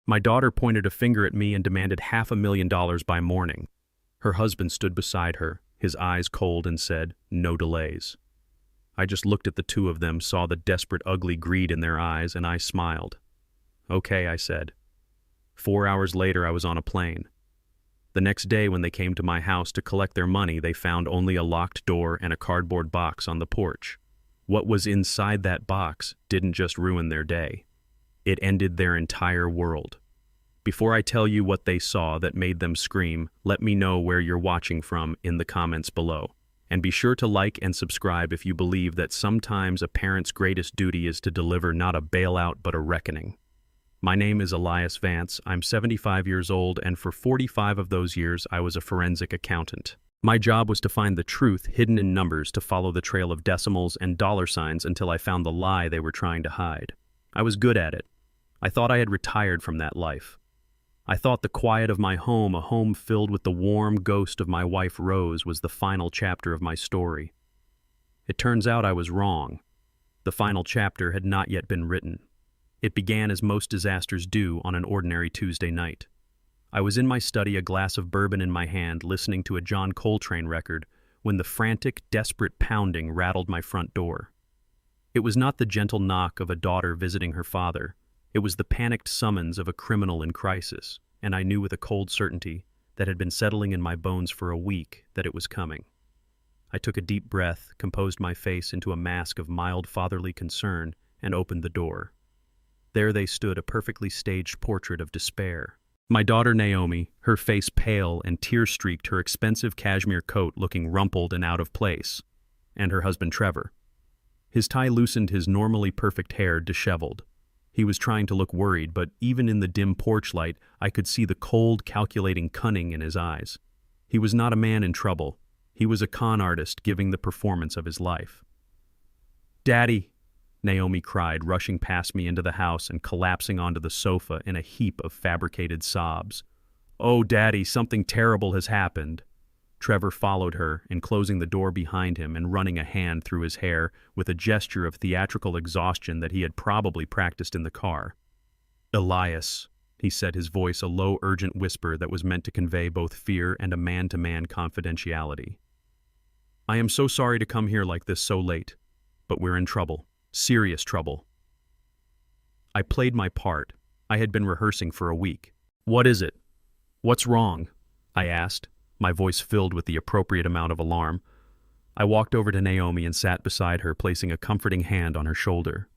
My daughter pointed a finger at me and demanded $500,000 by morning. Her husband stood beside her, his eyes cold, and said, "No delays." I just looked at the two of them, saw the desperate, ugly greed in their eyes, and I smiled. "Okay," I said. 4 hours later, I was on a plane. The next day, when they came to my house to collect their money, they found only a locked door and a cardboard box on the porch. What was inside that box didn't just ruin their day. It ended their entire world. Before I tell you what they saw that made them scream, let me know where you're watching from in the comments below. And be sure to like and subscribe if you believe that sometimes a parent's greatest duty is to deliver not a bailout but a reckoning. My name is Elias Vance. I'm 75 years old, and for 45 of those years I was a forensic accountant. My job was to find the truth hidden in numbers, to follow the trail of decimals and dollar signs until I found the lie they were trying to hide. I was good at it. I thought I had retired from that life. I thought the quiet of my home, a home filled with the warm ghost of my wife Rose, was the final chapter of my story. It turns out I was wrong. The final chapter had not yet been written. It began as most disasters do on an ordinary Tuesday night. I was in my study, a glass of bourbon in my hand, listening to a John Coltrane record, when the frantic, desperate pounding rattled my front door. It was not the gentle knock of a daughter visiting her father. It was the panicked summons of a criminal in crisis, and I knew with a cold certainty that had been settling in my bones for a week that it was coming. I took a deep breath, composed my face into a mask of mild fatherly concern, and opened the door. There they stood, a perfectly staged portrait of despair. My daughter Naomi, her face pale and tear-streaked, her expensive cashmere coat looking rumpled and out of place, and her husband Trevor. His tie loosened, his normally perfect hair disheveled. He was trying to look worried, but even in the dim porch light, I could see the cold, calculating cunning in his eyes. He was not a man in trouble. He was a con artist giving the performance of his life. "Daddy," Naomi cried, rushing past me into the house and collapsing onto the sofa in a heap of fabricated sobs. "Oh, Daddy, something terrible has happened." Trevor followed her, enclosing the door behind him and running a hand through his hair with a gesture of theatrical exhaustion that he had probably practiced in the car. "Elias," he said, his voice a low, urgent whisper that was meant to convey both fear and a man-to-man confidentiality. "I am so sorry to come here like this so late, but we're in trouble. Serious trouble." I played my part. I had been rehearsing for a week. "What is it? What's wrong?" I asked, my voice filled with the appropriate amount of alarm. I walked over to Naomi and sat beside her, placing a comforting hand on her shoulder.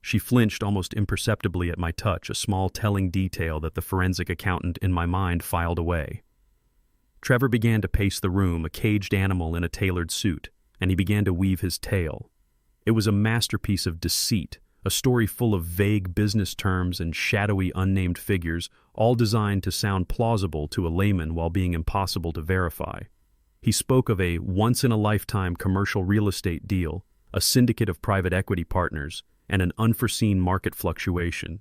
She flinched almost imperceptibly at my touch, a small telling detail that the forensic accountant in my mind filed away. Trevor began to pace the room, a caged animal in a tailored suit, and he began to weave his tale. It was a masterpiece of deceit, a story full of vague business terms and shadowy unnamed figures, all designed to sound plausible to a layman while being impossible to verify. He spoke of a once-in-a-lifetime commercial real estate deal, a syndicate of private equity partners, and an unforeseen market fluctuation.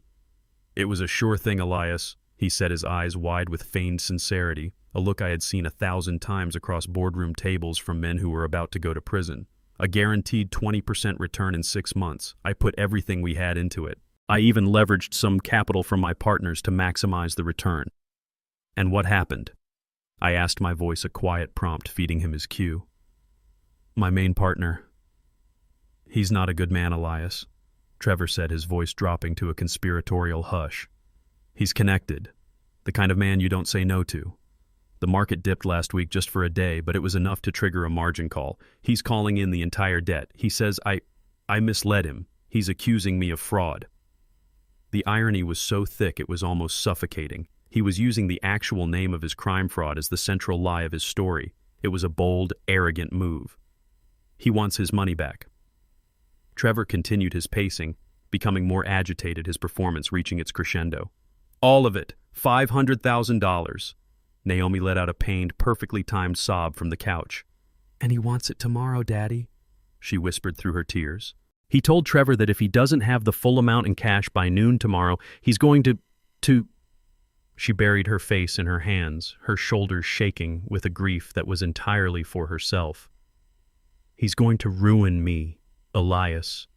"It was a sure thing, Elias," he said, his eyes wide with feigned sincerity, a look I had seen 1,000 times across boardroom tables from men who were about to go to prison. "A guaranteed 20% return in 6 months. I put everything we had into it. I even leveraged some capital from my partners to maximize the return." "And what happened?" I asked, my voice a quiet prompt feeding him his cue. "My main partner. He's not a good man, Elias," Trevor said, his voice dropping to a conspiratorial hush. "He's connected. The kind of man you don't say no to. The market dipped last week just for a day, but it was enough to trigger a margin call. He's calling in the entire debt. He says I misled him. He's accusing me of fraud." The irony was so thick it was almost suffocating. He was using the actual name of his crime fraud as the central lie of his story. It was a bold, arrogant move. "He wants his money back." Trevor continued his pacing, becoming more agitated, his performance reaching its crescendo. "All of it. $500,000. Naomi let out a pained, perfectly timed sob from the couch. "And he wants it tomorrow, Daddy," she whispered through her tears. "He told Trevor that if he doesn't have the full amount in cash by noon tomorrow, he's going to... She buried her face in her hands, her shoulders shaking with a grief that was entirely for herself. "He's going to ruin me, Elias,"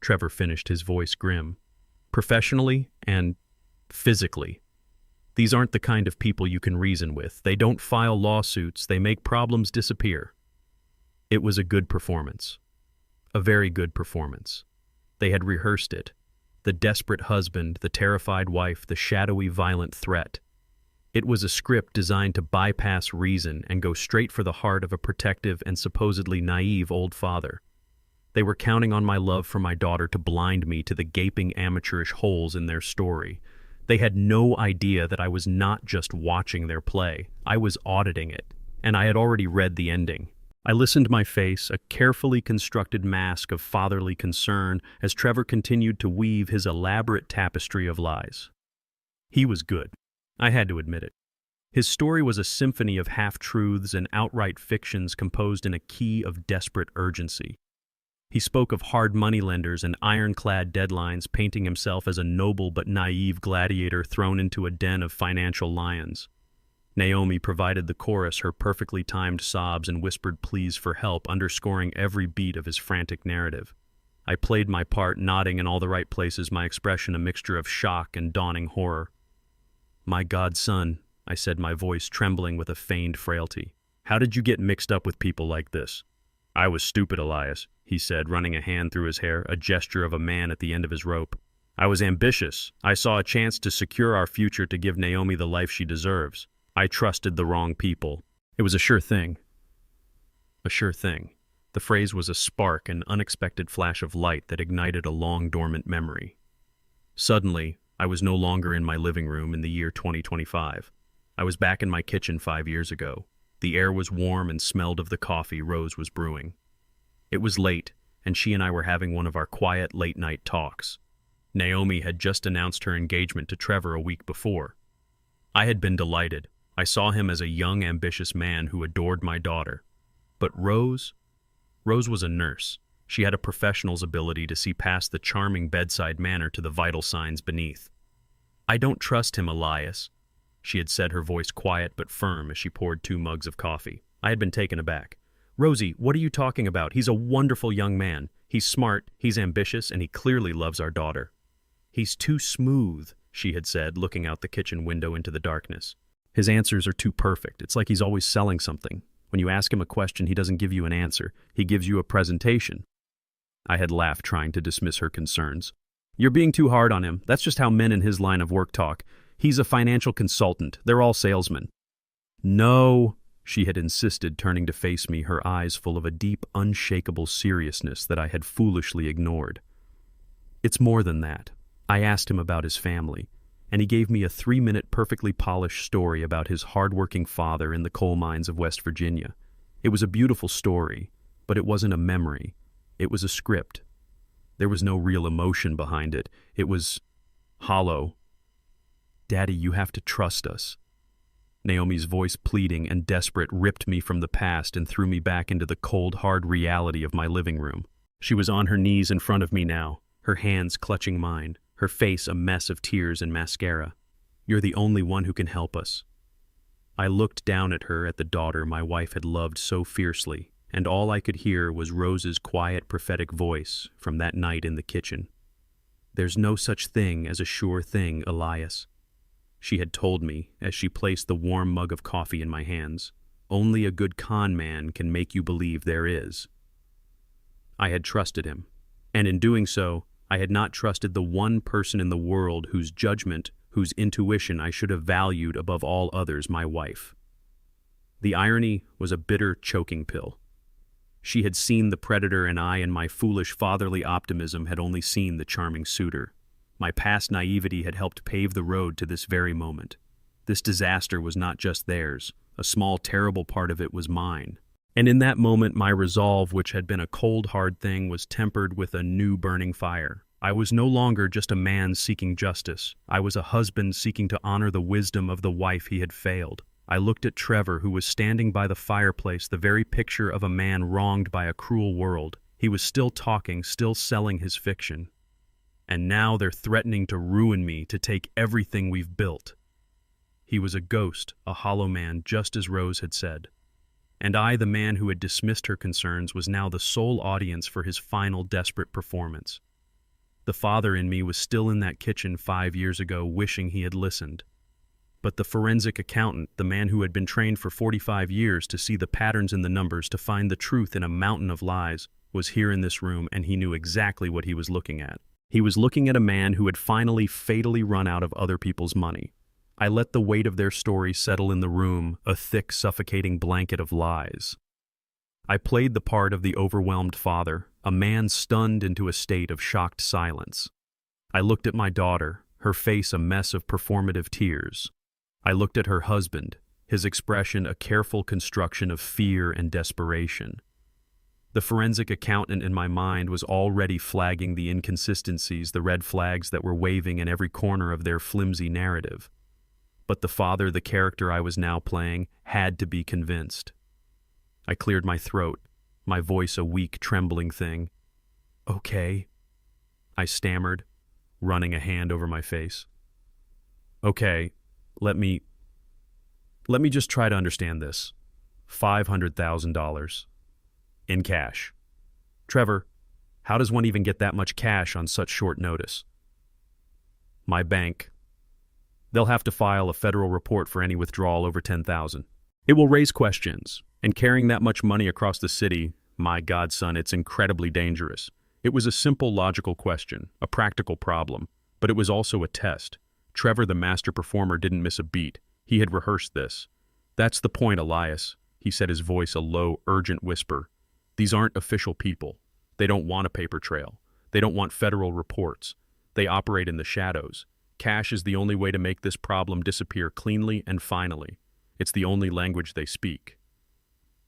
Trevor finished, his voice grim. "Professionally and physically. These aren't the kind of people you can reason with. They don't file lawsuits, they make problems disappear. It was a good performance. A very good performance. They had rehearsed it. The desperate husband, the terrified wife, the shadowy, violent threat. It was a script designed to bypass reason and go straight for the heart of a protective and supposedly naive old father. They were counting on my love for my daughter to blind me to the gaping amateurish holes in their story. They had no idea that I was not just watching their play. I was auditing it, and I had already read the ending. I listened my face, a carefully constructed mask of fatherly concern, as Trevor continued to weave his elaborate tapestry of lies. He was good. I had to admit it. His story was a symphony of half-truths and outright fictions composed in a key of desperate urgency. He spoke of hard moneylenders and ironclad deadlines, painting himself as a noble but naive gladiator thrown into a den of financial lions. Naomi provided the chorus, her perfectly timed sobs and whispered pleas for help, underscoring every beat of his frantic narrative. I played my part, nodding in all the right places, my expression a mixture of shock and dawning horror. "My God, son," I said, my voice trembling with a feigned frailty. "How did you get mixed up with people like this?" "I was stupid, Elias," he said, running a hand through his hair, a gesture of a man at the end of his rope. "I was ambitious. I saw a chance to secure our future, to give Naomi the life she deserves. I trusted the wrong people." It was a sure thing. A sure thing. The phrase was a spark, an unexpected flash of light that ignited a long-dormant memory. Suddenly, I was no longer in my living room in the year 2025. I was back in my kitchen 5 years ago. The air was warm and smelled of the coffee Rose was brewing. It was late, and she and I were having one of our quiet late-night talks. Naomi had just announced her engagement to Trevor a week before. I had been delighted. I saw him as a young, ambitious man who adored my daughter. But Rose was a nurse. She had a professional's ability to see past the charming bedside manner to the vital signs beneath. "I don't trust him, Elias," she had said, her voice quiet but firm as she poured 2 mugs of coffee. I had been taken aback. "Rosie, what are you talking about? He's a wonderful young man. He's smart, he's ambitious, and he clearly loves our daughter." "He's too smooth," she had said, looking out the kitchen window into the darkness. "His answers are too perfect. It's like he's always selling something. When you ask him a question, he doesn't give you an answer. He gives you a presentation." I had laughed, trying to dismiss her concerns. "You're being too hard on him. That's just how men in his line of work talk. He's a financial consultant. They're all salesmen." "No," she had insisted, turning to face me, her eyes full of a deep, unshakable seriousness that I had foolishly ignored. "It's more than that. I asked him about his family, and he gave me a 3-minute, perfectly polished story about his hard-working father in the coal mines of West Virginia. It was a beautiful story, but it wasn't a memory. It was a script. There was no real emotion behind it. It was hollow. "Daddy, you have to trust us." Naomi's voice, pleading and desperate, ripped me from the past and threw me back into the cold, hard reality of my living room. She was on her knees in front of me now, her hands clutching mine, her face a mess of tears and mascara. "You're the only one who can help us." I looked down at her, at the daughter my wife had loved so fiercely, and all I could hear was Rose's quiet, prophetic voice from that night in the kitchen. "There's no such thing as a sure thing, Elias," she had told me as she placed the warm mug of coffee in my hands. "Only a good con man can make you believe there is." I had trusted him, and in doing so, I had not trusted the one person in the world whose judgment, whose intuition I should have valued above all others, my wife. The irony was a bitter, choking pill. She had seen the predator, and I, in my foolish fatherly optimism, had only seen the charming suitor. My past naivety had helped pave the road to this very moment. This disaster was not just theirs. A small, terrible part of it was mine. And in that moment, my resolve, which had been a cold, hard thing, was tempered with a new burning fire. I was no longer just a man seeking justice. I was a husband seeking to honor the wisdom of the wife he had failed. I looked at Trevor, who was standing by the fireplace, the very picture of a man wronged by a cruel world. He was still talking, still selling his fiction. And now they're threatening to ruin me, to take everything we've built. He was a ghost, a hollow man, just as Rose had said. And I, the man who had dismissed her concerns, was now the sole audience for his final desperate performance. The father in me was still in that kitchen 5 years ago, wishing he had listened. But the forensic accountant, the man who had been trained for 45 years to see the patterns in the numbers, to find the truth in a mountain of lies, was here in this room, and he knew exactly what he was looking at. He was looking at a man who had finally fatally run out of other people's money. I let the weight of their story settle in the room, a thick, suffocating blanket of lies. I played the part of the overwhelmed father, a man stunned into a state of shocked silence. I looked at my daughter, her face a mess of performative tears. I looked at her husband, his expression a careful construction of fear and desperation. The forensic accountant in my mind was already flagging the inconsistencies, the red flags that were waving in every corner of their flimsy narrative. But the father, the character I was now playing, had to be convinced. I cleared my throat, my voice a weak, trembling thing. "Okay," I stammered, running a hand over my face. "Okay, let me just try to understand this. $500,000. In cash. Trevor, how does one even get that much cash on such short notice?" "My bank. They'll have to file a federal report for any withdrawal over $10,000. It will raise questions, and carrying that much money across the city, my godson, it's incredibly dangerous." It was a simple, logical question, a practical problem, but it was also a test. Trevor, the master performer, didn't miss a beat. He had rehearsed this. "That's the point, Elias," he said, his voice a low, urgent whisper. "These aren't official people. They don't want a paper trail. They don't want federal reports. They operate in the shadows. Cash is the only way to make this problem disappear cleanly and finally. It's the only language they speak."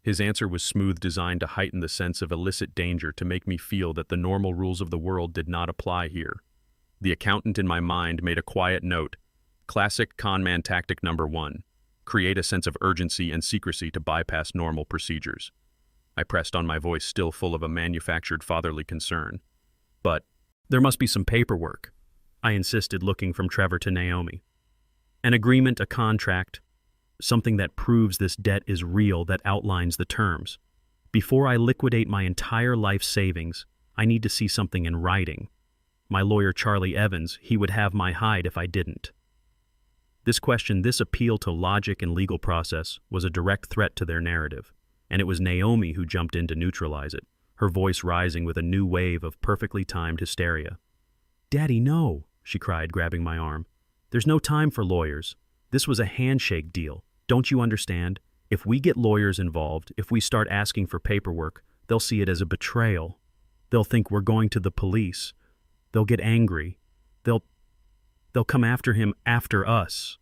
His answer was smooth, designed to heighten the sense of illicit danger, to make me feel that the normal rules of the world did not apply here. The accountant in my mind made a quiet note. Classic conman tactic number 1. Create a sense of urgency and secrecy to bypass normal procedures. I pressed on, my voice still full of a manufactured fatherly concern. "But there must be some paperwork," I insisted, looking from Trevor to Naomi. "An agreement, a contract, something that proves this debt is real, that outlines the terms. Before I liquidate my entire life savings, I need to see something in writing. My lawyer, Charlie Evans, he would have my hide if I didn't." This question, this appeal to logic and legal process, was a direct threat to their narrative, and it was Naomi who jumped in to neutralize it, her voice rising with a new wave of perfectly timed hysteria. "Daddy, no," she cried, grabbing my arm. "There's no time for lawyers. This was a handshake deal. Don't you understand? If we get lawyers involved, if we start asking for paperwork, they'll see it as a betrayal. They'll think we're going to the police. They'll get angry. They'll come after him, after us."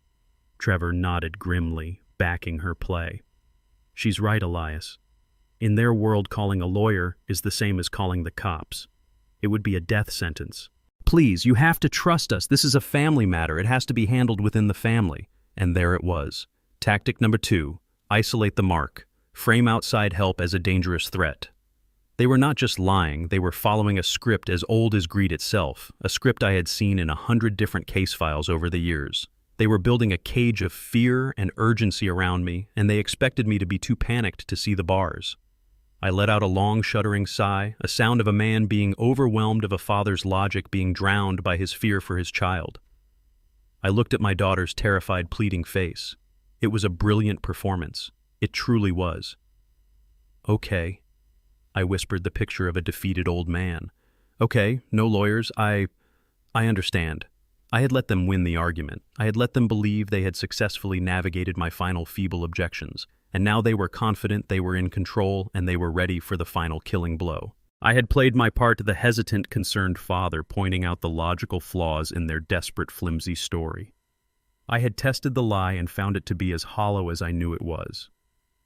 Trevor nodded grimly, backing her play. "She's right, Elias. In their world, calling a lawyer is the same as calling the cops. It would be a death sentence. Please, you have to trust us. This is a family matter. It has to be handled within the family." And there it was. Tactic number 2, isolate the mark. Frame outside help as a dangerous threat. They were not just lying, they were following a script as old as greed itself, a script I had seen in 100 different case files over the years. They were building a cage of fear and urgency around me, and they expected me to be too panicked to see the bars. I let out a long, shuddering sigh, a sound of a man being overwhelmed, of a father's logic being drowned by his fear for his child. I looked at my daughter's terrified, pleading face. It was a brilliant performance. It truly was. "Okay," I whispered, the picture of a defeated old man. "Okay, no lawyers, I understand." I had let them win the argument. I had let them believe they had successfully navigated my final feeble objections, and now they were confident, they were in control, and they were ready for the final killing blow. I had played my part, the hesitant, concerned father, pointing out the logical flaws in their desperate, flimsy story. I had tested the lie and found it to be as hollow as I knew it was.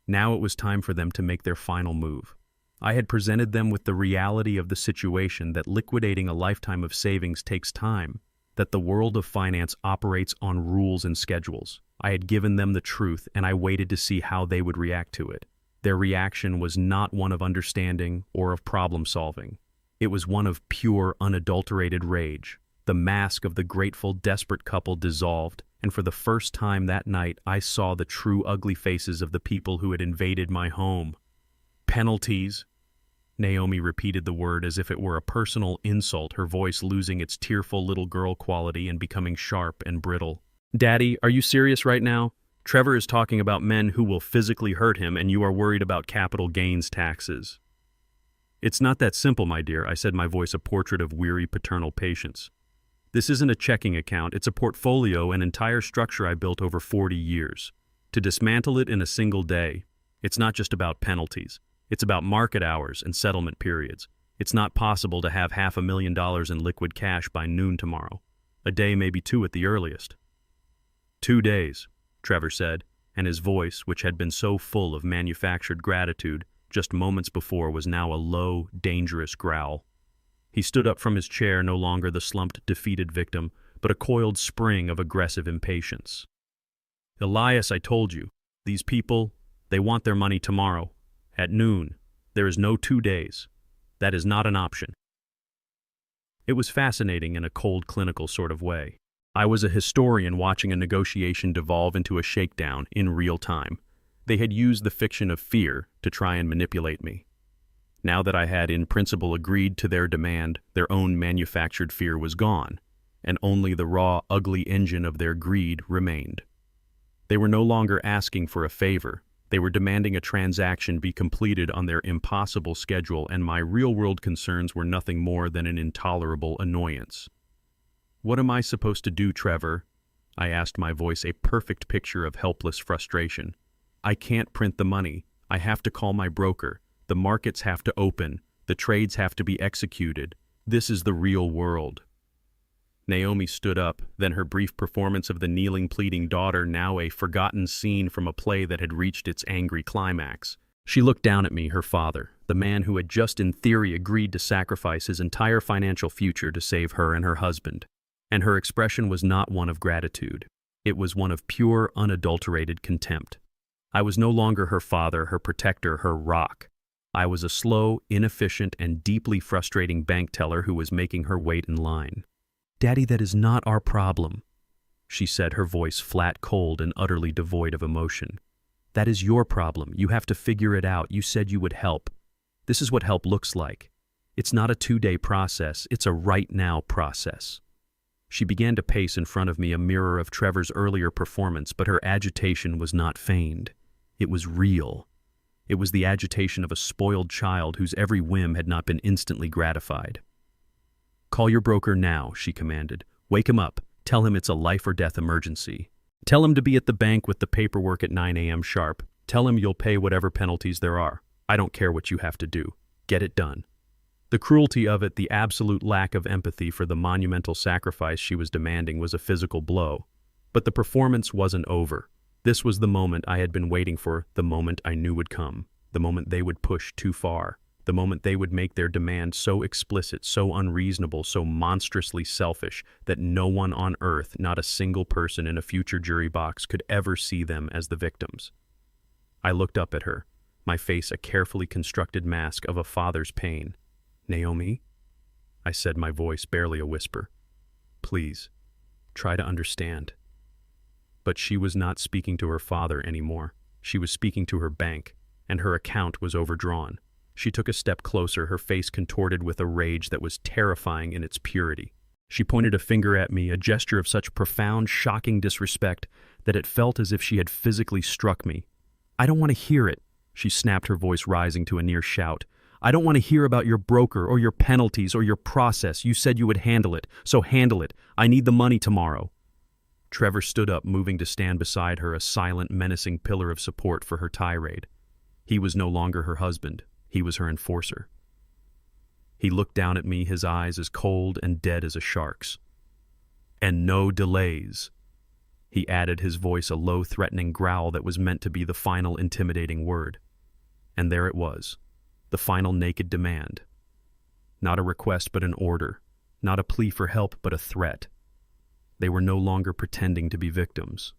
Now it was time for them to make their final move. I had presented them with the reality of the situation, that liquidating a lifetime of savings takes time, that the world of finance operates on rules and schedules. I had given them the truth, and I waited to see how they would react to it. Their reaction was not one of understanding or of problem-solving. It was one of pure, unadulterated rage. The mask of the grateful, desperate couple dissolved, and for the first time that night I saw the true ugly faces of the people who had invaded my home. Penalties, Naomi repeated the word as if it were a personal insult, her voice losing its tearful little girl quality and becoming sharp and brittle. Daddy, are you serious right now? Trevor is talking about men who will physically hurt him, and you are worried about capital gains taxes. It's not that simple, my dear, I said, my voice a portrait of weary paternal patience. This isn't a checking account, it's a portfolio, an entire structure I built over 40 years. To dismantle it in a single day, it's not just about penalties. It's about market hours and settlement periods. It's not possible to have $500,000 in liquid cash by noon tomorrow. A day, maybe two at the earliest. 2 days, Trevor said, and his voice, which had been so full of manufactured gratitude just moments before, was now a low, dangerous growl. He stood up from his chair, no longer the slumped, defeated victim, but a coiled spring of aggressive impatience. Elias, I told you, these people, they want their money tomorrow. At noon, there is no 2 days. That is not an option. It was fascinating in a cold, clinical sort of way. I was a historian watching a negotiation devolve into a shakedown in real time. They had used the fiction of fear to try and manipulate me. Now that I had in principle agreed to their demand, their own manufactured fear was gone, and only the raw, ugly engine of their greed remained. They were no longer asking for a favor. They were demanding a transaction be completed on their impossible schedule, and my real-world concerns were nothing more than an intolerable annoyance. What am I supposed to do, Trevor? I asked, my voice a perfect picture of helpless frustration. I can't print the money. I have to call my broker. The markets have to open. The trades have to be executed. This is the real world. Naomi stood up, then her brief performance of the kneeling, pleading daughter, now a forgotten scene from a play that had reached its angry climax. She looked down at me, her father, the man who had just in theory agreed to sacrifice his entire financial future to save her and her husband. And her expression was not one of gratitude. It was one of pure, unadulterated contempt. I was no longer her father, her protector, her rock. I was a slow, inefficient, and deeply frustrating bank teller who was making her wait in line. Daddy, that is not our problem, she said, her voice flat, cold, and utterly devoid of emotion. That is your problem. You have to figure it out. You said you would help. This is what help looks like. It's not a 2-day process. It's a right-now process. She began to pace in front of me, a mirror of Trevor's earlier performance, but her agitation was not feigned. It was real. It was the agitation of a spoiled child whose every whim had not been instantly gratified. Call your broker now, she commanded. Wake him up. Tell him it's a life-or-death emergency. Tell him to be at the bank with the paperwork at 9 a.m. sharp. Tell him you'll pay whatever penalties there are. I don't care what you have to do. Get it done. The cruelty of it, the absolute lack of empathy for the monumental sacrifice she was demanding, was a physical blow. But the performance wasn't over. This was the moment I had been waiting for, the moment I knew would come, the moment they would push too far, the moment they would make their demand so explicit, so unreasonable, so monstrously selfish that no one on earth, not a single person in a future jury box, could ever see them as the victims. I looked up at her, my face a carefully constructed mask of a father's pain. Naomi, I said, my voice barely a whisper. Please, try to understand. But she was not speaking to her father anymore. She was speaking to her bank, and her account was overdrawn. She took a step closer, her face contorted with a rage that was terrifying in its purity. She pointed a finger at me, a gesture of such profound, shocking disrespect that it felt as if she had physically struck me. I don't want to hear it, she snapped, her voice rising to a near shout. I don't want to hear about your broker or your penalties or your process. You said you would handle it, so handle it. I need the money tomorrow. Trevor stood up, moving to stand beside her, a silent, menacing pillar of support for her tirade. He was no longer her husband. He was her enforcer. He looked down at me, his eyes as cold and dead as a shark's. And no delays. He added, his voice a low, threatening growl that was meant to be the final intimidating word. And there it was, the final naked demand. Not a request, but an order. Not a plea for help, but a threat. They were no longer pretending to be victims.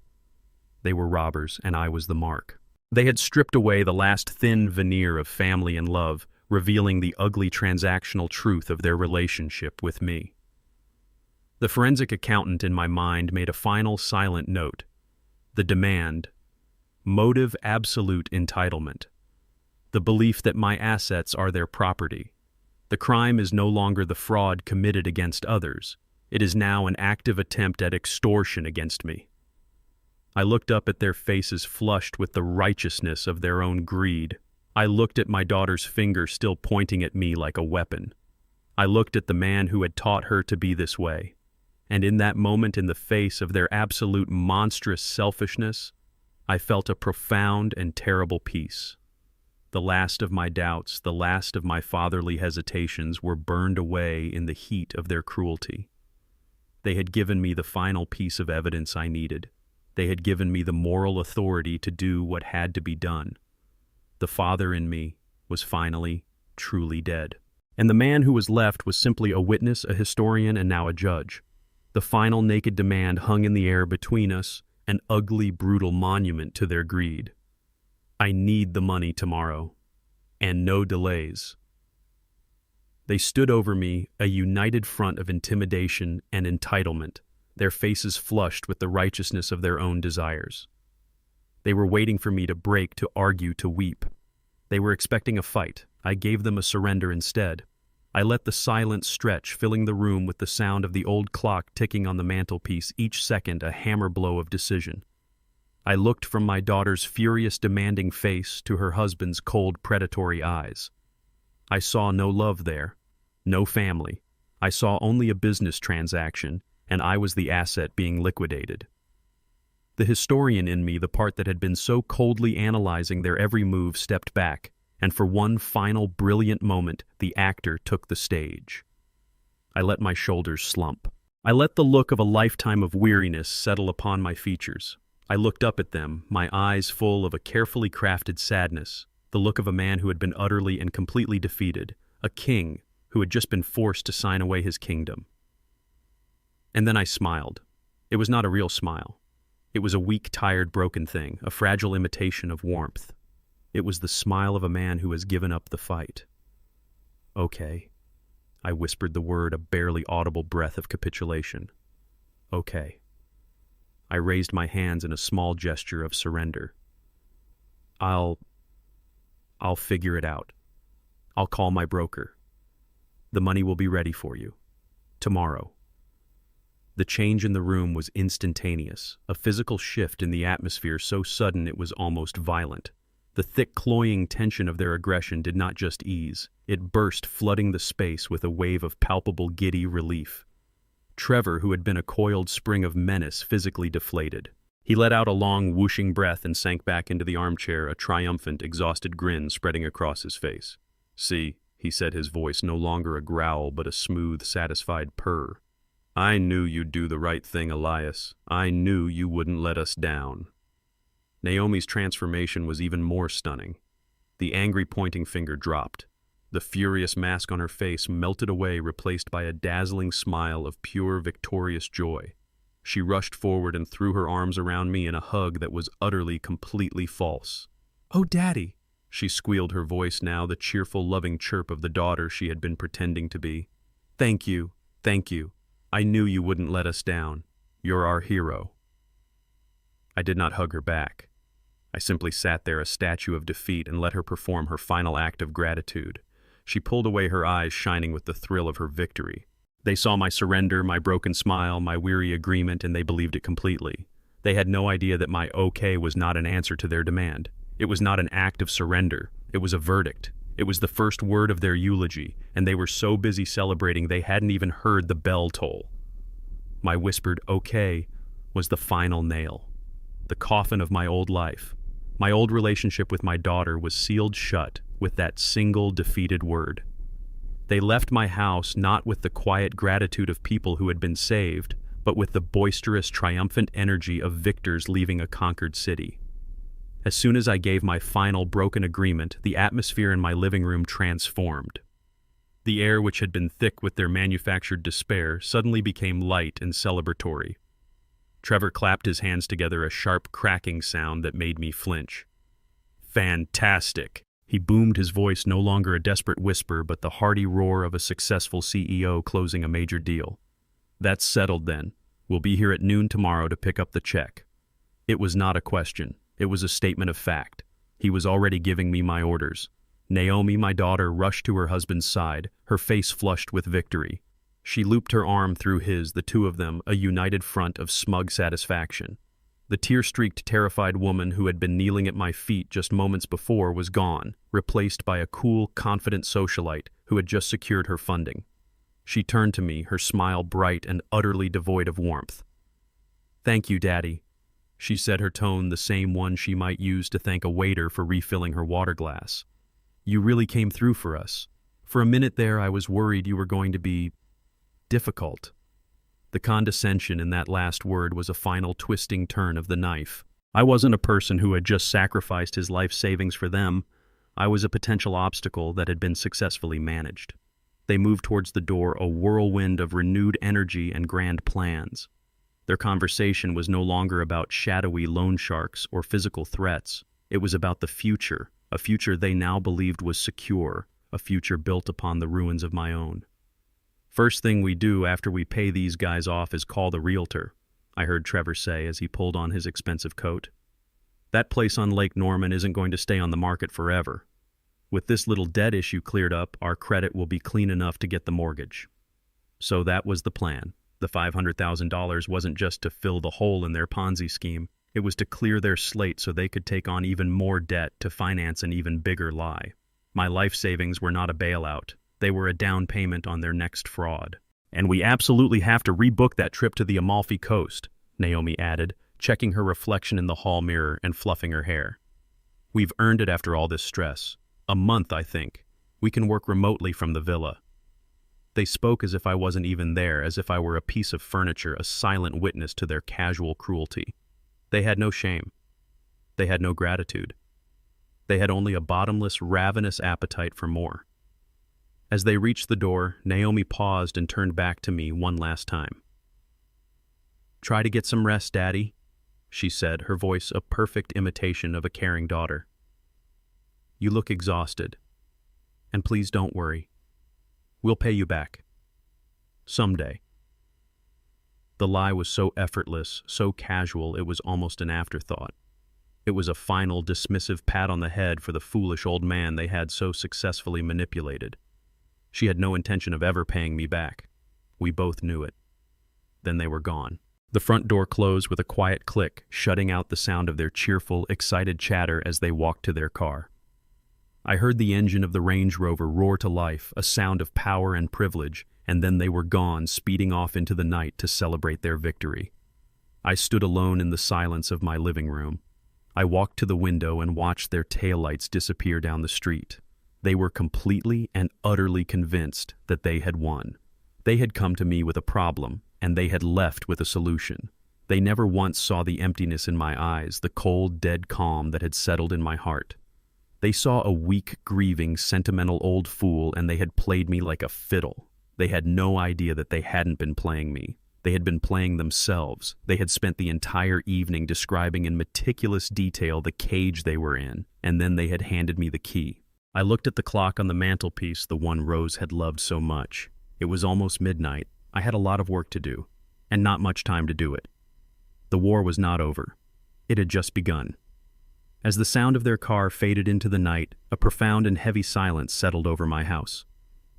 They were robbers, and I was the mark. They had stripped away the last thin veneer of family and love, revealing the ugly transactional truth of their relationship with me. The forensic accountant in my mind made a final silent note. The demand. Motive absolute entitlement. the belief that my assets are their property. The crime is no longer the fraud committed against others. It is now an active attempt at extortion against me. I looked up at their faces flushed with the righteousness of their own greed. I looked at my daughter's finger still pointing at me like a weapon. I looked at the man who had taught her to be this way. And in that moment, in the face of their absolute monstrous selfishness, I felt a profound and terrible peace. The last of my doubts, the last of my fatherly hesitations were burned away in the heat of their cruelty. They had given me the final piece of evidence I needed. They had given me the moral authority to do what had to be done. The father in me was finally, truly dead. And the man who was left was simply a witness, a historian, and now a judge. The final naked demand hung in the air between us, an ugly, brutal monument to their greed. I need the money tomorrow, and no delays. They stood over me, a united front of intimidation and entitlement, their faces flushed with the righteousness of their own desires. They were waiting for me to break, to argue, to weep. They were expecting a fight. I gave them a surrender instead. I let the silence stretch, filling the room with the sound of the old clock ticking on the mantelpiece, each second a hammer blow of decision. I looked from my daughter's furious, demanding face to her husband's cold, predatory eyes. I saw no love there, no family. I saw only a business transaction, and I was the asset being liquidated. The historian in me, the part that had been so coldly analyzing their every move, stepped back, and for one final brilliant moment, the actor took the stage. I let my shoulders slump. I let the look of a lifetime of weariness settle upon my features. I looked up at them, my eyes full of a carefully crafted sadness, the look of a man who had been utterly and completely defeated, a king who had just been forced to sign away his kingdom. And then I smiled. It was not a real smile. It was a weak, tired, broken thing, a fragile imitation of warmth. It was the smile of a man who has given up the fight. Okay. I whispered the word, a barely audible breath of capitulation. Okay. I raised my hands in a small gesture of surrender. I'll figure it out. I'll call my broker. The money will be ready for you. Tomorrow. The change in the room was instantaneous, a physical shift in the atmosphere so sudden it was almost violent. The thick, cloying tension of their aggression did not just ease, it burst, flooding the space with a wave of palpable, giddy relief. Trevor, who had been a coiled spring of menace, physically deflated. He let out a long, whooshing breath and sank back into the armchair, a triumphant, exhausted grin spreading across his face. "See," he said, his voice no longer a growl but a smooth, satisfied purr. "I knew you'd do the right thing, Elias. I knew you wouldn't let us down." Naomi's transformation was even more stunning. The angry pointing finger dropped. The furious mask on her face melted away, replaced by a dazzling smile of pure, victorious joy. She rushed forward and threw her arms around me in a hug that was utterly, completely false. "Oh, Daddy," she squealed, her voice now the cheerful, loving chirp of the daughter she had been pretending to be. Thank you. I knew you wouldn't let us down. You're our hero." I did not hug her back. I simply sat there, a statue of defeat, and let her perform her final act of gratitude. She pulled away, her eyes shining with the thrill of her victory. They saw my surrender, my broken smile, my weary agreement, and they believed it completely. They had no idea that my okay was not an answer to their demand. It was not an act of surrender. It was a verdict. It was the first word of their eulogy, and they were so busy celebrating they hadn't even heard the bell toll. My whispered okay was the final nail. The coffin of my old life, my old relationship with my daughter, was sealed shut with that single defeated word. They left my house not with the quiet gratitude of people who had been saved, but with the boisterous, triumphant energy of victors leaving a conquered city. As soon as I gave my final broken agreement, the atmosphere in my living room transformed. The air, which had been thick with their manufactured despair, suddenly became light and celebratory. Trevor clapped his hands together, a sharp cracking sound that made me flinch. "Fantastic!" He boomed, his voice no longer a desperate whisper, but the hearty roar of a successful CEO closing a major deal. "That's settled then. We'll be here at noon tomorrow to pick up the check." It was not a question. It was a statement of fact. He was already giving me my orders. Naomi, my daughter, rushed to her husband's side, her face flushed with victory. She looped her arm through his, the two of them, a united front of smug satisfaction. The tear-streaked, terrified woman who had been kneeling at my feet just moments before was gone, replaced by a cool, confident socialite who had just secured her funding. She turned to me, her smile bright and utterly devoid of warmth. "Thank you, Daddy," she said, her tone the same one she might use to thank a waiter for refilling her water glass. "You really came through for us. For a minute there I was worried you were going to be difficult." The condescension in that last word was a final twisting turn of the knife. I wasn't a person who had just sacrificed his life savings for them. I was a potential obstacle that had been successfully managed. They moved towards the door, a whirlwind of renewed energy and grand plans. Their conversation was no longer about shadowy loan sharks or physical threats. It was about the future, a future they now believed was secure, a future built upon the ruins of my own. "First thing we do after we pay these guys off is call the realtor," I heard Trevor say as he pulled on his expensive coat. "That place on Lake Norman isn't going to stay on the market forever. With this little debt issue cleared up, our credit will be clean enough to get the mortgage." So that was the plan. The $500,000 wasn't just to fill the hole in their Ponzi scheme. It was to clear their slate so they could take on even more debt to finance an even bigger lie. My life savings were not a bailout. They were a down payment on their next fraud. "And we absolutely have to rebook that trip to the Amalfi Coast," Naomi added, checking her reflection in the hall mirror and fluffing her hair. "We've earned it after all this stress. A month, I think. We can work remotely from the villa." They spoke as if I wasn't even there, as if I were a piece of furniture, a silent witness to their casual cruelty. They had no shame. They had no gratitude. They had only a bottomless, ravenous appetite for more. As they reached the door, Naomi paused and turned back to me one last time. "Try to get some rest, Daddy," she said, her voice a perfect imitation of a caring daughter. "You look exhausted. And please don't worry. We'll pay you back. Someday." The lie was so effortless, so casual, it was almost an afterthought. It was a final, dismissive pat on the head for the foolish old man they had so successfully manipulated. She had no intention of ever paying me back. We both knew it. Then they were gone. The front door closed with a quiet click, shutting out the sound of their cheerful, excited chatter as they walked to their car. I heard the engine of the Range Rover roar to life, a sound of power and privilege, and then they were gone, speeding off into the night to celebrate their victory. I stood alone in the silence of my living room. I walked to the window and watched their taillights disappear down the street. They were completely and utterly convinced that they had won. They had come to me with a problem, and they had left with a solution. They never once saw the emptiness in my eyes, the cold, dead calm that had settled in my heart. They saw a weak, grieving, sentimental old fool, and they had played me like a fiddle. They had no idea that they hadn't been playing me. They had been playing themselves. They had spent the entire evening describing in meticulous detail the cage they were in, and then they had handed me the key. I looked at the clock on the mantelpiece, the one Rose had loved so much. It was almost midnight. I had a lot of work to do, and not much time to do it. The war was not over. It had just begun. As the sound of their car faded into the night, a profound and heavy silence settled over my house.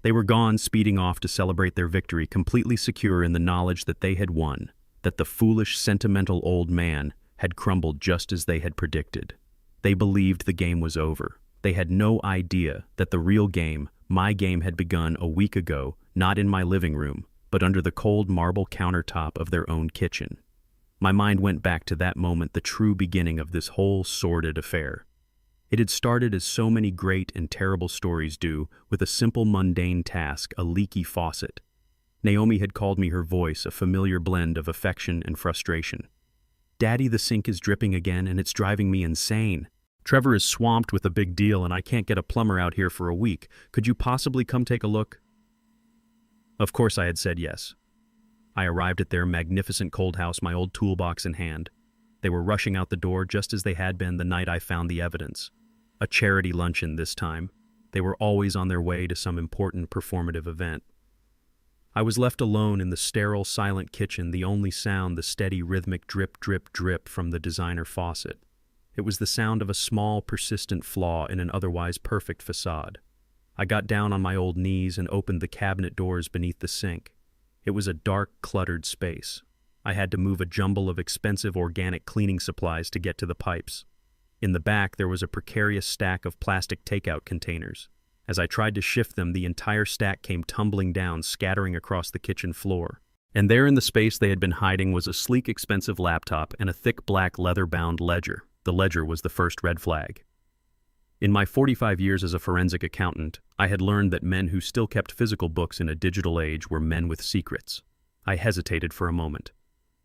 They were gone, speeding off to celebrate their victory, completely secure in the knowledge that they had won, that the foolish, sentimental old man had crumbled just as they had predicted. They believed the game was over. They had no idea that the real game, my game, had begun a week ago, not in my living room, but under the cold marble countertop of their own kitchen. My mind went back to that moment, the true beginning of this whole sordid affair. It had started as so many great and terrible stories do, with a simple mundane task, a leaky faucet. Naomi had called me her voice, a familiar blend of affection and frustration. "Daddy, the sink is dripping again, and it's driving me insane. Trevor is swamped with a big deal, and I can't get a plumber out here for a week. Could you possibly come take a look?" Of course I had said yes. I arrived at their magnificent cold house, my old toolbox in hand. They were rushing out the door just as they had been the night I found the evidence. A charity luncheon this time. They were always on their way to some important performative event. I was left alone in the sterile, silent kitchen, the only sound the steady, rhythmic drip, drip, drip from the designer faucet. It was the sound of a small, persistent flaw in an otherwise perfect facade. I got down on my old knees and opened the cabinet doors beneath the sink. It was a dark, cluttered space. I had to move a jumble of expensive organic cleaning supplies to get to the pipes. In the back, there was a precarious stack of plastic takeout containers. As I tried to shift them, the entire stack came tumbling down, scattering across the kitchen floor. And there in the space they had been hiding was a sleek, expensive laptop and a thick black leather-bound ledger. The ledger was the first red flag. In my 45 years as a forensic accountant, I had learned that men who still kept physical books in a digital age were men with secrets. I hesitated for a moment.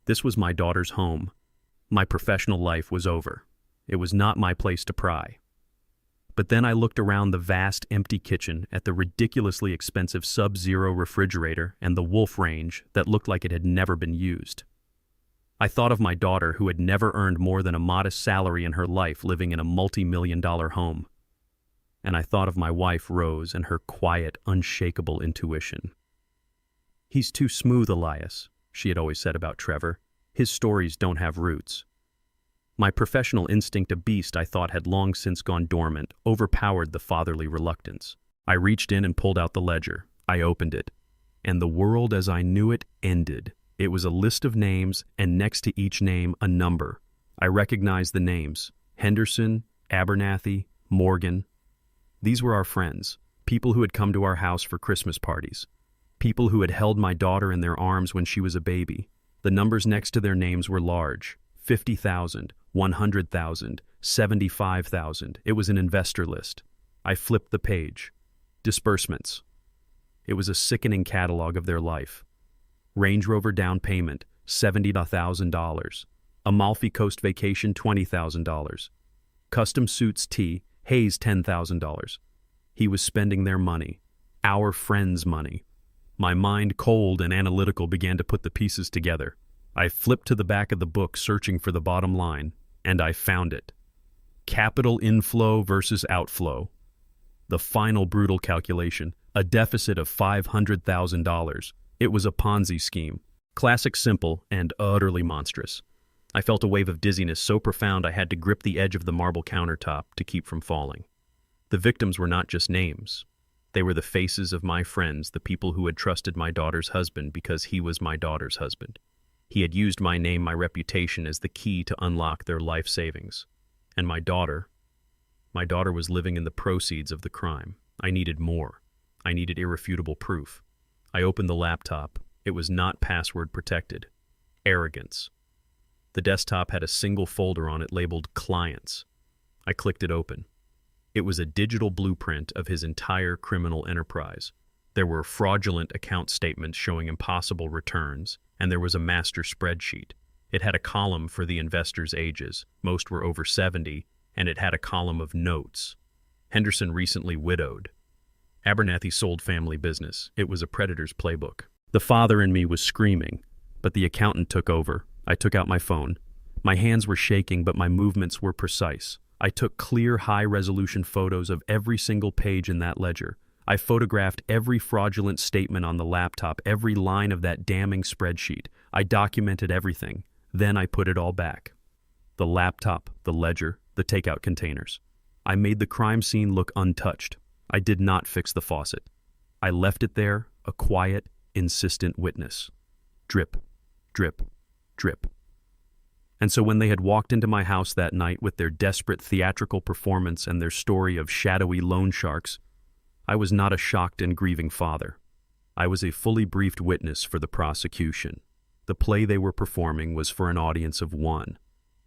This was my daughter's home. My professional life was over. It was not my place to pry. But then I looked around the vast, empty kitchen at the ridiculously expensive Sub-Zero refrigerator and the Wolf range that looked like it had never been used. I thought of my daughter, who had never earned more than a modest salary in her life, living in a multi-million-dollar home. And I thought of my wife, Rose, and her quiet, unshakable intuition. "He's too smooth, Elias," she had always said about Trevor. "His stories don't have roots." My professional instinct, a beast I thought had long since gone dormant, overpowered the fatherly reluctance. I reached in and pulled out the ledger. I opened it. And the world as I knew it ended. It was a list of names, and next to each name, a number. I recognized the names: Henderson, Abernathy, Morgan. These were our friends, people who had come to our house for Christmas parties, people who had held my daughter in their arms when she was a baby. The numbers next to their names were large: 50,000, 100,000, 75,000. It was an investor list. I flipped the page. Disbursements. It was a sickening catalog of their life. Range Rover down payment, $70,000. Amalfi Coast vacation, $20,000. Custom suits T, Hayes, $10,000. He was spending their money, our friends' money. My mind, cold and analytical, began to put the pieces together. I flipped to the back of the book, searching for the bottom line, and I found it. Capital inflow versus outflow. The final brutal calculation, a deficit of $500,000. It was a Ponzi scheme. Classic, simple, and utterly monstrous. I felt a wave of dizziness so profound I had to grip the edge of the marble countertop to keep from falling. The victims were not just names. They were the faces of my friends, the people who had trusted my daughter's husband because he was my daughter's husband. He had used my name, my reputation, as the key to unlock their life savings. And my daughter was living in the proceeds of the crime. I needed more. I needed irrefutable proof. I opened the laptop. It was not password protected. Arrogance. The desktop had a single folder on it labeled Clients. I clicked it open. It was a digital blueprint of his entire criminal enterprise. There were fraudulent account statements showing impossible returns, and there was a master spreadsheet. It had a column for the investors' ages. Most were over 70, and it had a column of notes. Henderson recently widowed. Abernathy sold family business. It was a predator's playbook. The father in me was screaming, but the accountant took over. I took out my phone. My hands were shaking, but my movements were precise. I took clear, high-resolution photos of every single page in that ledger. I photographed every fraudulent statement on the laptop, every line of that damning spreadsheet. I documented everything. Then I put it all back. The laptop, the ledger, the takeout containers. I made the crime scene look untouched. I did not fix the faucet. I left it there, a quiet, insistent witness. Drip, drip, drip. And so when they had walked into my house that night with their desperate theatrical performance and their story of shadowy loan sharks, I was not a shocked and grieving father. I was a fully briefed witness for the prosecution. The play they were performing was for an audience of one,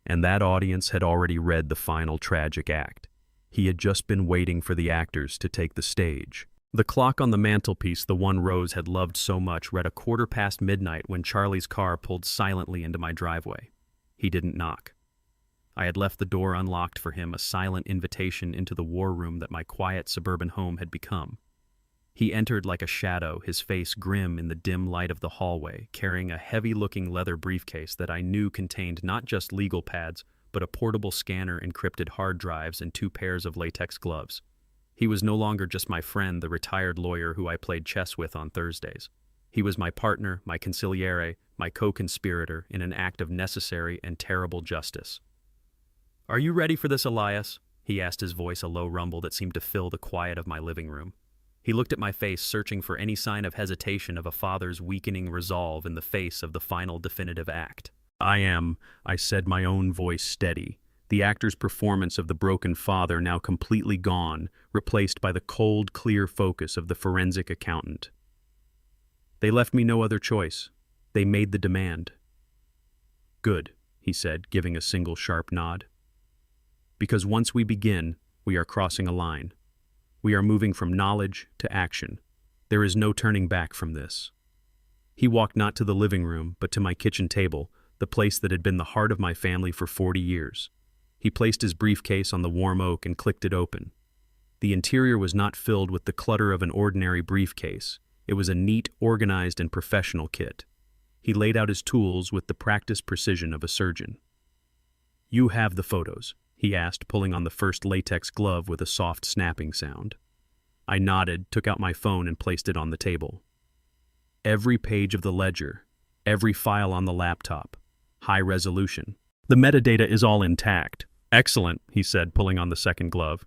and that audience had already read the final tragic act. He had just been waiting for the actors to take the stage. The clock on the mantelpiece, the one Rose had loved so much, read midnight when Charlie's car pulled silently into my driveway. He didn't knock. I had left the door unlocked for him, a silent invitation into the war room that my quiet suburban home had become. He entered like a shadow, his face grim in the dim light of the hallway, carrying a heavy-looking leather briefcase that I knew contained not just legal pads, but a portable scanner, encrypted hard drives, and 2 pairs of latex gloves. He was no longer just my friend, the retired lawyer who I played chess with on Thursdays. He was my partner, my consigliere, my co-conspirator in an act of necessary and terrible justice. "Are you ready for this, Elias?" he asked, his voice a low rumble that seemed to fill the quiet of my living room. He looked at my face, searching for any sign of hesitation of a father's weakening resolve in the face of the final definitive act. "I am," I said, my own voice steady, the actor's performance of the broken father now completely gone, replaced by the cold, clear focus of the forensic accountant. "They left me no other choice. They made the demand." "Good," he said, giving a single sharp nod. "Because once we begin, we are crossing a line. We are moving from knowledge to action. There is no turning back from this." He walked not to the living room, but to my kitchen table, the place that had been the heart of my family for 40 years. He placed his briefcase on the warm oak and clicked it open. The interior was not filled with the clutter of an ordinary briefcase. It was a neat, organized, and professional kit. He laid out his tools with the practiced precision of a surgeon. "You have the photos?" he asked, pulling on the first latex glove with a soft snapping sound. I nodded, took out my phone, and placed it on the table. Every page of the ledger, every file on the laptop, high resolution. "The metadata is all intact." "Excellent," he said, pulling on the second glove.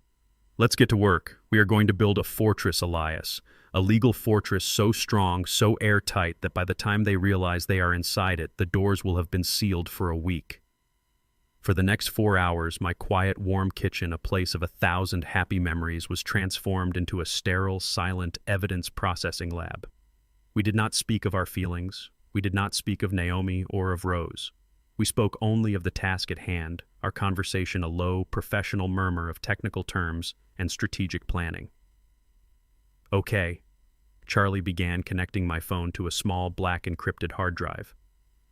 "Let's get to work. We are going to build a fortress, Elias. A legal fortress so strong, so airtight that by the time they realize they are inside it, the doors will have been sealed for a week." For the next 4 hours, my quiet, warm kitchen, a place of 1,000 happy memories, was transformed into a sterile, silent evidence processing lab. We did not speak of our feelings. We did not speak of Naomi or of Rose. We spoke only of the task at hand, our conversation a low, professional murmur of technical terms and strategic planning. "Okay," Charlie began, connecting my phone to a small, black encrypted hard drive.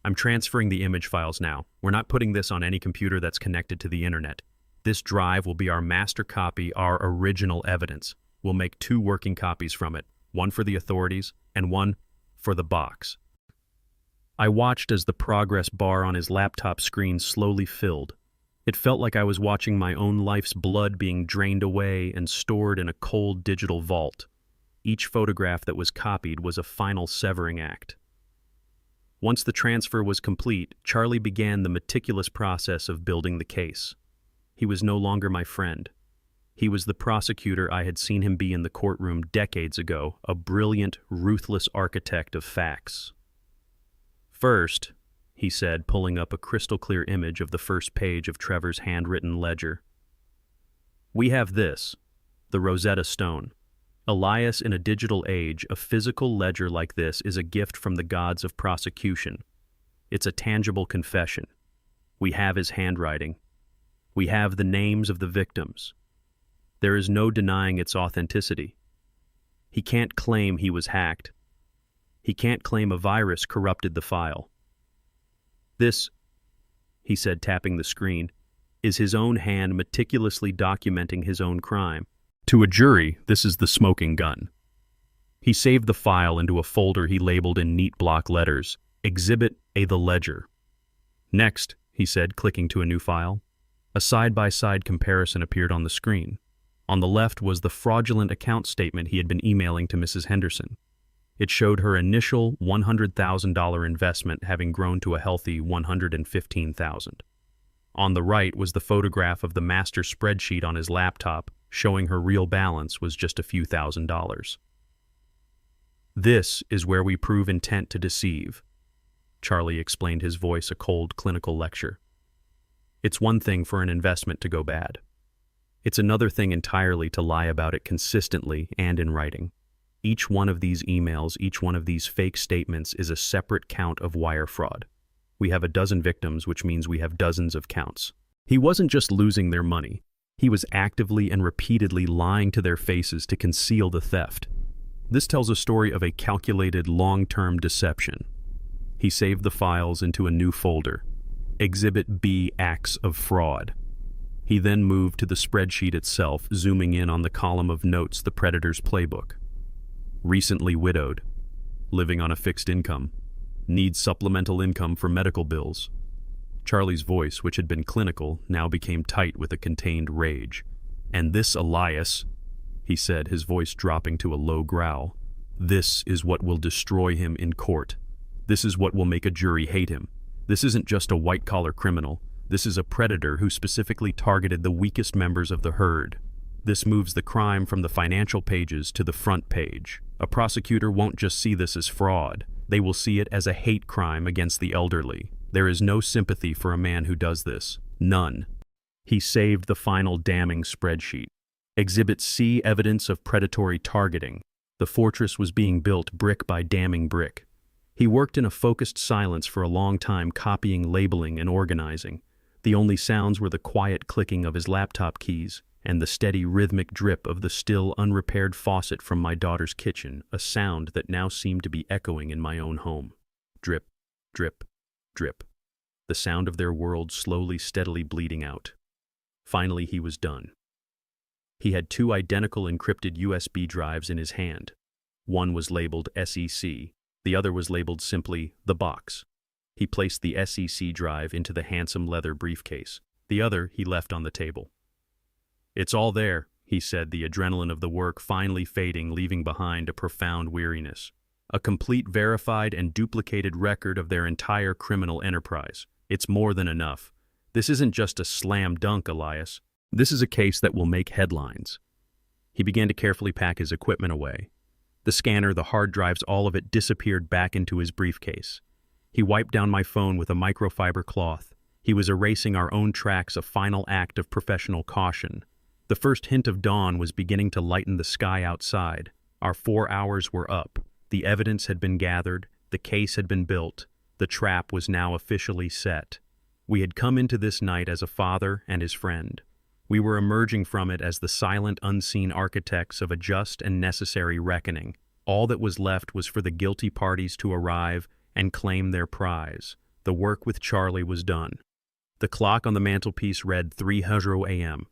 "I'm transferring the image files now. We're not putting this on any computer that's connected to the internet. This drive will be our master copy, our original evidence. We'll make 2 working copies from it, one for the authorities and one for the box." I watched as the progress bar on his laptop screen slowly filled. It felt like I was watching my own life's blood being drained away and stored in a cold digital vault. Each photograph that was copied was a final severing act. Once the transfer was complete, Charlie began the meticulous process of building the case. He was no longer my friend. He was the prosecutor I had seen him be in the courtroom decades ago, a brilliant, ruthless architect of facts. "First," he said, pulling up a crystal-clear image of the first page of Trevor's handwritten ledger, "we have this, the Rosetta Stone. Elias, in a digital age, a physical ledger like this is a gift from the gods of prosecution. It's a tangible confession. We have his handwriting. We have the names of the victims. There is no denying its authenticity. He can't claim he was hacked. He can't claim a virus corrupted the file. This," he said, tapping the screen, "is his own hand meticulously documenting his own crime. To a jury, this is the smoking gun." He saved the file into a folder he labeled in neat block letters, "Exhibit A, the Ledger." "Next," he said, clicking to a new file. A side-by-side comparison appeared on the screen. On the left was the fraudulent account statement he had been emailing to Mrs. Henderson. It showed her initial $100,000 investment having grown to a healthy $115,000. On the right was the photograph of the master spreadsheet on his laptop, showing her real balance was just a few $1,000s. "This is where we prove intent to deceive," Charlie explained, his voice a cold clinical lecture. "It's one thing for an investment to go bad. It's another thing entirely to lie about it consistently and in writing. Each one of these emails, each one of these fake statements is a separate count of wire fraud. We have a dozen victims, which means we have dozens of counts." He wasn't just losing their money. He was actively and repeatedly lying to their faces to conceal the theft. This tells a story of a calculated, long-term deception. He saved the files into a new folder, Exhibit B, Acts of Fraud. He then moved to the spreadsheet itself, zooming in on the column of notes, the predator's playbook. Recently widowed, living on a fixed income, needs supplemental income for medical bills. Charlie's voice, which had been clinical, now became tight with a contained rage. "And this, Elias," he said, his voice dropping to a low growl, "this is what will destroy him in court. This is what will make a jury hate him. This isn't just a white-collar criminal. This is a predator who specifically targeted the weakest members of the herd. This moves the crime from the financial pages to the front page. A prosecutor won't just see this as fraud. They will see it as a hate crime against the elderly. There is no sympathy for a man who does this. None. He saved the final damning spreadsheet. Exhibit C, evidence of predatory targeting. The fortress was being built brick by damning brick. He worked in a focused silence for a long time, copying, labeling, and organizing. The only sounds were the quiet clicking of his laptop keys and the steady rhythmic drip of the still unrepaired faucet from my daughter's kitchen, a sound that now seemed to be echoing in my own home. Drip, drip, drip. The sound of their world slowly, steadily bleeding out. Finally, he was done. He had 2 identical encrypted USB drives in his hand. One was labeled SEC, the other was labeled simply The Box. He placed the SEC drive into the handsome leather briefcase. The other he left on the table. "It's all there," he said, the adrenaline of the work finally fading, leaving behind a profound weariness. "A complete, verified, and duplicated record of their entire criminal enterprise. It's more than enough. This isn't just a slam dunk, Elias. This is a case that will make headlines." He began to carefully pack his equipment away. The scanner, the hard drives, all of it disappeared back into his briefcase. He wiped down my phone with a microfiber cloth. He was erasing our own tracks, a final act of professional caution. The first hint of dawn was beginning to lighten the sky outside. Our 4 hours were up. The evidence had been gathered. The case had been built. The trap was now officially set. We had come into this night as a father and his friend. We were emerging from it as the silent, unseen architects of a just and necessary reckoning. All that was left was for the guilty parties to arrive and claim their prize. The work with Charlie was done. The clock on the mantelpiece read 3:00 a.m.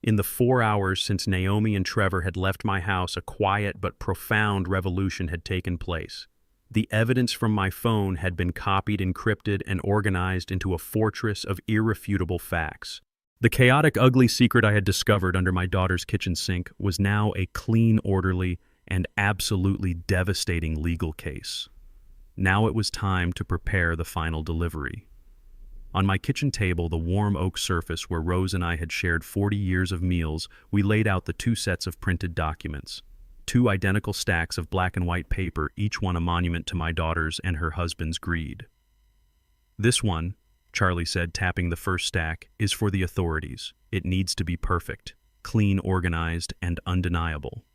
In the 4 hours since Naomi and Trevor had left my house, a quiet but profound revolution had taken place. The evidence from my phone had been copied, encrypted, and organized into a fortress of irrefutable facts. The chaotic, ugly secret I had discovered under my daughter's kitchen sink was now a clean, orderly, and absolutely devastating legal case. Now it was time to prepare the final delivery. On my kitchen table, the warm oak surface where Rose and I had shared 40 years of meals, we laid out the 2 sets of printed documents. 2 identical stacks of black and white paper, each one a monument to my daughter's and her husband's greed. "This one," Charlie said, tapping the first stack, "is for the authorities. It needs to be perfect, clean, organized, and undeniable."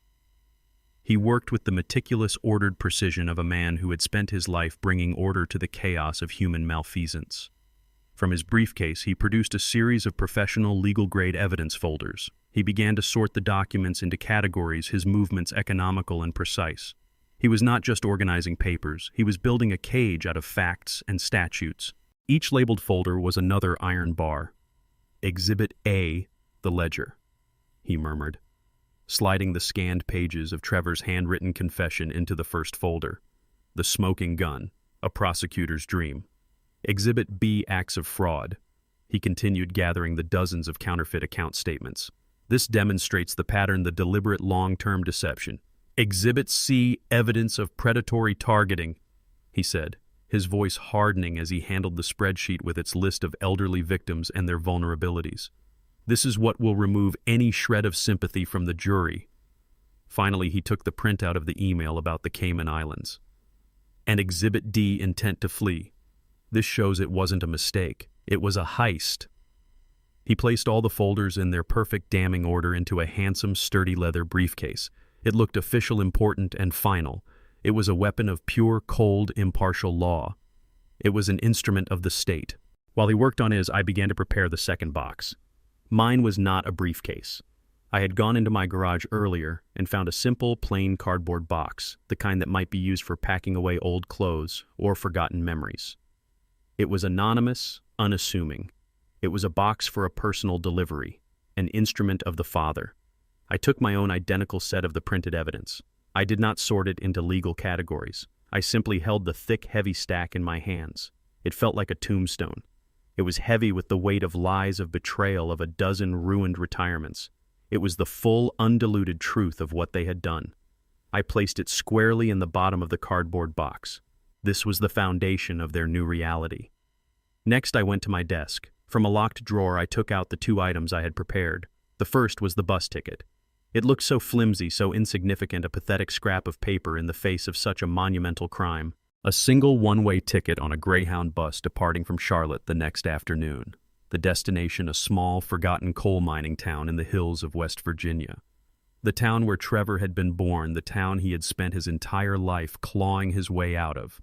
He worked with the meticulous, ordered precision of a man who had spent his life bringing order to the chaos of human malfeasance. From his briefcase, he produced a series of professional, legal-grade evidence folders. He began to sort the documents into categories, his movements economical and precise. He was not just organizing papers, he was building a cage out of facts and statutes. Each labeled folder was another iron bar. "Exhibit A, the ledger," he murmured, sliding the scanned pages of Trevor's handwritten confession into the first folder. "The smoking gun, a prosecutor's dream." "Exhibit B, acts of fraud." He continued, gathering the dozens of counterfeit account statements. "This demonstrates the pattern, the deliberate long-term deception." "Exhibit C, evidence of predatory targeting," he said, his voice hardening as he handled the spreadsheet with its list of elderly victims and their vulnerabilities. "This is what will remove any shred of sympathy from the jury." Finally, he took the printout of the email about the Cayman Islands. "And Exhibit D, intent to flee. This shows it wasn't a mistake. It was a heist." He placed all the folders in their perfect damning order into a handsome, sturdy leather briefcase. It looked official, important, and final. It was a weapon of pure, cold, impartial law. It was an instrument of the state. While he worked on his, I began to prepare the second box. Mine was not a briefcase. I had gone into my garage earlier and found a simple, plain cardboard box, the kind that might be used for packing away old clothes or forgotten memories. It was anonymous, unassuming. It was a box for a personal delivery, an instrument of the Father. I took my own identical set of the printed evidence. I did not sort it into legal categories. I simply held the thick, heavy stack in my hands. It felt like a tombstone. It was heavy with the weight of lies, of betrayal, of a dozen ruined retirements. It was the full, undiluted truth of what they had done. I placed it squarely in the bottom of the cardboard box. This was the foundation of their new reality. Next, I went to my desk. From a locked drawer, I took out the two items I had prepared. The first was the bus ticket. It looked so flimsy, so insignificant, a pathetic scrap of paper in the face of such a monumental crime. A single one-way ticket on a Greyhound bus departing from Charlotte the next afternoon. The destination, a small, forgotten coal mining town in the hills of West Virginia. The town where Trevor had been born, the town he had spent his entire life clawing his way out of.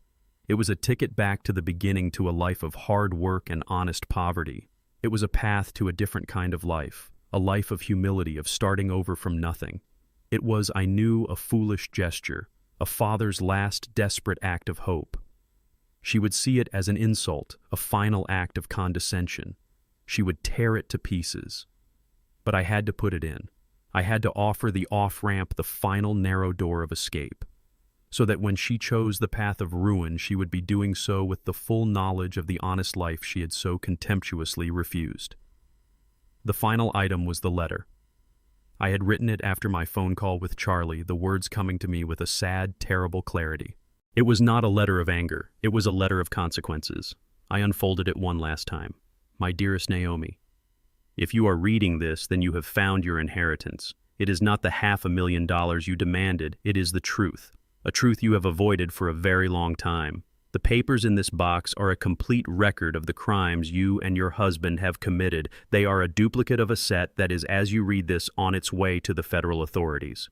It was a ticket back to the beginning, to a life of hard work and honest poverty. It was a path to a different kind of life, a life of humility, of starting over from nothing. It was, I knew, a foolish gesture, a father's last desperate act of hope. She would see it as an insult, a final act of condescension. She would tear it to pieces. But I had to put it in. I had to offer the off-ramp, the final narrow door of escape, so that when she chose the path of ruin, she would be doing so with the full knowledge of the honest life she had so contemptuously refused. The final item was the letter. I had written it after my phone call with Charlie, the words coming to me with a sad, terrible clarity. It was not a letter of anger. It was a letter of consequences. I unfolded it one last time. My dearest Naomi, if you are reading this, then you have found your inheritance. It is not the $500,000 you demanded, it is the truth. A truth you have avoided for a very long time. The papers in this box are a complete record of the crimes you and your husband have committed. They are a duplicate of a set that is, as you read this, on its way to the federal authorities.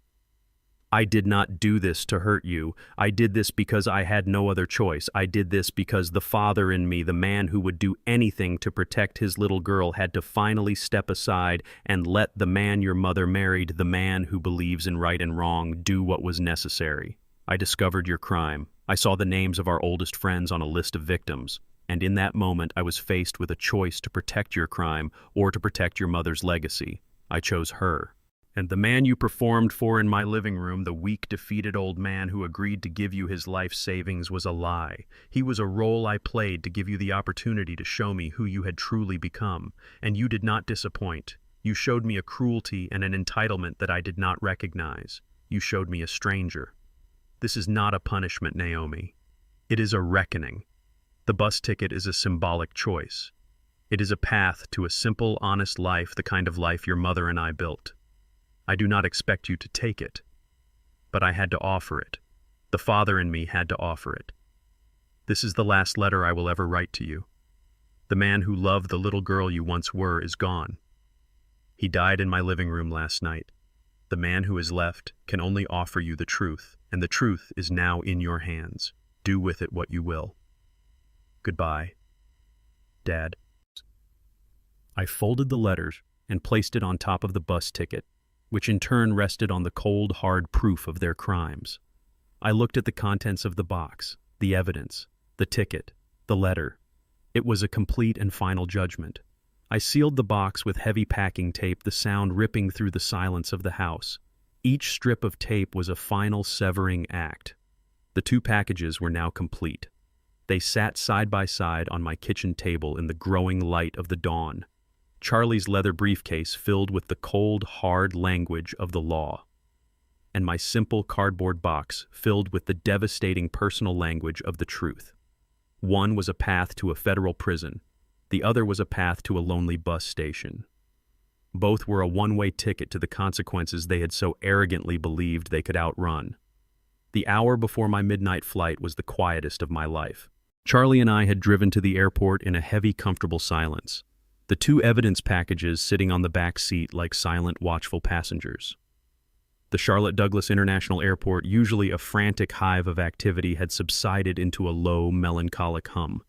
I did not do this to hurt you. I did this because I had no other choice. I did this because the father in me, the man who would do anything to protect his little girl, had to finally step aside and let the man your mother married, the man who believes in right and wrong, do what was necessary. I discovered your crime. I saw the names of our oldest friends on a list of victims, and in that moment I was faced with a choice to protect your crime or to protect your mother's legacy. I chose her. And the man you performed for in my living room, the weak, defeated old man who agreed to give you his life savings, was a lie. He was a role I played to give you the opportunity to show me who you had truly become, and you did not disappoint. You showed me a cruelty and an entitlement that I did not recognize. You showed me a stranger. This is not a punishment, Naomi. It is a reckoning. The bus ticket is a symbolic choice. It is a path to a simple, honest life, the kind of life your mother and I built. I do not expect you to take it, but I had to offer it. The father in me had to offer it. This is the last letter I will ever write to you. The man who loved the little girl you once were is gone. He died in my living room last night. The man who is left can only offer you the truth, and the truth is now in your hands. Do with it what you will. Goodbye, Dad. I folded the letters and placed it on top of the bus ticket, which in turn rested on the cold, hard proof of their crimes. I looked at the contents of the box, the evidence, the ticket, the letter. It was a complete and final judgment. I sealed the box with heavy packing tape, the sound ripping through the silence of the house. Each strip of tape was a final severing act. The two packages were now complete. They sat side by side on my kitchen table in the growing light of the dawn. Charlie's leather briefcase filled with the cold, hard language of the law, and my simple cardboard box filled with the devastating personal language of the truth. One was a path to a federal prison. The other was a path to a lonely bus station. Both were a one-way ticket to the consequences they had so arrogantly believed they could outrun. The hour before my midnight flight was the quietest of my life. Charlie and I had driven to the airport in a heavy, comfortable silence. The two evidence packages sitting on the back seat like silent, watchful passengers. The Charlotte Douglas International Airport, usually a frantic hive of activity, had subsided into a low, melancholic hum.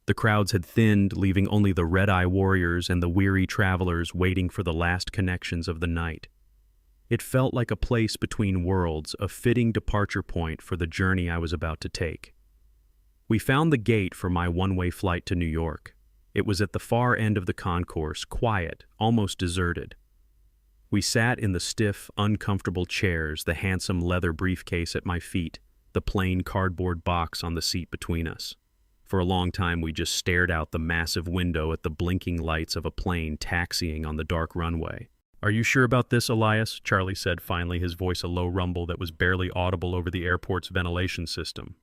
The crowds had thinned, leaving only the red-eye warriors and the weary travelers waiting for the last connections of the night. It felt like a place between worlds, a fitting departure point for the journey I was about to take. We found the gate for my one-way flight to New York. It was at the far end of the concourse, quiet, almost deserted. We sat in the stiff, uncomfortable chairs, the handsome leather briefcase at my feet, the plain cardboard box on the seat between us. For a long time we just stared out the massive window at the blinking lights of a plane taxiing on the dark runway. "Are you sure about this, Elias?" Charlie said finally, his voice a low rumble that was barely audible over the airport's ventilation system.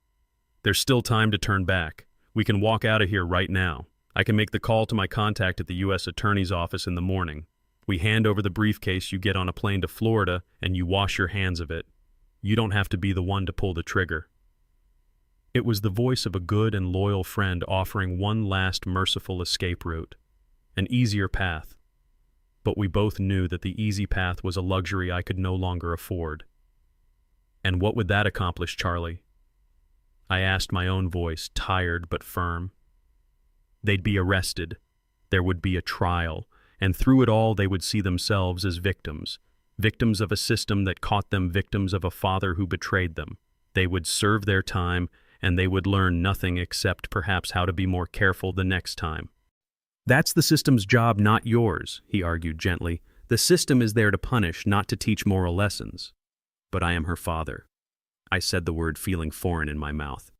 "There's still time to turn back. We can walk out of here right now. I can make the call to my contact at the U.S. Attorney's Office in the morning. We hand over the briefcase, you get on a plane to Florida, and you wash your hands of it. You don't have to be the one to pull the trigger." It was the voice of a good and loyal friend offering one last merciful escape route, an easier path. But we both knew that the easy path was a luxury I could no longer afford. "And what would that accomplish, Charlie?" I asked my own voice, tired but firm. "They'd be arrested. There would be a trial, and through it all they would see themselves as victims, victims of a system that caught them, victims of a father who betrayed them. They would serve their time, and they would learn nothing except perhaps how to be more careful the next time." "That's the system's job, not yours," he argued gently. "The system is there to punish, not to teach moral lessons." "But I am her father." I said the word feeling foreign in my mouth.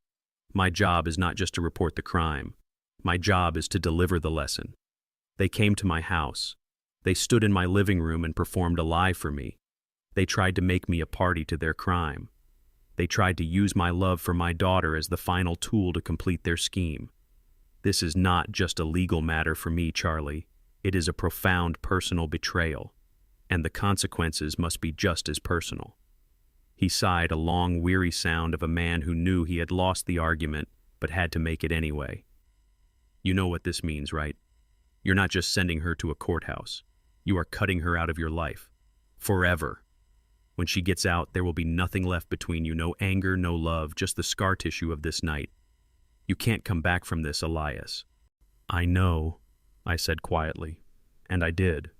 "My job is not just to report the crime. My job is to deliver the lesson. They came to my house. They stood in my living room and performed a lie for me. They tried to make me a party to their crime. They tried to use my love for my daughter as the final tool to complete their scheme. This is not just a legal matter for me, Charlie. It is a profound personal betrayal, and the consequences must be just as personal." He sighed, a long, weary sound of a man who knew he had lost the argument but had to make it anyway. "You know what this means, right? You're not just sending her to a courthouse. You are cutting her out of your life. Forever. When she gets out, there will be nothing left between you, no anger, no love, just the scar tissue of this night. You can't come back from this, Elias." "I know," I said quietly. And I did.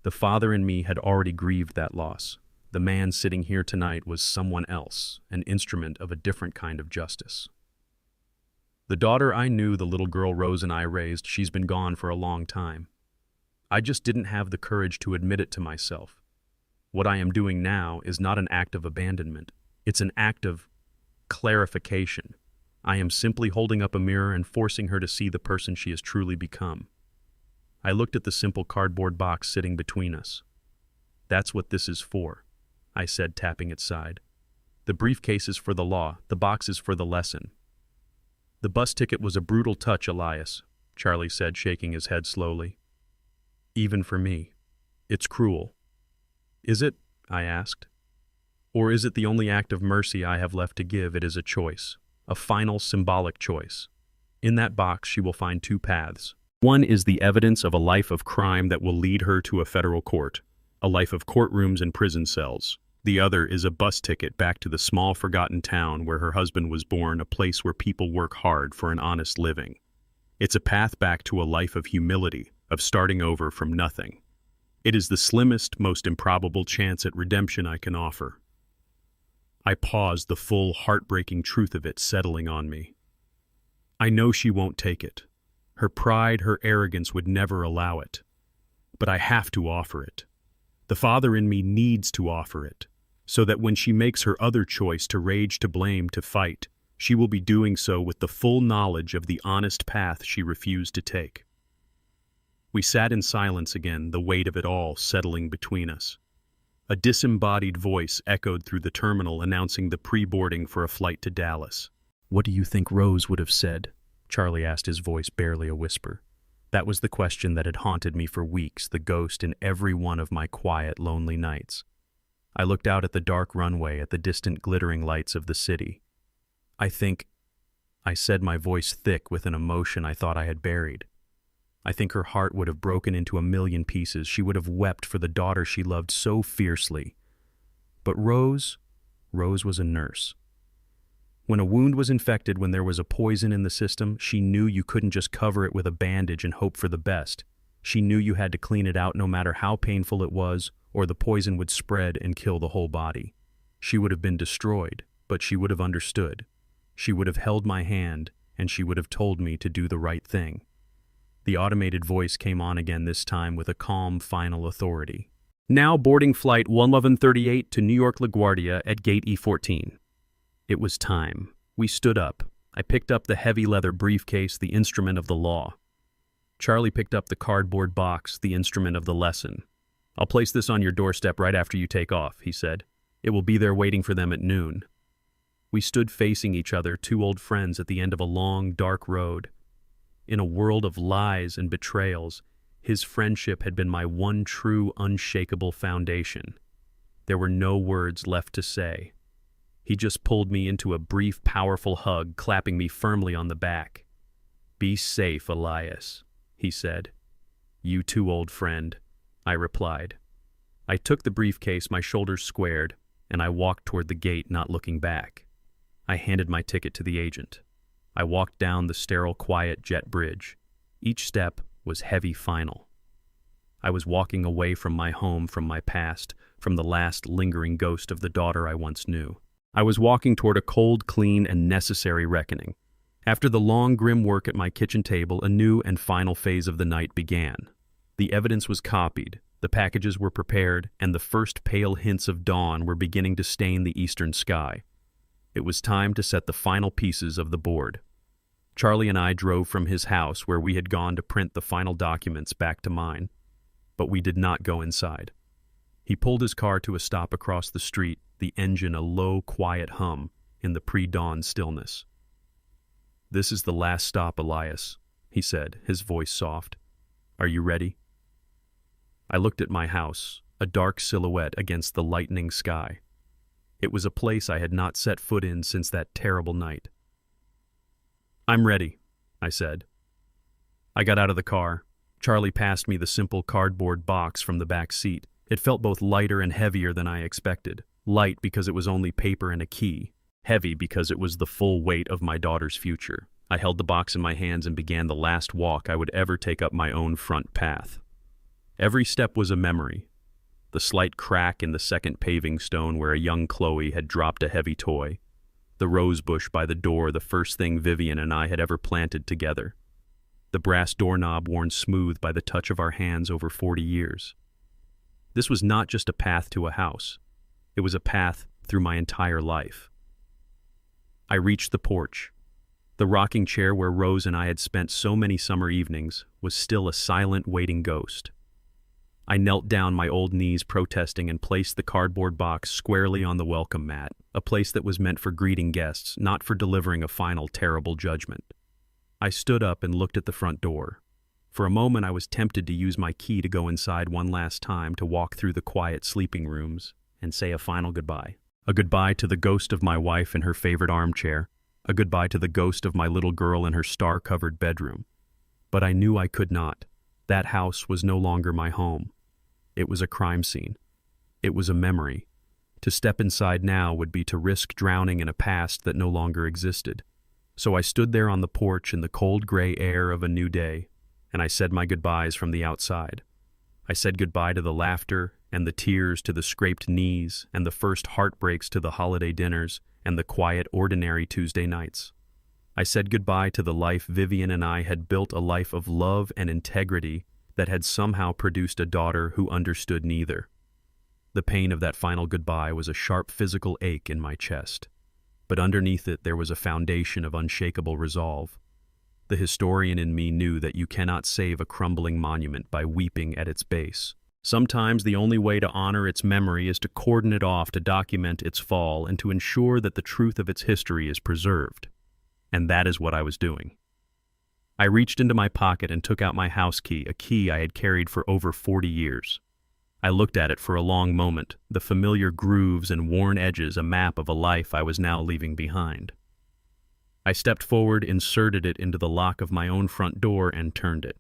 The father in me had already grieved that loss. The man sitting here tonight was someone else, an instrument of a different kind of justice. The daughter I knew, the little girl Rose and I raised, she's been gone for a long time. I just didn't have the courage to admit it to myself. What I am doing now is not an act of abandonment. It's an act of clarification. I am simply holding up a mirror and forcing her to see the person she has truly become. I looked at the simple cardboard box sitting between us. "That's what this is for," I said, tapping its side. "The briefcase is for the law, the box is for the lesson." "The bus ticket was a brutal touch, Elias," Charlie said, shaking his head slowly. "Even for me. It's cruel." "Is it?" I asked. "Or is it the only act of mercy I have left to give? It is a choice, a final symbolic choice. In that box she will find two paths. One is the evidence of a life of crime that will lead her to a federal court, a life of courtrooms and prison cells. The other is a bus ticket back to the small forgotten town where her husband was born, a place where people work hard for an honest living. It's a path back to a life of humility, of starting over from nothing. It is the slimmest, most improbable chance at redemption I can offer." I paused, the full, heartbreaking truth of it settling on me. I know she won't take it. Her pride, her arrogance would never allow it. But I have to offer it. The father in me needs to offer it, so that when she makes her other choice, to rage, to blame, to fight, she will be doing so with the full knowledge of the honest path she refused to take. We sat in silence again, the weight of it all settling between us. A disembodied voice echoed through the terminal announcing the pre-boarding for a flight to Dallas. "What do you think Rose would have said?" Charlie asked, his voice barely a whisper. That was the question that had haunted me for weeks, the ghost in every one of my quiet, lonely nights. I looked out at the dark runway, at the distant glittering lights of the city. I said, my voice thick with an emotion I thought I had buried. I think her heart would have broken into a million pieces. She would have wept for the daughter she loved so fiercely. But Rose was a nurse. When a wound was infected, when there was a poison in the system, she knew you couldn't just cover it with a bandage and hope for the best. She knew you had to clean it out no matter how painful it was, or the poison would spread and kill the whole body. She would have been destroyed, but she would have understood. She would have held my hand, and she would have told me to do the right thing. The automated voice came on again, this time with a calm, final authority. "Now boarding flight 1138 to New York LaGuardia at gate E14. It was time. We stood up. I picked up the heavy leather briefcase, the instrument of the law. Charlie picked up the cardboard box, the instrument of the lesson. "I'll place this on your doorstep right after you take off," he said. "It will be there waiting for them at noon." We stood facing each other, two old friends at the end of a long, dark road. In a world of lies and betrayals, his friendship had been my one true, unshakable foundation. There were no words left to say. He just pulled me into a brief, powerful hug, clapping me firmly on the back. "Be safe, Elias," he said. "You too, old friend," I replied. I took the briefcase, my shoulders squared, and I walked toward the gate, not looking back. I handed my ticket to the agent. I walked down the sterile, quiet jet bridge. Each step was heavy, final. I was walking away from my home, from my past, from the last lingering ghost of the daughter I once knew. I was walking toward a cold, clean, and necessary reckoning. After the long, grim work at my kitchen table, a new and final phase of the night began. The evidence was copied, the packages were prepared, and the first pale hints of dawn were beginning to stain the eastern sky. It was time to set the final pieces of the board. Charlie and I drove from his house, where we had gone to print the final documents, back to mine. But we did not go inside. He pulled his car to a stop across the street, the engine a low, quiet hum in the pre-dawn stillness. "This is the last stop, Elias," he said, his voice soft. "Are you ready?" I looked at my house, a dark silhouette against the lightening sky. It was a place I had not set foot in since that terrible night. "I'm ready," I said. I got out of the car. Charlie passed me the simple cardboard box from the back seat. It felt both lighter and heavier than I expected. Light because it was only paper and a key. Heavy because it was the full weight of my daughter's future. I held the box in my hands and began the last walk I would ever take up my own front path. Every step was a memory. The slight crack in the second paving stone where a young Chloe had dropped a heavy toy. The rose bush by the door, the first thing Vivian and I had ever planted together. The brass doorknob worn smooth by the touch of our hands over 40 years. This was not just a path to a house. It was a path through my entire life. I reached the porch. The rocking chair where Rose and I had spent so many summer evenings was still a silent, waiting ghost. I knelt down, my old knees protesting, and placed the cardboard box squarely on the welcome mat, a place that was meant for greeting guests, not for delivering a final, terrible judgment. I stood up and looked at the front door. For a moment I was tempted to use my key to go inside one last time, to walk through the quiet sleeping rooms and say a final goodbye. A goodbye to the ghost of my wife in her favorite armchair, a goodbye to the ghost of my little girl in her star-covered bedroom. But I knew I could not. That house was no longer my home. It was a crime scene. It was a memory. To step inside now would be to risk drowning in a past that no longer existed. So I stood there on the porch in the cold gray air of a new day, and I said my goodbyes from the outside. I said goodbye to the laughter and the tears, to the scraped knees and the first heartbreaks, to the holiday dinners and the quiet, ordinary Tuesday nights. I said goodbye to the life Vivian and I had built, a life of love and integrity that had somehow produced a daughter who understood neither. The pain of that final goodbye was a sharp physical ache in my chest, but underneath it there was a foundation of unshakable resolve. The historian in me knew that you cannot save a crumbling monument by weeping at its base. Sometimes the only way to honor its memory is to cordon it off, to document its fall, and to ensure that the truth of its history is preserved. And that is what I was doing. I reached into my pocket and took out my house key, a key I had carried for over 40 years. I looked at it for a long moment, the familiar grooves and worn edges, a map of a life I was now leaving behind. I stepped forward, inserted it into the lock of my own front door, and turned it.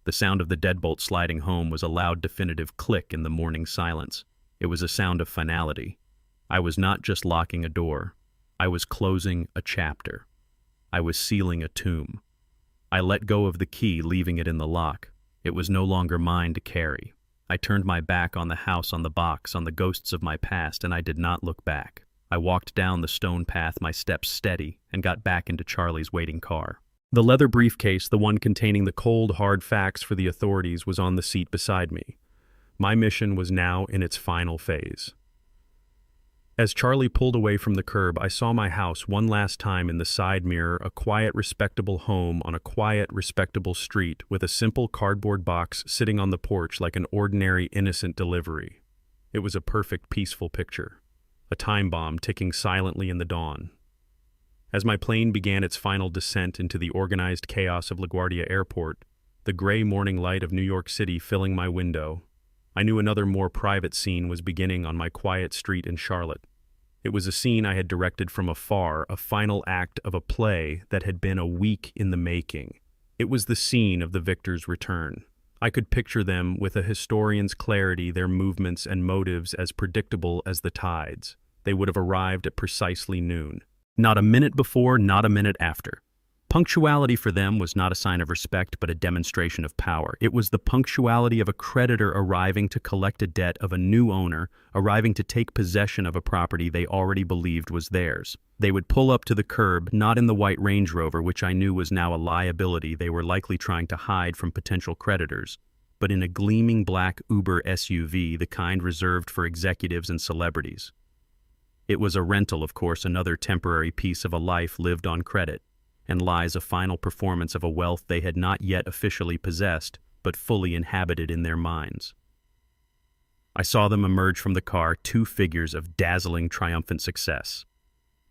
The sound of the deadbolt sliding home was a loud, definitive click in the morning silence. It was a sound of finality. I was not just locking a door. I was closing a chapter. I was sealing a tomb. I let go of the key, leaving it in the lock. It was no longer mine to carry. I turned my back on the house, on the box, on the ghosts of my past, and I did not look back. I walked down the stone path, my steps steady, and got back into Charlie's waiting car. The leather briefcase, the one containing the cold, hard facts for the authorities, was on the seat beside me. My mission was now in its final phase. As Charlie pulled away from the curb, I saw my house one last time in the side mirror, a quiet, respectable home on a quiet, respectable street, with a simple cardboard box sitting on the porch like an ordinary, innocent delivery. It was a perfect, peaceful picture. A time bomb ticking silently in the dawn. As my plane began its final descent into the organized chaos of LaGuardia Airport, the gray morning light of New York City filling my window, I knew another more private scene was beginning on my quiet street in Charlotte. It was a scene I had directed from afar, a final act of a play that had been a week in the making. It was the scene of the victor's return. I could picture them with a historian's clarity, their movements and motives as predictable as the tides. They would have arrived at precisely noon. Not a minute before, not a minute after. Punctuality for them was not a sign of respect, but a demonstration of power. It was the punctuality of a creditor arriving to collect a debt of a new owner, arriving to take possession of a property they already believed was theirs. They would pull up to the curb, not in the white Range Rover, which I knew was now a liability they were likely trying to hide from potential creditors, but in a gleaming black Uber SUV, the kind reserved for executives and celebrities. It was a rental, of course, another temporary piece of a life lived on credit, and lies a final performance of a wealth they had not yet officially possessed, but fully inhabited in their minds. I saw them emerge from the car, two figures of dazzling, triumphant success.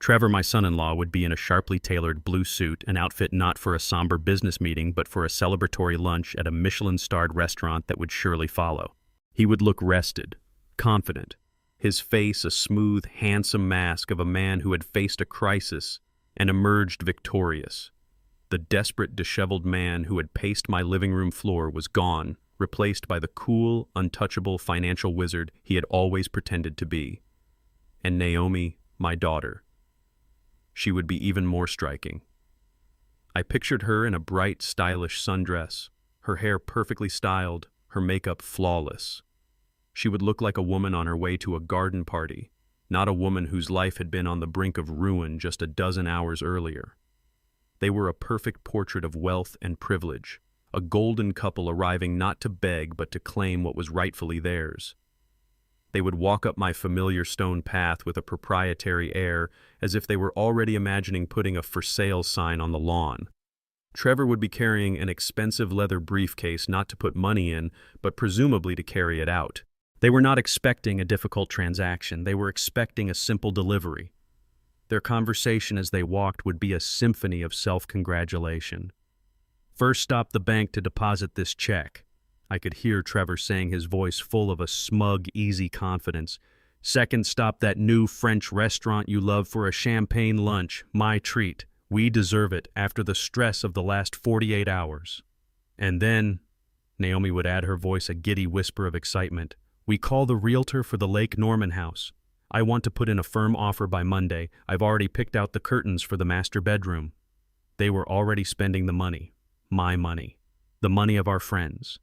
Trevor, my son-in-law, would be in a sharply tailored blue suit, an outfit not for a somber business meeting, but for a celebratory lunch at a Michelin-starred restaurant that would surely follow. He would look rested, confident, his face a smooth, handsome mask of a man who had faced a crisis and emerged victorious. The desperate, disheveled man who had paced my living room floor was gone, replaced by the cool, untouchable financial wizard he had always pretended to be. And Naomi, my daughter. She would be even more striking. I pictured her in a bright, stylish sundress, her hair perfectly styled, her makeup flawless. She would look like a woman on her way to a garden party, not a woman whose life had been on the brink of ruin just a dozen hours earlier. They were a perfect portrait of wealth and privilege, a golden couple arriving not to beg but to claim what was rightfully theirs. They would walk up my familiar stone path with a proprietary air, as if they were already imagining putting a for sale sign on the lawn. Trevor would be carrying an expensive leather briefcase not to put money in, but presumably to carry it out. They were not expecting a difficult transaction. They were expecting a simple delivery. Their conversation as they walked would be a symphony of self-congratulation. First, stop the bank to deposit this check. I could hear Trevor saying, his voice full of a smug, easy confidence. Second, stop that new French restaurant you love for a champagne lunch. My treat. We deserve it after the stress of the last 48 hours. And then, Naomi would add, her voice a giddy whisper of excitement, we call the realtor for the Lake Norman house. I want to put in a firm offer by Monday. I've already picked out the curtains for the master bedroom. They were already spending the money. My money. The money of our friends.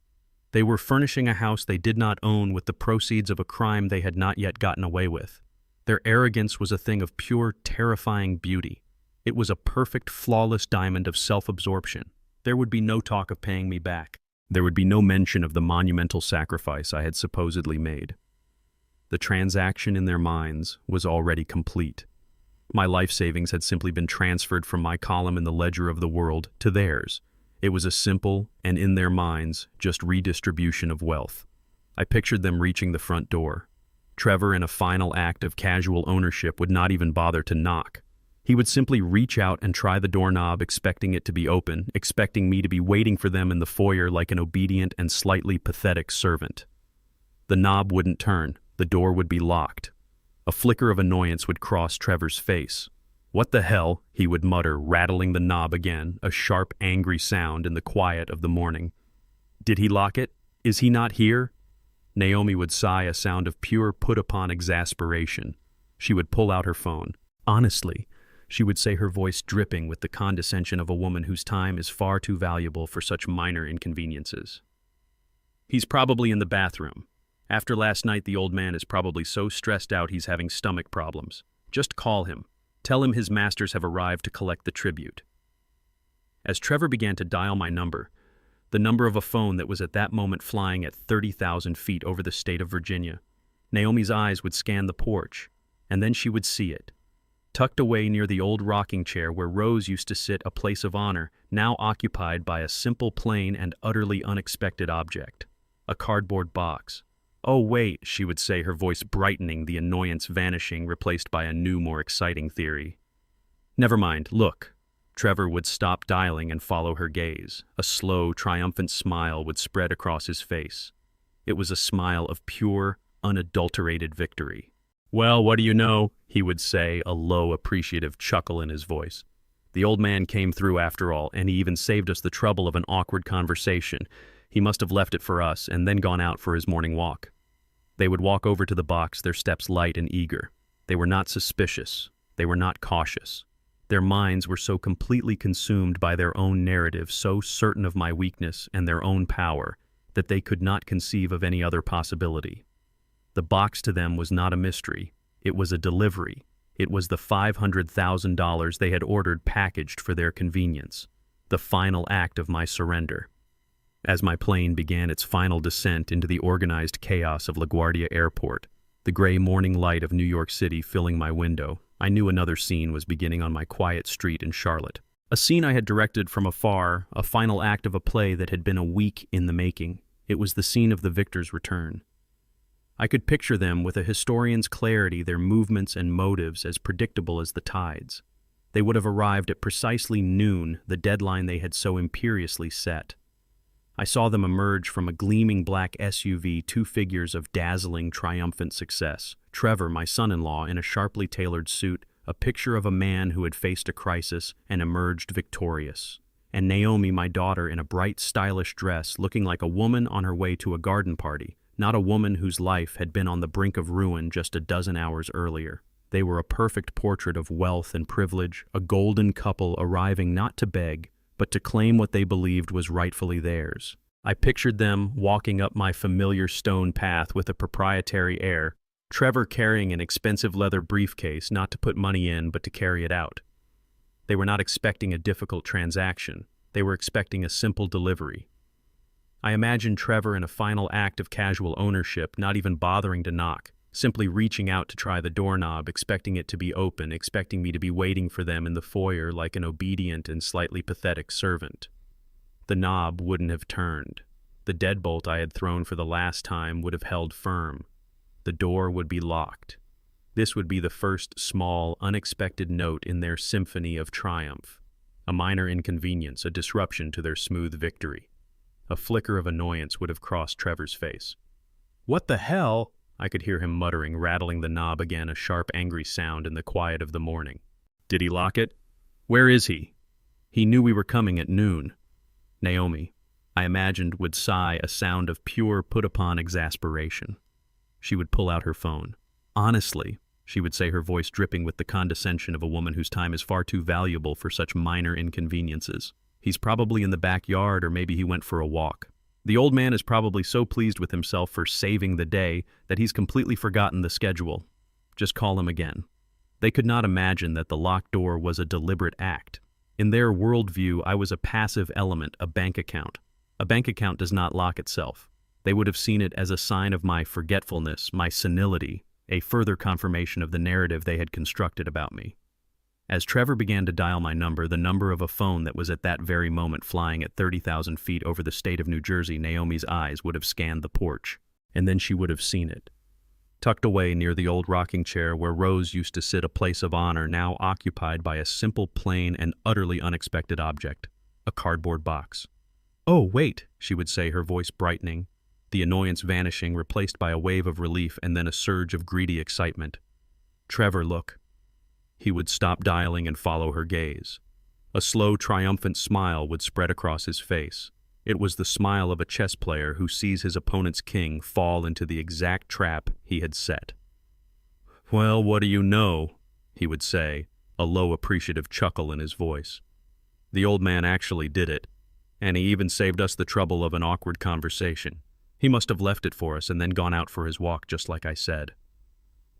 They were furnishing a house they did not own with the proceeds of a crime they had not yet gotten away with. Their arrogance was a thing of pure, terrifying beauty. It was a perfect, flawless diamond of self-absorption. There would be no talk of paying me back. There would be no mention of the monumental sacrifice I had supposedly made. The transaction in their minds was already complete. My life savings had simply been transferred from my column in the ledger of the world to theirs. It was a simple, and in their minds, just redistribution of wealth. I pictured them reaching the front door. Trevor, in a final act of casual ownership, would not even bother to knock. He would simply reach out and try the doorknob, expecting it to be open, expecting me to be waiting for them in the foyer like an obedient and slightly pathetic servant. The knob wouldn't turn. The door would be locked. A flicker of annoyance would cross Trevor's face. What the hell, he would mutter, rattling the knob again, a sharp, angry sound in the quiet of the morning. Did he lock it? Is he not here? Naomi would sigh, a sound of pure put-upon exasperation. She would pull out her phone. Honestly, she would say, her voice dripping with the condescension of a woman whose time is far too valuable for such minor inconveniences. He's probably in the bathroom. After last night, the old man is probably so stressed out he's having stomach problems. Just call him. Tell him his masters have arrived to collect the tribute. As Trevor began to dial my number, the number of a phone that was at that moment flying at 30,000 feet over the state of Virginia, Naomi's eyes would scan the porch, and then she would see it. Tucked away near the old rocking chair where Rose used to sit, a place of honor, now occupied by a simple, plain, and utterly unexpected object. A cardboard box. Oh, wait, she would say, her voice brightening, the annoyance vanishing, replaced by a new, more exciting theory. Never mind, look. Trevor would stop dialing and follow her gaze. A slow, triumphant smile would spread across his face. It was a smile of pure, unadulterated victory. "Well, what do you know?" he would say, a low, appreciative chuckle in his voice. "The old man came through after all, and he even saved us the trouble of an awkward conversation. He must have left it for us and then gone out for his morning walk." They would walk over to the box, their steps light and eager. They were not suspicious. They were not cautious. Their minds were so completely consumed by their own narrative, so certain of my weakness and their own power, that they could not conceive of any other possibility. The box to them was not a mystery. It was a delivery. It was the $500,000 they had ordered packaged for their convenience, the final act of my surrender. As my plane began its final descent into the organized chaos of LaGuardia Airport, the gray morning light of New York City filling my window, I knew another scene was beginning on my quiet street in Charlotte. A scene I had directed from afar, a final act of a play that had been a week in the making. It was the scene of the victor's return. I could picture them with a historian's clarity, their movements and motives as predictable as the tides. They would have arrived at precisely noon, the deadline they had so imperiously set. I saw them emerge from a gleaming black SUV, two figures of dazzling, triumphant success. Trevor, my son-in-law, in a sharply tailored suit, a picture of a man who had faced a crisis and emerged victorious. And Naomi, my daughter, in a bright, stylish dress, looking like a woman on her way to a garden party, not a woman whose life had been on the brink of ruin just a dozen hours earlier. They were a perfect portrait of wealth and privilege, a golden couple arriving not to beg, but to claim what they believed was rightfully theirs. I pictured them walking up my familiar stone path with a proprietary air, Trevor carrying an expensive leather briefcase not to put money in but to carry it out. They were not expecting a difficult transaction. They were expecting a simple delivery. I imagined Trevor in a final act of casual ownership, not even bothering to knock, simply reaching out to try the doorknob, expecting it to be open, expecting me to be waiting for them in the foyer like an obedient and slightly pathetic servant. The knob wouldn't have turned. The deadbolt I had thrown for the last time would have held firm. The door would be locked. This would be the first small, unexpected note in their symphony of triumph. A minor inconvenience, a disruption to their smooth victory. A flicker of annoyance would have crossed Trevor's face. "What the hell?" I could hear him muttering, rattling the knob again, a sharp, angry sound in the quiet of the morning. "Did he lock it? Where is he?" "He knew we were coming at noon." Naomi, I imagined, would sigh, a sound of pure, put-upon exasperation. She would pull out her phone. "Honestly," she would say, her voice dripping with the condescension of a woman whose time is far too valuable for such minor inconveniences. "He's probably in the backyard, or maybe he went for a walk. The old man is probably so pleased with himself for saving the day that he's completely forgotten the schedule. Just call him again." They could not imagine that the locked door was a deliberate act. In their worldview, I was a passive element, a bank account. A bank account does not lock itself. They would have seen it as a sign of my forgetfulness, my senility, a further confirmation of the narrative they had constructed about me. As Trevor began to dial my number, the number of a phone that was at that very moment flying at 30,000 feet over the state of New Jersey, Naomi's eyes would have scanned the porch, and then she would have seen it. Tucked away near the old rocking chair where Rose used to sit, a place of honor now occupied by a simple, plain, and utterly unexpected object, a cardboard box. "Oh, wait," she would say, her voice brightening, the annoyance vanishing, replaced by a wave of relief and then a surge of greedy excitement. "Trevor, look." He would stop dialing and follow her gaze. A slow, triumphant smile would spread across his face. It was the smile of a chess player who sees his opponent's king fall into the exact trap he had set. "Well, what do you know?" he would say, a low, appreciative chuckle in his voice. "The old man actually did it, and he even saved us the trouble of an awkward conversation. He must have left it for us and then gone out for his walk, just like I said."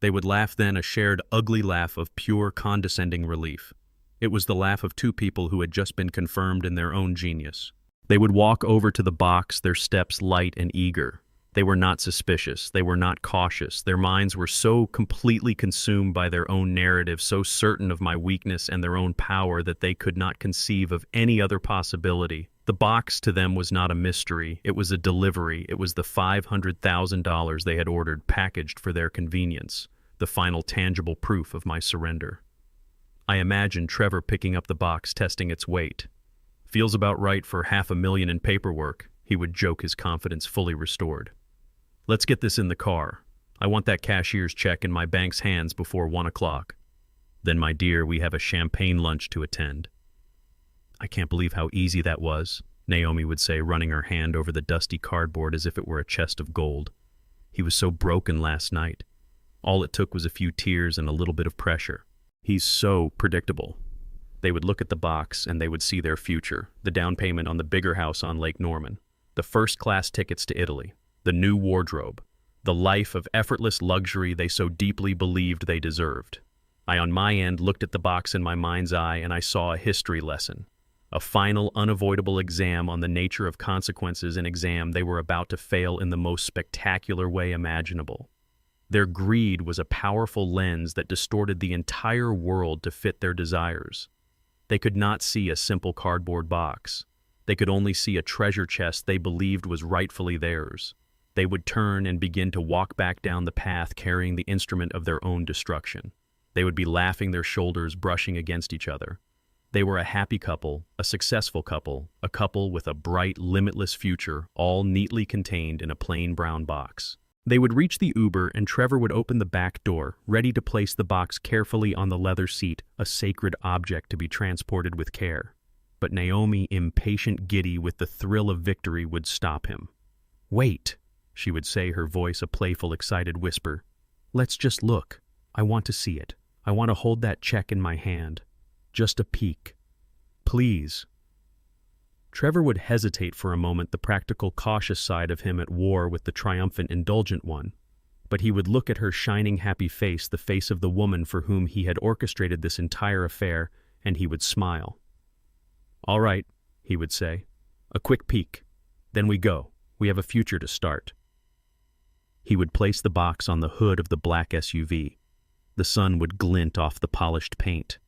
They would laugh then, a shared, ugly laugh of pure, condescending relief. It was the laugh of two people who had just been confirmed in their own genius. They would walk over to the box, their steps light and eager. They were not suspicious. They were not cautious. Their minds were so completely consumed by their own narrative, so certain of my weakness and their own power that they could not conceive of any other possibility. The box to them was not a mystery. It was a delivery. It was the $500,000 they had ordered packaged for their convenience, the final tangible proof of my surrender. I imagined Trevor picking up the box, testing its weight. "Feels about right for $500,000 in paperwork," he would joke, his confidence fully restored. "Let's get this in the car. I want that cashier's check in my bank's hands before 1 o'clock. Then, my dear, we have a champagne lunch to attend." "I can't believe how easy that was," Naomi would say, running her hand over the dusty cardboard as if it were a chest of gold. "He was so broken last night. All it took was a few tears and a little bit of pressure. He's so predictable." They would look at the box and they would see their future, the down payment on the bigger house on Lake Norman, the first-class tickets to Italy, the new wardrobe, the life of effortless luxury they so deeply believed they deserved. I, on my end, looked at the box in my mind's eye and I saw a history lesson, a final, unavoidable exam on the nature of consequences, an exam they were about to fail in the most spectacular way imaginable. Their greed was a powerful lens that distorted the entire world to fit their desires. They could not see a simple cardboard box. They could only see a treasure chest they believed was rightfully theirs. They would turn and begin to walk back down the path carrying the instrument of their own destruction. They would be laughing, their shoulders brushing against each other. They were a happy couple, a successful couple, a couple with a bright, limitless future, all neatly contained in a plain brown box. They would reach the Uber and Trevor would open the back door, ready to place the box carefully on the leather seat, a sacred object to be transported with care. But Naomi, impatient, giddy with the thrill of victory, would stop him. "Wait," she would say, her voice a playful, excited whisper. "Let's just look. I want to see it. I want to hold that check in my hand. Just a peek. Please." Trevor would hesitate for a moment, the practical, cautious side of him at war with the triumphant, indulgent one. But he would look at her shining, happy face, the face of the woman for whom he had orchestrated this entire affair, and he would smile. "All right," he would say. "A quick peek. Then we go. We have a future to start." He would place the box on the hood of the black SUV. The sun would glint off the polished paint.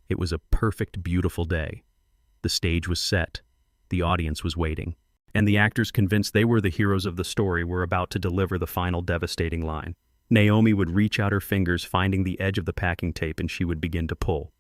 It was a perfect, beautiful day. The stage was set. The audience was waiting. And the actors, convinced they were the heroes of the story, were about to deliver the final devastating line. Naomi would reach out her fingers, finding the edge of the packing tape, and she would begin to pull.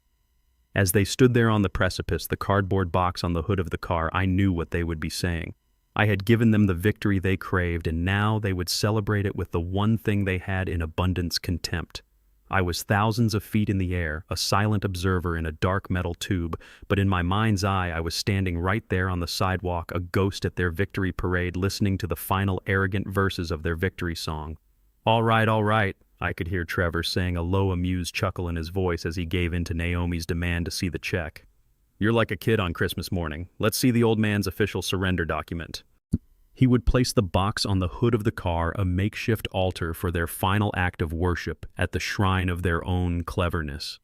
As they stood there on the precipice, the cardboard box on the hood of the car, I knew what they would be saying. I had given them the victory they craved, and now they would celebrate it with the one thing they had in abundance: contempt. I was thousands of feet in the air, a silent observer in a dark metal tube, but in my mind's eye I was standing right there on the sidewalk, a ghost at their victory parade, listening to the final arrogant verses of their victory song. All right," I could hear Trevor saying, a low, amused chuckle in his voice as he gave in to Naomi's demand to see the check. "You're like a kid on Christmas morning. Let's see the old man's official surrender document." He would place the box on the hood of the car, a makeshift altar for their final act of worship at the shrine of their own cleverness.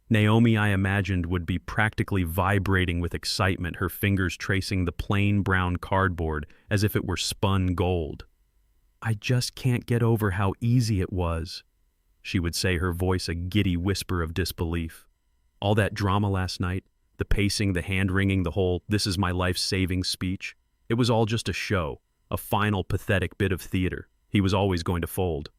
Naomi, I imagined, would be practically vibrating with excitement, her fingers tracing the plain brown cardboard as if it were spun gold. "I just can't get over how easy it was," she would say, her voice a giddy whisper of disbelief. "All that drama last night, the pacing, the hand-wringing, the whole 'this is my life-saving' speech. It was all just a show, a final, pathetic bit of theater. He was always going to fold."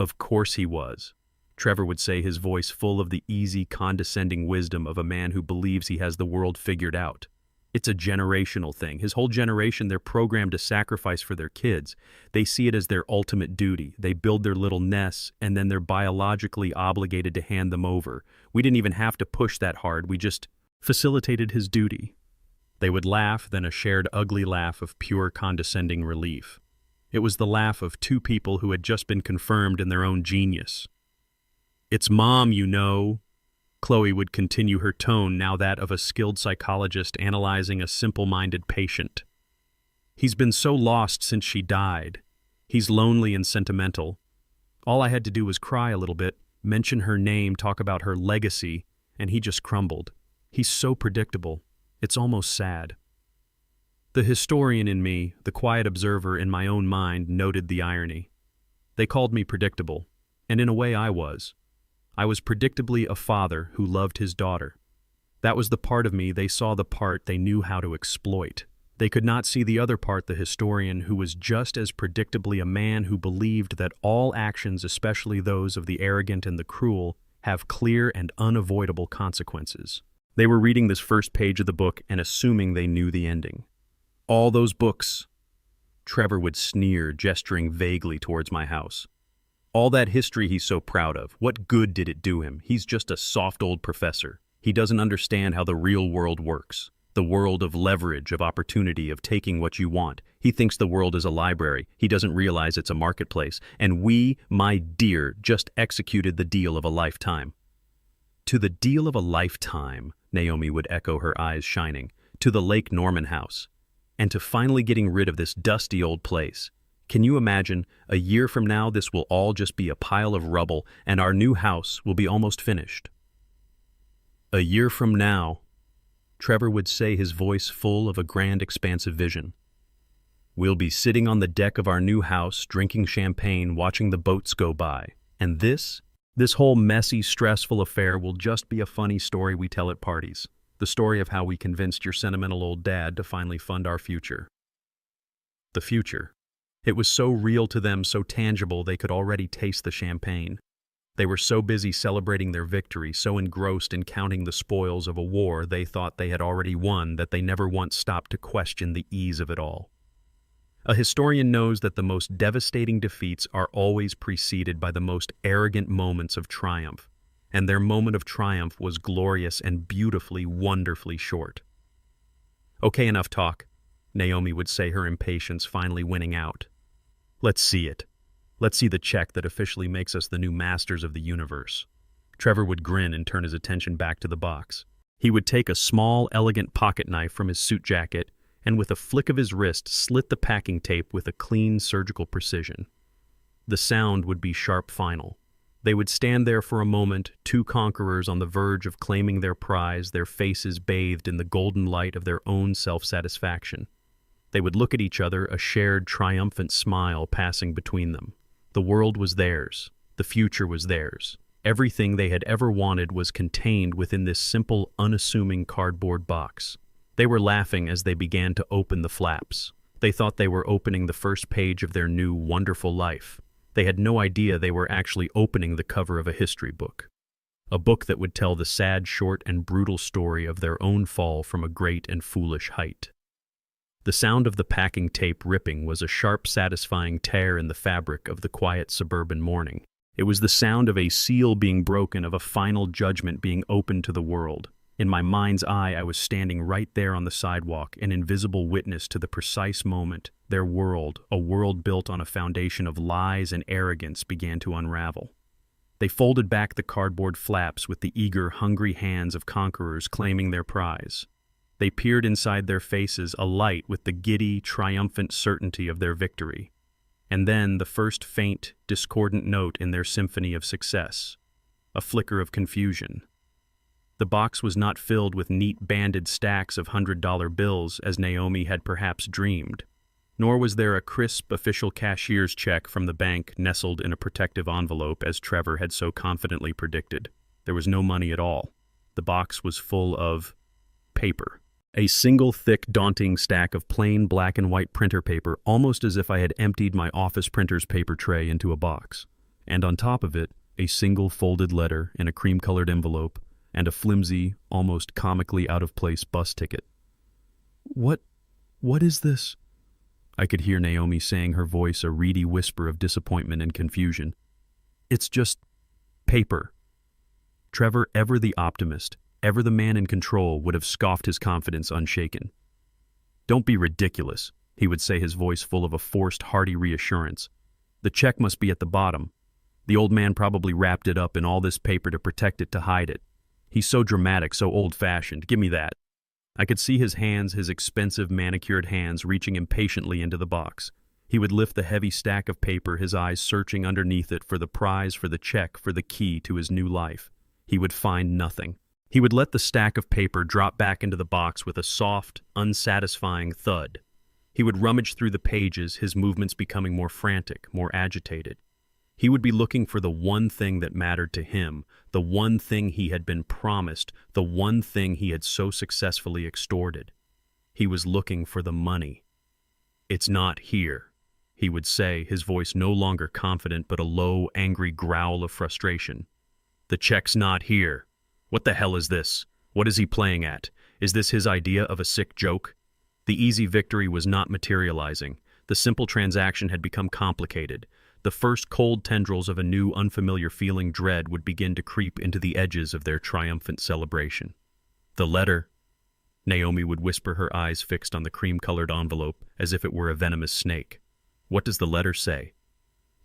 "Of course he was," Trevor would say, his voice full of the easy, condescending wisdom of a man who believes he has the world figured out. "It's a generational thing. His whole generation, they're programmed to sacrifice for their kids. They see it as their ultimate duty. They build their little nests, and then they're biologically obligated to hand them over. We didn't even have to push that hard. We just facilitated his duty." They would laugh, then a shared ugly laugh of pure condescending relief. It was the laugh of two people who had just been confirmed in their own genius. "It's Mom, you know." Chloe would continue, her tone now that of a skilled psychologist analyzing a simple-minded patient. "He's been so lost since she died. He's lonely and sentimental. All I had to do was cry a little bit, mention her name, talk about her legacy, and he just crumbled. He's so predictable. It's almost sad." The historian in me, the quiet observer in my own mind, noted the irony. They called me predictable, and in a way I was. I was predictably a father who loved his daughter. That was the part of me they saw, the part they knew how to exploit. They could not see the other part, the historian, who was just as predictably a man who believed that all actions, especially those of the arrogant and the cruel, have clear and unavoidable consequences. They were reading this first page of the book and assuming they knew the ending. All those books. Trevor would sneer, gesturing vaguely towards my house. All that history he's so proud of, what good did it do him? He's just a soft old professor. He doesn't understand how the real world works. The world of leverage, of opportunity, of taking what you want. He thinks the world is a library. He doesn't realize it's a marketplace. And we, my dear, just executed the deal of a lifetime. To the deal of a lifetime, Naomi would echo, her eyes shining. To the Lake Norman house. And to finally getting rid of this dusty old place. Can you imagine, a year from now this will all just be a pile of rubble and our new house will be almost finished? A year from now, Trevor would say, his voice full of a grand expansive vision. We'll be sitting on the deck of our new house, drinking champagne, watching the boats go by. And this whole messy, stressful affair will just be a funny story we tell at parties. The story of how we convinced your sentimental old dad to finally fund our future. The future. It was so real to them, so tangible, they could already taste the champagne. They were so busy celebrating their victory, so engrossed in counting the spoils of a war they thought they had already won, that they never once stopped to question the ease of it all. A historian knows that the most devastating defeats are always preceded by the most arrogant moments of triumph, and their moment of triumph was glorious and beautifully, wonderfully short. Okay, enough talk, Naomi would say, her impatience finally winning out. Let's see it. Let's see the check that officially makes us the new masters of the universe. Trevor would grin and turn his attention back to the box. He would take a small, elegant pocket knife from his suit jacket and with a flick of his wrist slit the packing tape with a clean, surgical precision. The sound would be sharp final. They would stand there for a moment, two conquerors on the verge of claiming their prize, their faces bathed in the golden light of their own self-satisfaction. They would look at each other, a shared, triumphant smile passing between them. The world was theirs. The future was theirs. Everything they had ever wanted was contained within this simple, unassuming cardboard box. They were laughing as they began to open the flaps. They thought they were opening the first page of their new, wonderful life. They had no idea they were actually opening the cover of a history book. A book that would tell the sad, short, and brutal story of their own fall from a great and foolish height. The sound of the packing tape ripping was a sharp, satisfying tear in the fabric of the quiet suburban morning. It was the sound of a seal being broken, of a final judgment being opened to the world. In my mind's eye, I was standing right there on the sidewalk, an invisible witness to the precise moment their world, a world built on a foundation of lies and arrogance, began to unravel. They folded back the cardboard flaps with the eager, hungry hands of conquerors claiming their prize. They peered inside their faces, alight with the giddy, triumphant certainty of their victory. And then the first faint, discordant note in their symphony of success, a flicker of confusion. The box was not filled with neat banded stacks of $100 bills as Naomi had perhaps dreamed, nor was there a crisp official cashier's check from the bank nestled in a protective envelope as Trevor had so confidently predicted. There was no money at all. The box was full of paper. A single thick, daunting stack of plain black and white printer paper, almost as if I had emptied my office printer's paper tray into a box. And on top of it, a single folded letter in a cream-colored envelope and a flimsy, almost comically out-of-place bus ticket. What is this?" I could hear Naomi saying, her voice a reedy whisper of disappointment and confusion. "It's just paper." Trevor, ever the optimist, ever the man in control, would have scoffed, his confidence unshaken. "Don't be ridiculous," he would say, his voice full of a forced, hearty reassurance. "The check must be at the bottom. The old man probably wrapped it up in all this paper to protect it, to hide it. He's so dramatic, so old-fashioned. Give me that." I could see his hands, his expensive manicured hands, reaching impatiently into the box. He would lift the heavy stack of paper, his eyes searching underneath it for the prize, for the check, for the key to his new life. He would find nothing. He would let the stack of paper drop back into the box with a soft, unsatisfying thud. He would rummage through the pages, his movements becoming more frantic, more agitated. He would be looking for the one thing that mattered to him, the one thing he had been promised, the one thing he had so successfully extorted. He was looking for the money. "It's not here," he would say, his voice no longer confident but a low, angry growl of frustration. "The check's not here. What the hell is this? What is he playing at? Is this his idea of a sick joke?" The easy victory was not materializing. The simple transaction had become complicated. The first cold tendrils of a new, unfamiliar feeling dread would begin to creep into the edges of their triumphant celebration. "The letter," Naomi would whisper, her eyes fixed on the cream-colored envelope as if it were a venomous snake. "What does the letter say?"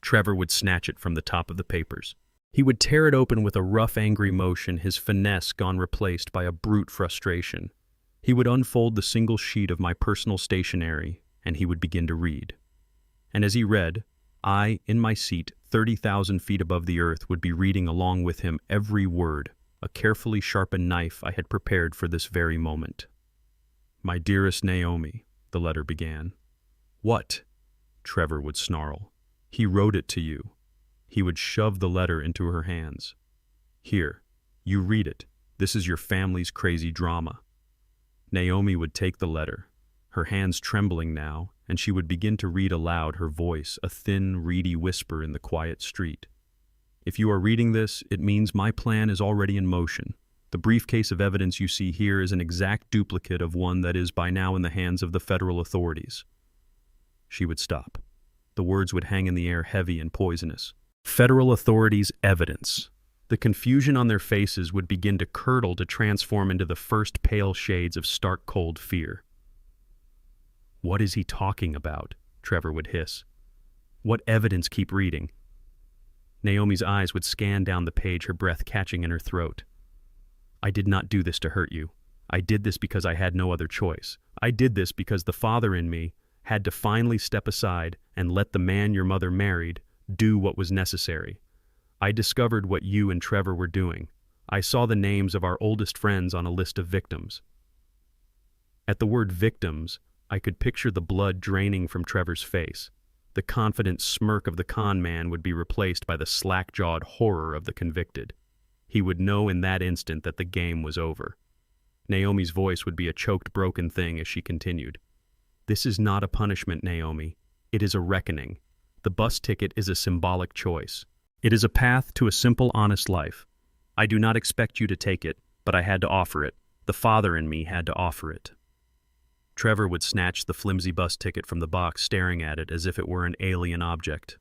Trevor would snatch it from the top of the papers. He would tear it open with a rough, angry motion, his finesse gone replaced by a brute frustration. He would unfold the single sheet of my personal stationery, and he would begin to read. And as he read, I, in my seat, 30,000 feet above the earth, would be reading along with him every word, a carefully sharpened knife I had prepared for this very moment. "My dearest Naomi," the letter began. "What?" Trevor would snarl. "He wrote it to you." He would shove the letter into her hands. "Here, you read it. This is your family's crazy drama." Naomi would take the letter, her hands trembling now, and she would begin to read aloud, her voice a thin, reedy whisper in the quiet street. "If you are reading this, it means my plan is already in motion. The briefcase of evidence you see here is an exact duplicate of one that is by now in the hands of the federal authorities." She would stop. The words would hang in the air, heavy and poisonous. Federal authorities' evidence. The confusion on their faces would begin to curdle, to transform into the first pale shades of stark cold fear. "What is he talking about?" Trevor would hiss. "What evidence? Keep reading." Naomi's eyes would scan down the page, her breath catching in her throat. "I did not do this to hurt you. I did this because I had no other choice. I did this because the father in me had to finally step aside and let the man your mother married do what was necessary. I discovered what you and Trevor were doing. I saw the names of our oldest friends on a list of victims." At the word victims, I could picture the blood draining from Trevor's face. The confident smirk of the con man would be replaced by the slack-jawed horror of the convicted. He would know in that instant that the game was over. Naomi's voice would be a choked, broken thing as she continued. "This is not a punishment, Naomi. It is a reckoning. The bus ticket is a symbolic choice. It is a path to a simple, honest life. I do not expect you to take it, but I had to offer it. The father in me had to offer it." Trevor would snatch the flimsy bus ticket from the box, staring at it as if it were an alien object.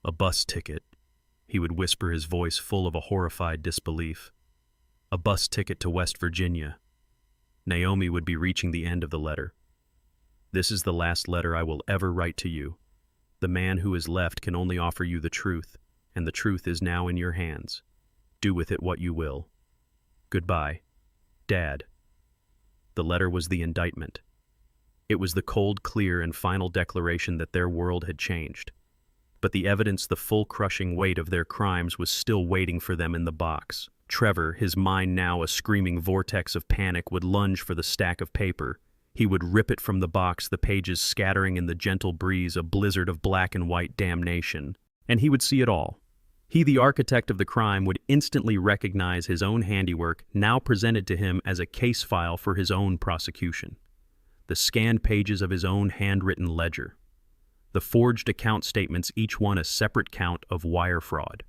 "A bus ticket," he would whisper, his voice full of a horrified disbelief. "A bus ticket to West Virginia." Naomi would be reaching the end of the letter. "This is the last letter I will ever write to you. The man who is left can only offer you the truth, and the truth is now in your hands. Do with it what you will. Goodbye, Dad." The letter was the indictment. It was the cold, clear, and final declaration that their world had changed. But the evidence, the full crushing weight of their crimes, was still waiting for them in the box. Trevor, his mind now a screaming vortex of panic, would lunge for the stack of paper. He would rip it from the box, the pages scattering in the gentle breeze, a blizzard of black and white damnation. And he would see it all. He, the architect of the crime, would instantly recognize his own handiwork, now presented to him as a case file for his own prosecution. The scanned pages of his own handwritten ledger. The forged account statements, each one a separate count of wire fraud.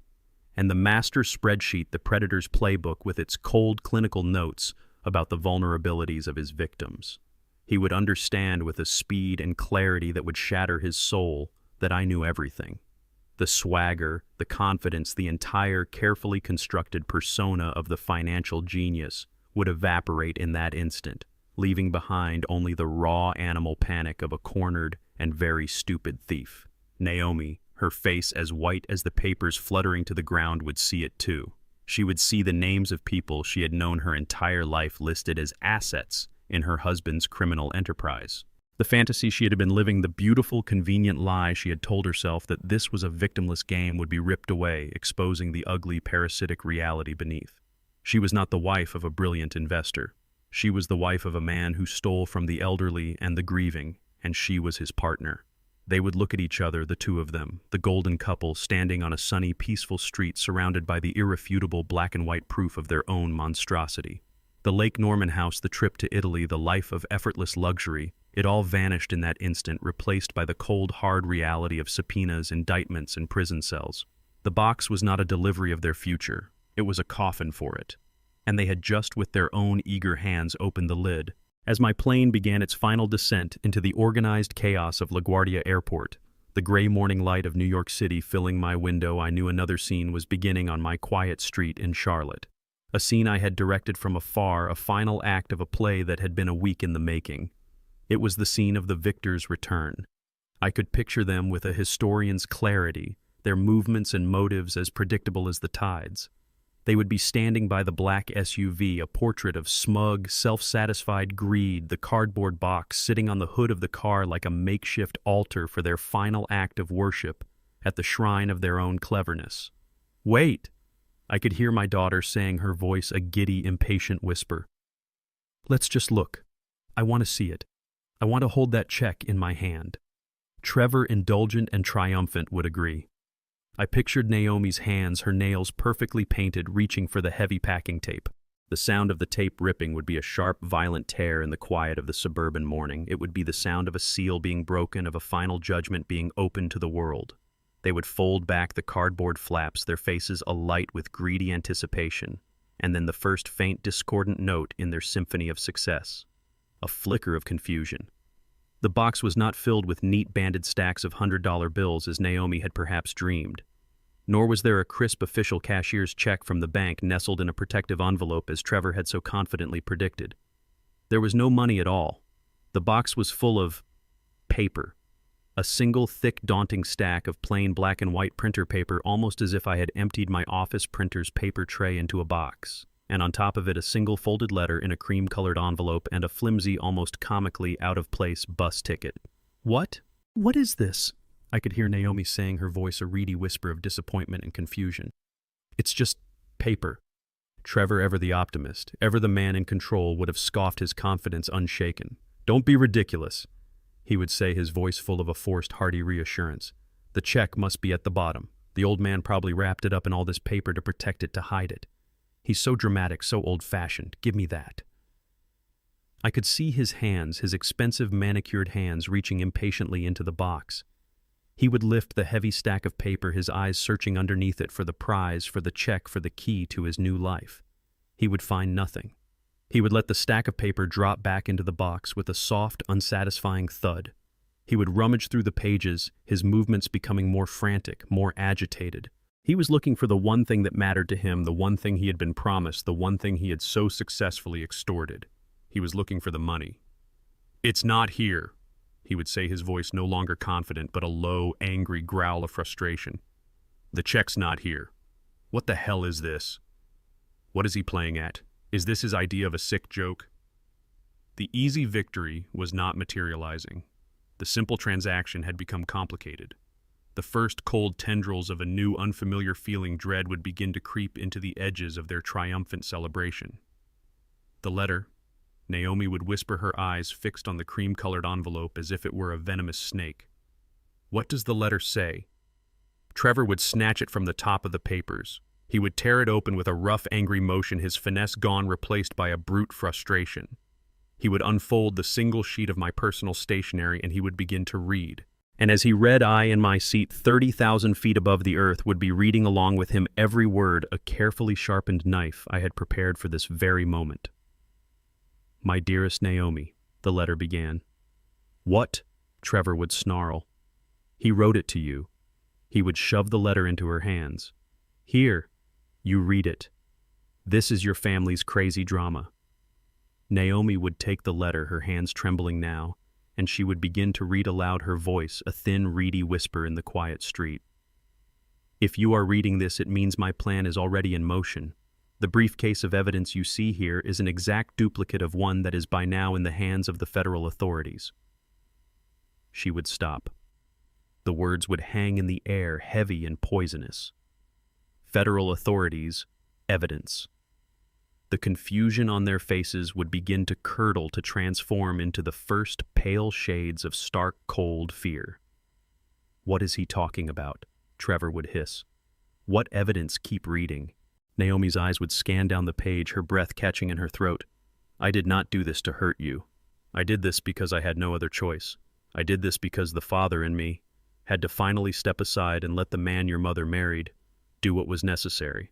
And the master spreadsheet, the predator's playbook, with its cold clinical notes about the vulnerabilities of his victims. He would understand with a speed and clarity that would shatter his soul that I knew everything. The swagger, the confidence, the entire carefully constructed persona of the financial genius would evaporate in that instant, leaving behind only the raw animal panic of a cornered and very stupid thief. Naomi, her face as white as the papers fluttering to the ground, would see it too. She would see the names of people she had known her entire life listed as assets in her husband's criminal enterprise. The fantasy she had been living, the beautiful, convenient lie she had told herself that this was a victimless game, would be ripped away, exposing the ugly, parasitic reality beneath. She was not the wife of a brilliant investor. She was the wife of a man who stole from the elderly and the grieving, and she was his partner. They would look at each other, the two of them, the golden couple, standing on a sunny, peaceful street surrounded by the irrefutable black and white proof of their own monstrosity. The Lake Norman house, the trip to Italy, the life of effortless luxury, it all vanished in that instant, replaced by the cold, hard reality of subpoenas, indictments, and prison cells. The box was not a delivery of their future. It was a coffin for it. And they had just with their own eager hands opened the lid. As my plane began its final descent into the organized chaos of LaGuardia Airport, the gray morning light of New York City filling my window, I knew another scene was beginning on my quiet street in Charlotte. A scene I had directed from afar, a final act of a play that had been a week in the making. It was the scene of the victor's return. I could picture them with a historian's clarity, their movements and motives as predictable as the tides. They would be standing by the black SUV, a portrait of smug, self-satisfied greed, the cardboard box sitting on the hood of the car like a makeshift altar for their final act of worship at the shrine of their own cleverness. "Wait!" I could hear my daughter saying, her voice a giddy, impatient whisper. "Let's just look. I want to see it. I want to hold that check in my hand." Trevor, indulgent and triumphant, would agree. I pictured Naomi's hands, her nails perfectly painted, reaching for the heavy packing tape. The sound of the tape ripping would be a sharp, violent tear in the quiet of the suburban morning. It would be the sound of a seal being broken, of a final judgment being opened to the world. They would fold back the cardboard flaps, their faces alight with greedy anticipation, and then the first faint discordant note in their symphony of success. A flicker of confusion. The box was not filled with neat banded stacks of $100 bills as Naomi had perhaps dreamed. Nor was there a crisp official cashier's check from the bank nestled in a protective envelope as Trevor had so confidently predicted. There was no money at all. The box was full of paper. A single thick, daunting stack of plain black and white printer paper, almost as if I had emptied my office printer's paper tray into a box, and on top of it a single folded letter in a cream-colored envelope and a flimsy, almost comically out-of-place bus ticket. "What? What is this?" I could hear Naomi saying, her voice a reedy whisper of disappointment and confusion. "It's just paper." Trevor, ever the optimist, ever the man in control, would have scoffed, his confidence unshaken. "Don't be ridiculous," he would say, his voice full of a forced, hearty reassurance. "The check must be at the bottom. The old man probably wrapped it up in all this paper to protect it, to hide it. He's so dramatic, so old-fashioned. Give me that." I could see his hands, his expensive manicured hands, reaching impatiently into the box. He would lift the heavy stack of paper, his eyes searching underneath it for the prize, for the check, for the key to his new life. He would find nothing. He would let the stack of paper drop back into the box with a soft, unsatisfying thud. He would rummage through the pages, his movements becoming more frantic, more agitated. He was looking for the one thing that mattered to him, the one thing he had been promised, the one thing he had so successfully extorted. He was looking for the money. "It's not here," he would say, his voice no longer confident, but a low, angry growl of frustration. "The check's not here. What the hell is this? What is he playing at? Is this his idea of a sick joke?" The easy victory was not materializing. The simple transaction had become complicated. The first cold tendrils of a new, unfamiliar feeling, dread, would begin to creep into the edges of their triumphant celebration. "The letter," Naomi would whisper, her eyes fixed on the cream-colored envelope as if it were a venomous snake. "What does the letter say?" Trevor would snatch it from the top of the papers. He would tear it open with a rough, angry motion, his finesse gone, replaced by a brute frustration. He would unfold the single sheet of my personal stationery and he would begin to read. And as he read, I, in my seat 30,000 feet above the earth, would be reading along with him, every word a carefully sharpened knife I had prepared for this very moment. "My dearest Naomi," the letter began. "What?" Trevor would snarl. "He wrote it to you." He would shove the letter into her hands. "Here, you read it. This is your family's crazy drama." Naomi would take the letter, her hands trembling now, and she would begin to read aloud, her voice a thin, reedy whisper in the quiet street. "If you are reading this, it means my plan is already in motion. The briefcase of evidence you see here is an exact duplicate of one that is by now in the hands of the federal authorities." She would stop. The words would hang in the air, heavy and poisonous. Federal authorities, evidence. The confusion on their faces would begin to curdle, to transform into the first pale shades of stark, cold fear. "What is he talking about?" Trevor would hiss. "What evidence? Keep reading." Naomi's eyes would scan down the page, her breath catching in her throat. "I did not do this to hurt you. I did this because I had no other choice. I did this because the father in me had to finally step aside and let the man your mother married do what was necessary.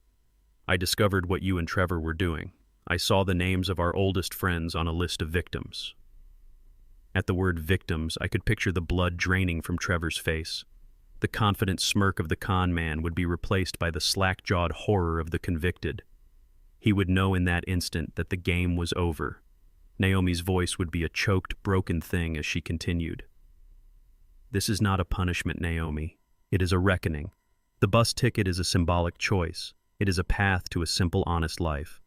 I discovered what you and Trevor were doing. I saw the names of our oldest friends on a list of victims. At the word victims, I could picture the blood draining from Trevor's face. The confident smirk of the con man would be replaced by the slack-jawed horror of the convicted. He would know in that instant that the game was over. Naomi's voice would be a choked, broken thing as she continued. This is not a punishment, Naomi. It is a reckoning. The bus ticket is a symbolic choice. It is a path to a simple, honest life.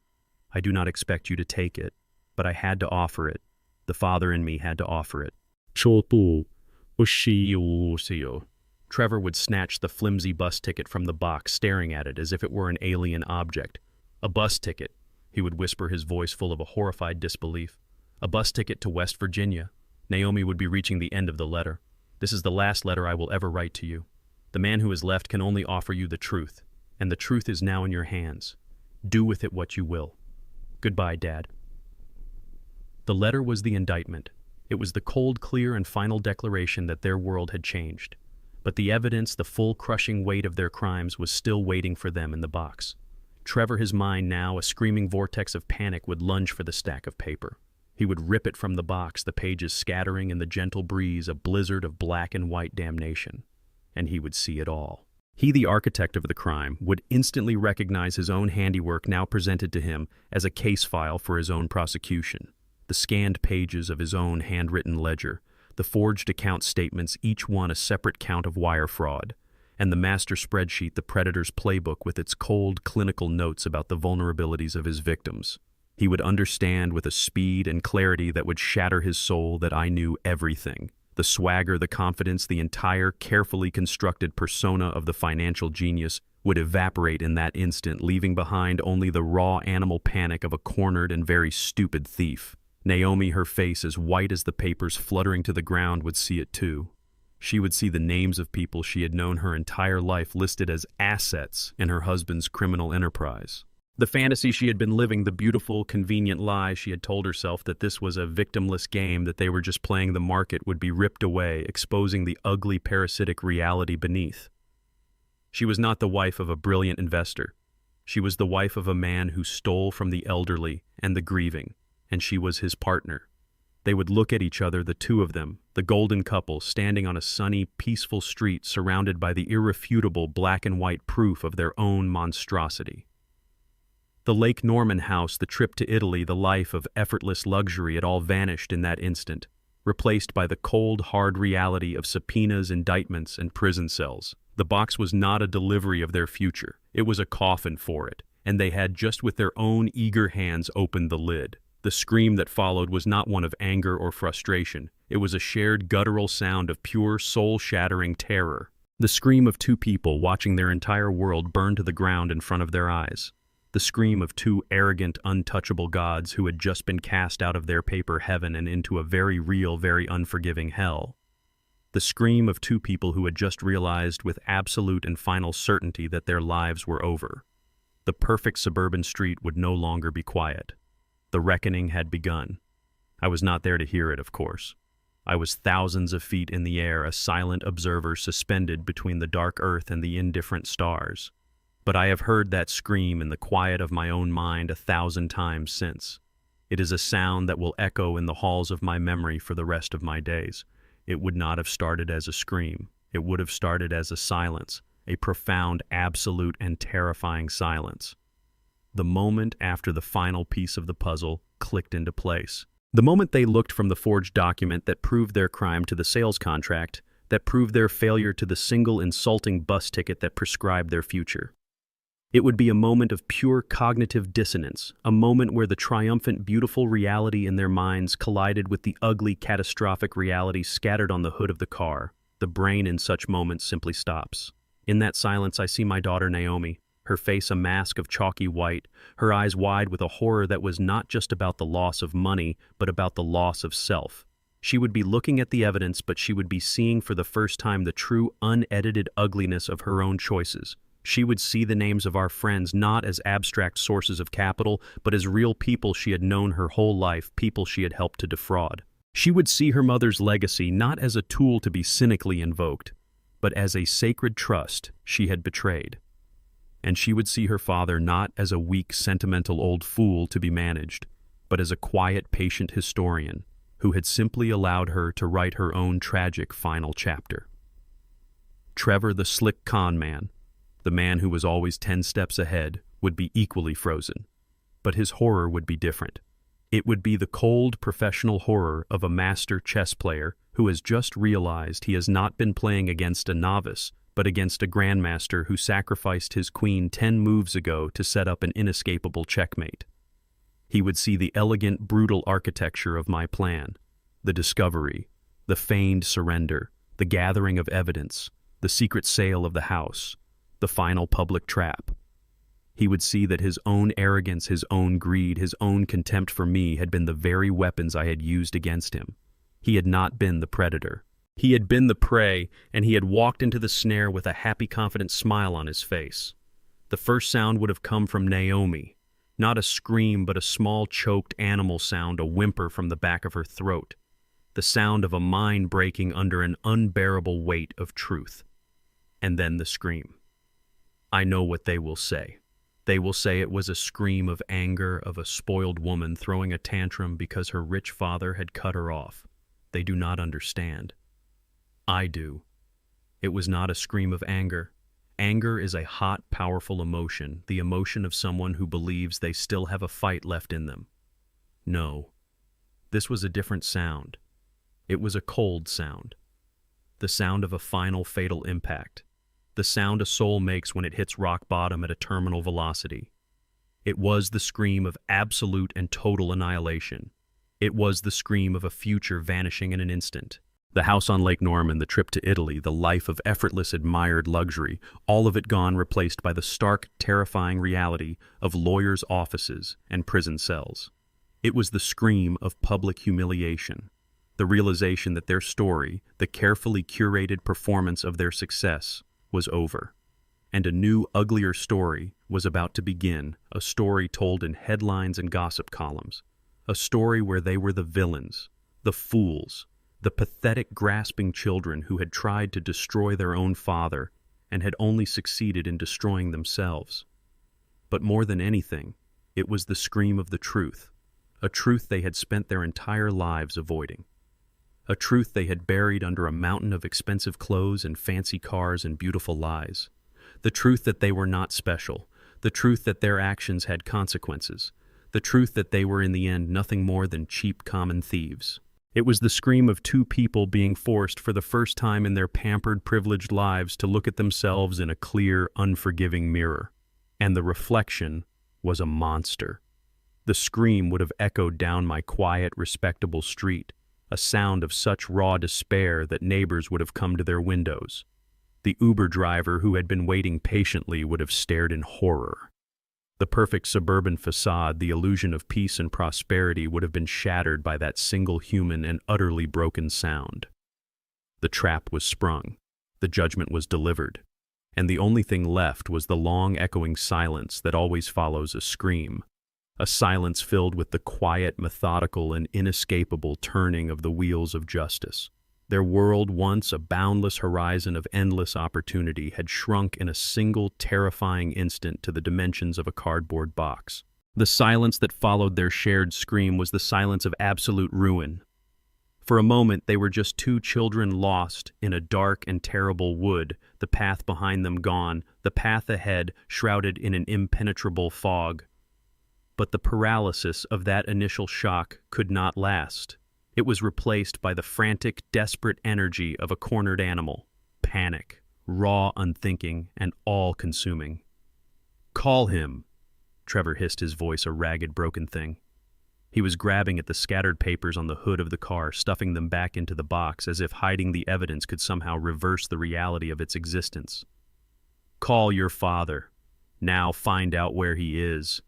I do not expect you to take it, but I had to offer it. The father in me had to offer it. Trevor would snatch the flimsy bus ticket from the box, staring at it as if it were an alien object. A bus ticket, he would whisper, his voice full of a horrified disbelief. A bus ticket to West Virginia. Naomi would be reaching the end of the letter. This is the last letter I will ever write to you. The man who is left can only offer you the truth, and the truth is now in your hands. Do with it what you will. Goodbye, Dad. The letter was the indictment. It was the cold, clear, and final declaration that their world had changed. But the evidence, the full crushing weight of their crimes, was still waiting for them in the box. Trevor, his mind now a screaming vortex of panic, would lunge for the stack of paper. He would rip it from the box, the pages scattering in the gentle breeze, a blizzard of black and white damnation. And he would see it all. He, the architect of the crime, would instantly recognize his own handiwork now presented to him as a case file for his own prosecution. The scanned pages of his own handwritten ledger, the forged account statements, each one a separate count of wire fraud, and the master spreadsheet, the predator's playbook with its cold, clinical notes about the vulnerabilities of his victims. He would understand with a speed and clarity that would shatter his soul that I knew everything. The swagger, the confidence, the entire carefully constructed persona of the financial genius would evaporate in that instant, leaving behind only the raw animal panic of a cornered and very stupid thief. Naomi, her face as white as the papers fluttering to the ground, would see it too. She would see the names of people she had known her entire life listed as assets in her husband's criminal enterprise. The fantasy she had been living, the beautiful, convenient lie she had told herself that this was a victimless game, that they were just playing the market, would be ripped away, exposing the ugly, parasitic reality beneath. She was not the wife of a brilliant investor. She was the wife of a man who stole from the elderly and the grieving, and she was his partner. They would look at each other, the two of them, the golden couple, standing on a sunny, peaceful street surrounded by the irrefutable black and white proof of their own monstrosity. The Lake Norman house, the trip to Italy, the life of effortless luxury, it all vanished in that instant, replaced by the cold, hard reality of subpoenas, indictments, and prison cells. The box was not a delivery of their future. It was a coffin for it, and they had just with their own eager hands opened the lid. The scream that followed was not one of anger or frustration. It was a shared guttural sound of pure, soul-shattering terror. The scream of two people watching their entire world burn to the ground in front of their eyes. The scream of two arrogant, untouchable gods who had just been cast out of their paper heaven and into a very real, very unforgiving hell. The scream of two people who had just realized with absolute and final certainty that their lives were over. The perfect suburban street would no longer be quiet. The reckoning had begun. I was not there to hear it, of course. I was thousands of feet in the air, a silent observer suspended between the dark earth and the indifferent stars. But I have heard that scream in the quiet of my own mind 1,000 times since. It is a sound that will echo in the halls of my memory for the rest of my days. It would not have started as a scream. It would have started as a silence, a profound, absolute, and terrifying silence. The moment after the final piece of the puzzle clicked into place. The moment they looked from the forged document that proved their crime to the sales contract, that proved their failure to the single insulting bus ticket that prescribed their future. It would be a moment of pure cognitive dissonance, a moment where the triumphant, beautiful reality in their minds collided with the ugly, catastrophic reality scattered on the hood of the car. The brain in such moments simply stops. In that silence, I see my daughter Naomi, her face a mask of chalky white, her eyes wide with a horror that was not just about the loss of money, but about the loss of self. She would be looking at the evidence, but she would be seeing for the first time the true, unedited ugliness of her own choices. She would see the names of our friends not as abstract sources of capital, but as real people she had known her whole life, people she had helped to defraud. She would see her mother's legacy not as a tool to be cynically invoked, but as a sacred trust she had betrayed. and she would see her father not as a weak, sentimental old fool to be managed, but as a quiet, patient historian who had simply allowed her to write her own tragic final chapter. Trevor, the slick con man, the man who was always 10 steps ahead, would be equally frozen, but his horror would be different. It would be the cold, professional horror of a master chess player who has just realized he has not been playing against a novice, but against a grandmaster who sacrificed his queen 10 moves ago to set up an inescapable checkmate. He would see the elegant, brutal architecture of my plan, the discovery, the feigned surrender, the gathering of evidence, the secret sale of the house, the final public trap. He would see that his own arrogance, his own greed, his own contempt for me had been the very weapons I had used against him. He had not been the predator. He had been the prey, and he had walked into the snare with a happy, confident smile on his face. The first sound would have come from Naomi. Not a scream, but a small, choked animal sound, a whimper from the back of her throat. The sound of a mind breaking under an unbearable weight of truth. And then the scream. I know what they will say. They will say it was a scream of anger of a spoiled woman throwing a tantrum because her rich father had cut her off. They do not understand. I do. It was not a scream of anger. Anger is a hot, powerful emotion, the emotion of someone who believes they still have a fight left in them. No. This was a different sound. It was a cold sound. The sound of a final, fatal impact. The sound a soul makes when it hits rock bottom at a terminal velocity. It was the scream of absolute and total annihilation. It was the scream of a future vanishing in an instant. The house on Lake Norman, the trip to Italy, the life of effortless, admired luxury, all of it gone, replaced by the stark, terrifying reality of lawyers' offices and prison cells. It was the scream of public humiliation, the realization that their story, the carefully curated performance of their success, was over. And a new, uglier story was about to begin, a story told in headlines and gossip columns, a story where they were the villains, the fools, the pathetic, grasping children who had tried to destroy their own father and had only succeeded in destroying themselves. But more than anything, it was the scream of the truth, a truth they had spent their entire lives avoiding, a truth they had buried under a mountain of expensive clothes and fancy cars and beautiful lies, the truth that they were not special, the truth that their actions had consequences, the truth that they were in the end nothing more than cheap common thieves. It was the scream of two people being forced for the first time in their pampered, privileged lives to look at themselves in a clear, unforgiving mirror. And the reflection was a monster. The scream would have echoed down my quiet, respectable street, a sound of such raw despair that neighbors would have come to their windows. The Uber driver who had been waiting patiently would have stared in horror. The perfect suburban facade, the illusion of peace and prosperity, would have been shattered by that single human and utterly broken sound. The trap was sprung, the judgment was delivered, and the only thing left was the long echoing silence that always follows a scream, a silence filled with the quiet, methodical, and inescapable turning of the wheels of justice. Their world, once a boundless horizon of endless opportunity, had shrunk in a single terrifying instant to the dimensions of a cardboard box. The silence that followed their shared scream was the silence of absolute ruin. For a moment, they were just two children lost in a dark and terrible wood, the path behind them gone, the path ahead shrouded in an impenetrable fog. But the paralysis of that initial shock could not last. It was replaced by the frantic, desperate energy of a cornered animal. Panic, raw, unthinking, and all-consuming. "Call him!" Trevor hissed, his voice a ragged, broken thing. He was grabbing at the scattered papers on the hood of the car, stuffing them back into the box as if hiding the evidence could somehow reverse the reality of its existence. "Call your father. Now find out where he is."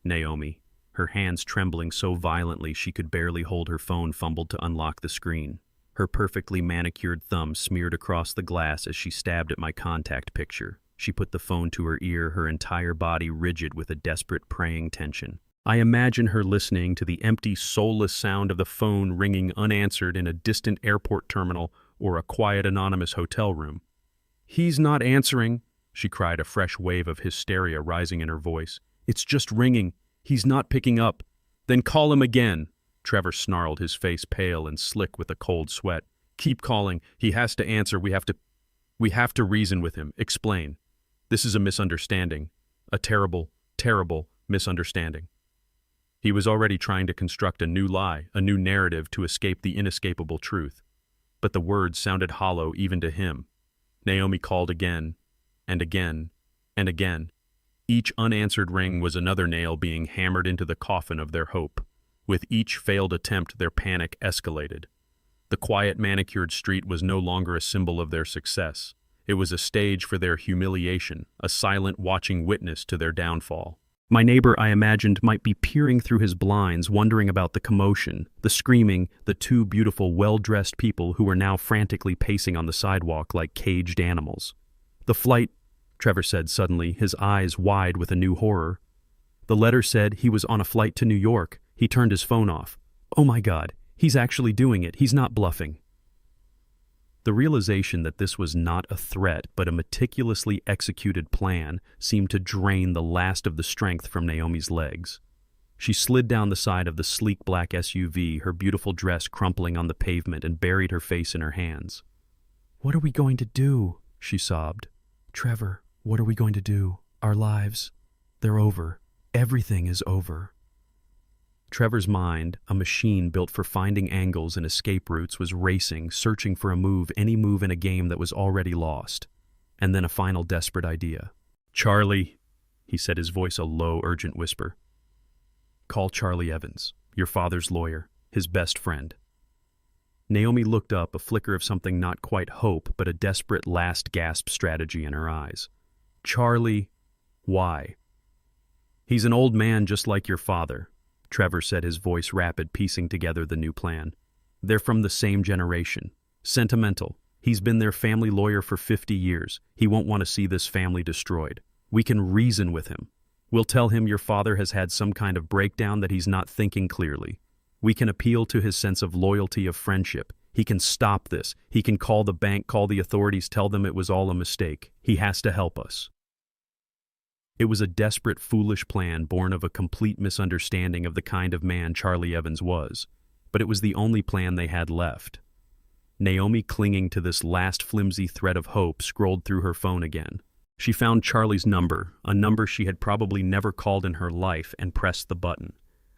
Naomi, her hands trembling so violently she could barely hold her phone, fumbled to unlock the screen. Her perfectly manicured thumb smeared across the glass as she stabbed at my contact picture. She put the phone to her ear, her entire body rigid with a desperate, praying tension. I imagine her listening to the empty, soulless sound of the phone ringing unanswered in a distant airport terminal or a quiet, anonymous hotel room. "He's not answering," she cried, a fresh wave of hysteria rising in her voice. "It's just ringing. He's not picking up." "Then call him again," Trevor snarled, his face pale and slick with a cold sweat. "Keep calling. He has to answer. We have to reason with him. Explain. This is a misunderstanding. A terrible, terrible misunderstanding." He was already trying to construct a new lie, a new narrative to escape the inescapable truth. But the words sounded hollow even to him. Naomi called again, and again, and again. Each unanswered ring was another nail being hammered into the coffin of their hope. With each failed attempt, their panic escalated. The quiet, manicured street was no longer a symbol of their success. It was a stage for their humiliation, a silent, watching witness to their downfall. My neighbor, I imagined, might be peering through his blinds, wondering about the commotion, the screaming, the two beautiful, well-dressed people who were now frantically pacing on the sidewalk like caged animals. "The flight," Trevor said suddenly, his eyes wide with a new horror. "The letter said he was on a flight to New York." He turned his phone off. "Oh my God, he's actually doing it. He's not bluffing." The realization that this was not a threat but a meticulously executed plan seemed to drain the last of the strength from Naomi's legs. She slid down the side of the sleek black SUV, her beautiful dress crumpling on the pavement, and buried her face in her hands. "What are we going to do?" she sobbed. "Trevor, what are we going to do? Our lives, they're over. Everything is over." Trevor's mind, a machine built for finding angles and escape routes, was racing, searching for a move, any move in a game that was already lost. And then a final desperate idea. "Charlie," he said, his voice a low, urgent whisper. "Call Charlie Evans, your father's lawyer, his best friend." Naomi looked up, a flicker of something not quite hope, but a desperate last-gasp strategy in her eyes. "Charlie, why?" "He's an old man just like your father," Trevor said, his voice rapid, piecing together the new plan. "They're from the same generation. Sentimental. He's been their family lawyer for 50 years. He won't want to see this family destroyed. We can reason with him. We'll tell him your father has had some kind of breakdown, that he's not thinking clearly. We can appeal to his sense of loyalty, of friendship. He can stop this. He can call the bank, call the authorities, tell them it was all a mistake. He has to help us." It was a desperate, foolish plan born of a complete misunderstanding of the kind of man Charlie Evans was, but it was the only plan they had left. Naomi, clinging to this last flimsy thread of hope, scrolled through her phone again. She found Charlie's number, a number she had probably never called in her life, and pressed the button.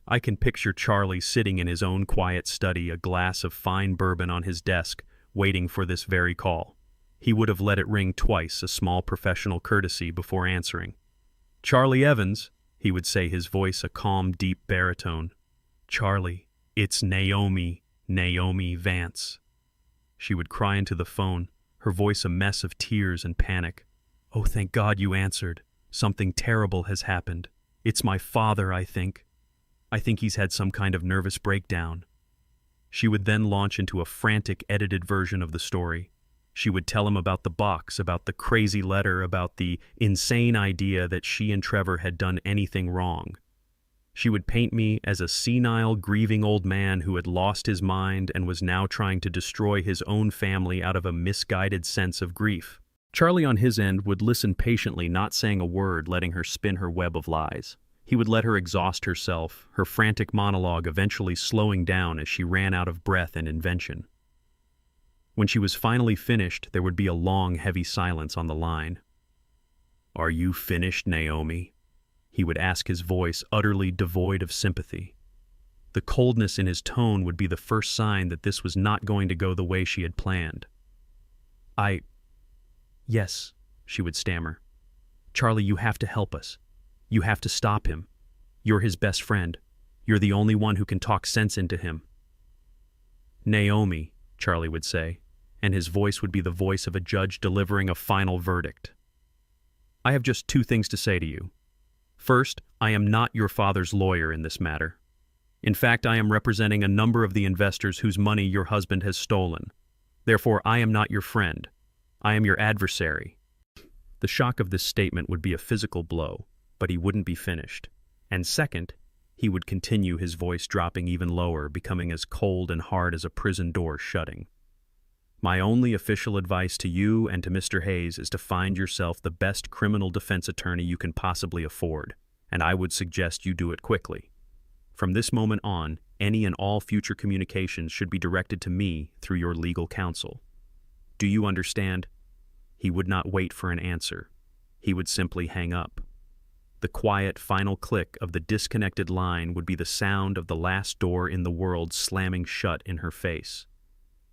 I can picture Charlie sitting in his own quiet study, a glass of fine bourbon on his desk, waiting for this very call. He would have let it ring twice, a small professional courtesy, before answering. "Charlie Evans," he would say, his voice a calm, deep baritone. "Charlie, it's Naomi Vance." She would cry into the phone, her voice a mess of tears and panic. "Oh, thank God you answered. Something terrible has happened. It's my father, I think. I think he's had some kind of nervous breakdown." She would then launch into a frantic, edited version of the story. She would tell him about the box, about the crazy letter, about the insane idea that she and Trevor had done anything wrong. She would paint me as a senile, grieving old man who had lost his mind and was now trying to destroy his own family out of a misguided sense of grief. Charlie, on his end, would listen patiently, not saying a word, letting her spin her web of lies. He would let her exhaust herself, her frantic monologue eventually slowing down as she ran out of breath and invention. When she was finally finished, there would be a long, heavy silence on the line. "Are you finished, Naomi?" He would ask, his voice utterly devoid of sympathy. The coldness in his tone would be the first sign that this was not going to go the way she had planned. Yes," she would stammer. "Charlie, you have to help us. You have to stop him. You're his best friend. You're the only one who can talk sense into him." "Naomi," Charlie would say, and his voice would be the voice of a judge delivering a final verdict. "I have just two things to say to you. First, I am not your father's lawyer in this matter. In fact, I am representing a number of the investors whose money your husband has stolen. Therefore, I am not your friend. I am your adversary." The shock of this statement would be a physical blow, but he wouldn't be finished. And second, he would continue, his voice dropping even lower, becoming as cold and hard as a prison door shutting. My only official advice to you and to Mr. Hayes is to find yourself the best criminal defense attorney you can possibly afford, and I would suggest you do it quickly. From this moment on, any and all future communications should be directed to me through your legal counsel. Do you understand?" He would not wait for an answer. He would simply hang up. The quiet final click of the disconnected line would be the sound of the last door in the world slamming shut in her face.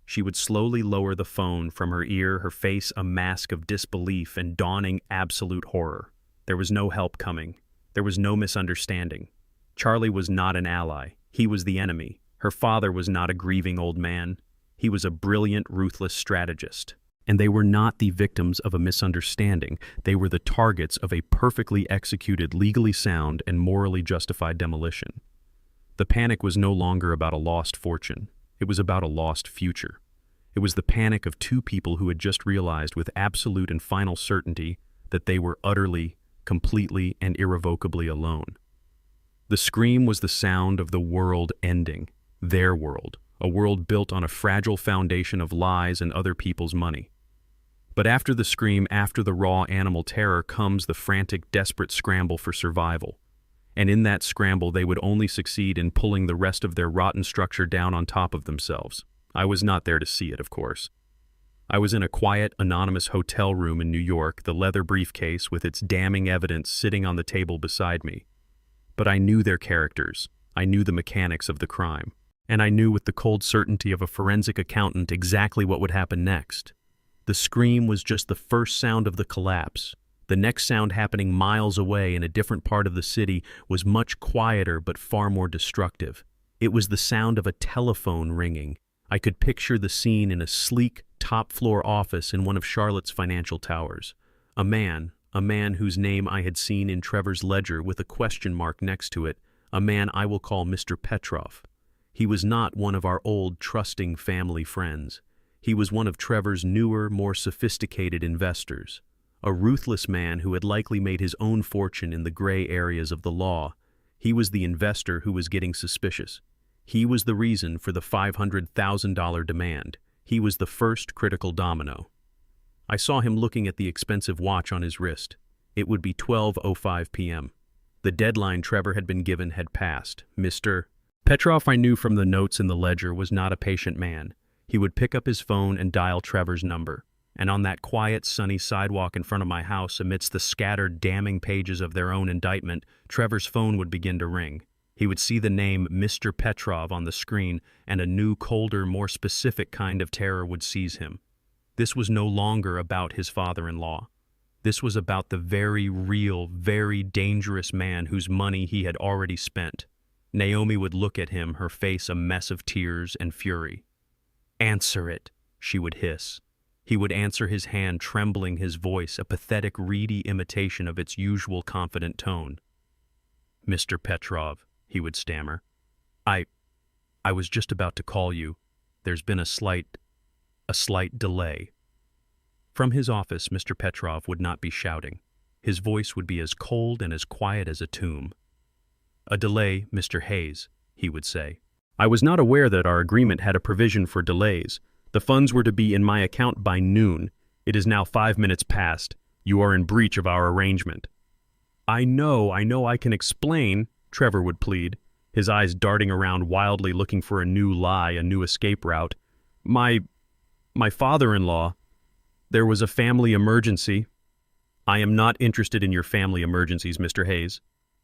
She would slowly lower the phone from her ear, her face a mask of disbelief and dawning absolute horror. There was no help coming. There was no misunderstanding. Charlie was not an ally. He was the enemy. Her father was not a grieving old man. He was a brilliant, ruthless strategist. And they were not the victims of a misunderstanding. They were the targets of a perfectly executed, legally sound, and morally justified demolition. The panic was no longer about a lost fortune. It was about a lost future. It was the panic of two people who had just realized with absolute and final certainty that they were utterly, completely, and irrevocably alone. The scream was the sound of the world ending, their world, a world built on a fragile foundation of lies and other people's money. But after the scream, after the raw animal terror, comes the frantic, desperate scramble for survival. And in that scramble, they would only succeed in pulling the rest of their rotten structure down on top of themselves. I was not there to see it, of course. I was in a quiet, anonymous hotel room in New York, the leather briefcase with its damning evidence sitting on the table beside me. But I knew their characters. I knew the mechanics of the crime. And I knew with the cold certainty of a forensic accountant exactly what would happen next. The scream was just the first sound of the collapse. The next sound, happening miles away in a different part of the city, was much quieter but far more destructive. It was the sound of a telephone ringing. I could picture the scene in a sleek, top-floor office in one of Charlotte's financial towers. A man whose name I had seen in Trevor's ledger with a question mark next to it, a man I will call Mr. Petrov. He was not one of our old, trusting family friends. He was one of Trevor's newer, more sophisticated investors. A ruthless man who had likely made his own fortune in the gray areas of the law. He was the investor who was getting suspicious. He was the reason for the $500,000 demand. He was the first critical domino. I saw him looking at the expensive watch on his wrist. It would be 12:05 p.m. The deadline Trevor had been given had passed. Mr. Petrov, I knew from the notes in the ledger, was not a patient man. He would pick up his phone and dial Trevor's number. And on that quiet, sunny sidewalk in front of my house, amidst the scattered, damning pages of their own indictment, Trevor's phone would begin to ring. He would see the name Mr. Petrov on the screen, and a new, colder, more specific kind of terror would seize him. This was no longer about his father-in-law. This was about the very real, very dangerous man whose money he had already spent. Naomi would look at him, her face a mess of tears and fury. "Answer it," she would hiss. He would answer, his hand trembling, his voice a pathetic, reedy imitation of its usual confident tone. "Mr. Petrov," he would stammer. I was just about to call you. There's been a slight delay." From his office, Mr. Petrov would not be shouting. His voice would be as cold and as quiet as a tomb. "A delay, Mr. Hayes," he would say. "I was not aware that our agreement had a provision for delays. The funds were to be in my account by noon. It is now 5 minutes past. You are in breach of our arrangement." I know, I can explain," Trevor would plead, his eyes darting around wildly, looking for a new lie, a new escape route. My father-in-law, there was a family emergency." "I am not interested in your family emergencies, Mr. Hayes."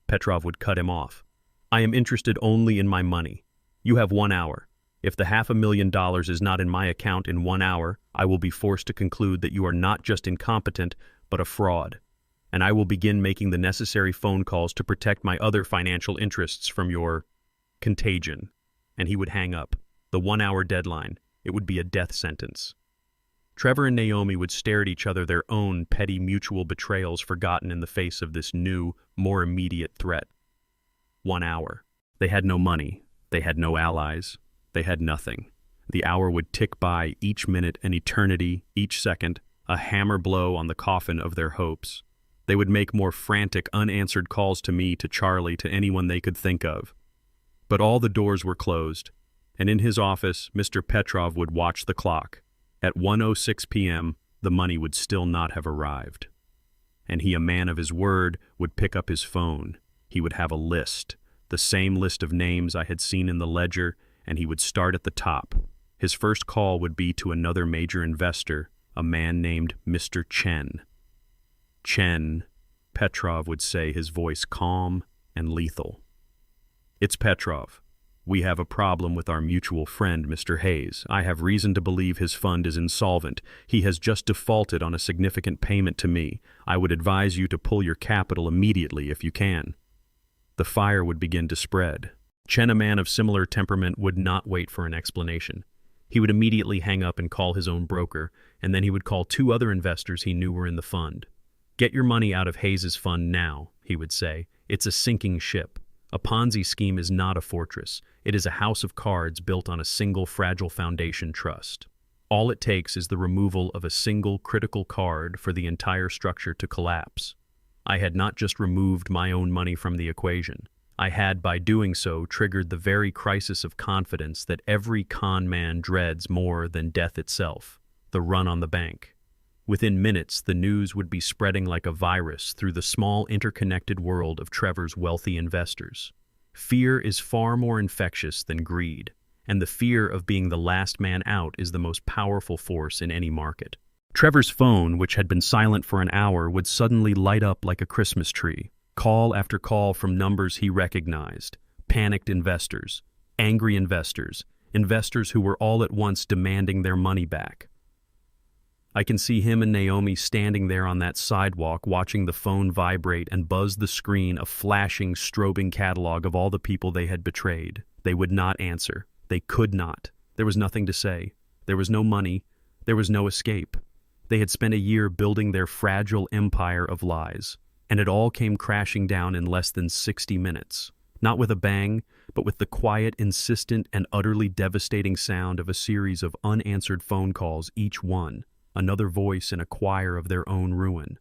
Petrov would cut him off. "I am interested only in my money. You have 1 hour. If the $500,000 is not in my account in 1 hour, I will be forced to conclude that you are not just incompetent, but a fraud. And I will begin making the necessary phone calls to protect my other financial interests from your contagion." And he would hang up. The 1 hour deadline. It would be a death sentence. Trevor and Naomi would stare at each other, their own petty mutual betrayals forgotten in the face of this new, more immediate threat. 1 hour. They had no money. They had no allies. They had nothing. The hour would tick by, each minute an eternity, each second a hammer blow on the coffin of their hopes. They would make more frantic, unanswered calls to me, to Charlie, to anyone they could think of. But all the doors were closed, and in his office, Mr. Petrov would watch the clock. At 1:06 p.m., the money would still not have arrived. And he, a man of his word, would pick up his phone. He would have a list, the same list of names I had seen in the ledger, and he would start at the top. His first call would be to another major investor, a man named Mr. Chen. Chen, Petrov would say, his voice calm and lethal. "It's Petrov. We have a problem with our mutual friend, Mr. Hayes. I have reason to believe his fund is insolvent. He has just defaulted on a significant payment to me. I would advise you to pull your capital immediately if you can." The fire would begin to spread. Chen, a man of similar temperament, would not wait for an explanation. He would immediately hang up and call his own broker, and then he would call 2 other investors he knew were in the fund. "Get your money out of Hayes's fund now," he would say. "It's a sinking ship. A Ponzi scheme is not a fortress. It is a house of cards built on a single fragile foundation trust. All it takes is the removal of a single critical card for the entire structure to collapse." I had not just removed my own money from the equation. I had, by doing so, triggered the very crisis of confidence that every con man dreads more than death itself, the run on the bank. Within minutes, the news would be spreading like a virus through the small interconnected world of Trevor's wealthy investors. Fear is far more infectious than greed, and the fear of being the last man out is the most powerful force in any market. Trevor's phone, which had been silent for an hour, would suddenly light up like a Christmas tree. Call after call from numbers he recognized. Panicked investors, angry investors, investors who were all at once demanding their money back. I can see him and Naomi standing there on that sidewalk watching the phone vibrate and buzz the screen, a flashing, strobing catalog of all the people they had betrayed. They would not answer. They could not. There was nothing to say. There was no money. There was no escape. They had spent a year building their fragile empire of lies, and it all came crashing down in less than 60 minutes. Not with a bang, but with the quiet, insistent, and utterly devastating sound of a series of unanswered phone calls, each one another voice in a choir of their own ruin.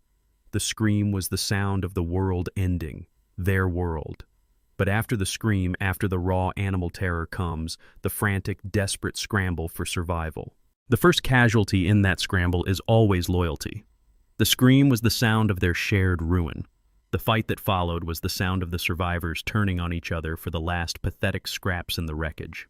The scream was the sound of the world ending, their world. But after the scream, after the raw animal terror comes the frantic, desperate scramble for survival. The first casualty in that scramble is always loyalty. The scream was the sound of their shared ruin. The fight that followed was the sound of the survivors turning on each other for the last pathetic scraps in the wreckage.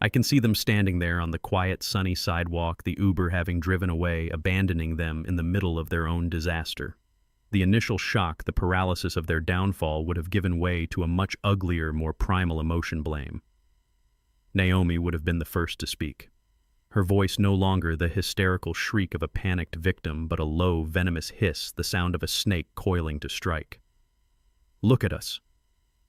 I can see them standing there on the quiet, sunny sidewalk, the Uber having driven away, abandoning them in the middle of their own disaster. The initial shock, the paralysis of their downfall, would have given way to a much uglier, more primal emotion: blame. Naomi would have been the first to speak. Her voice no longer the hysterical shriek of a panicked victim, but a low, venomous hiss, the sound of a snake coiling to strike. "Look at us,"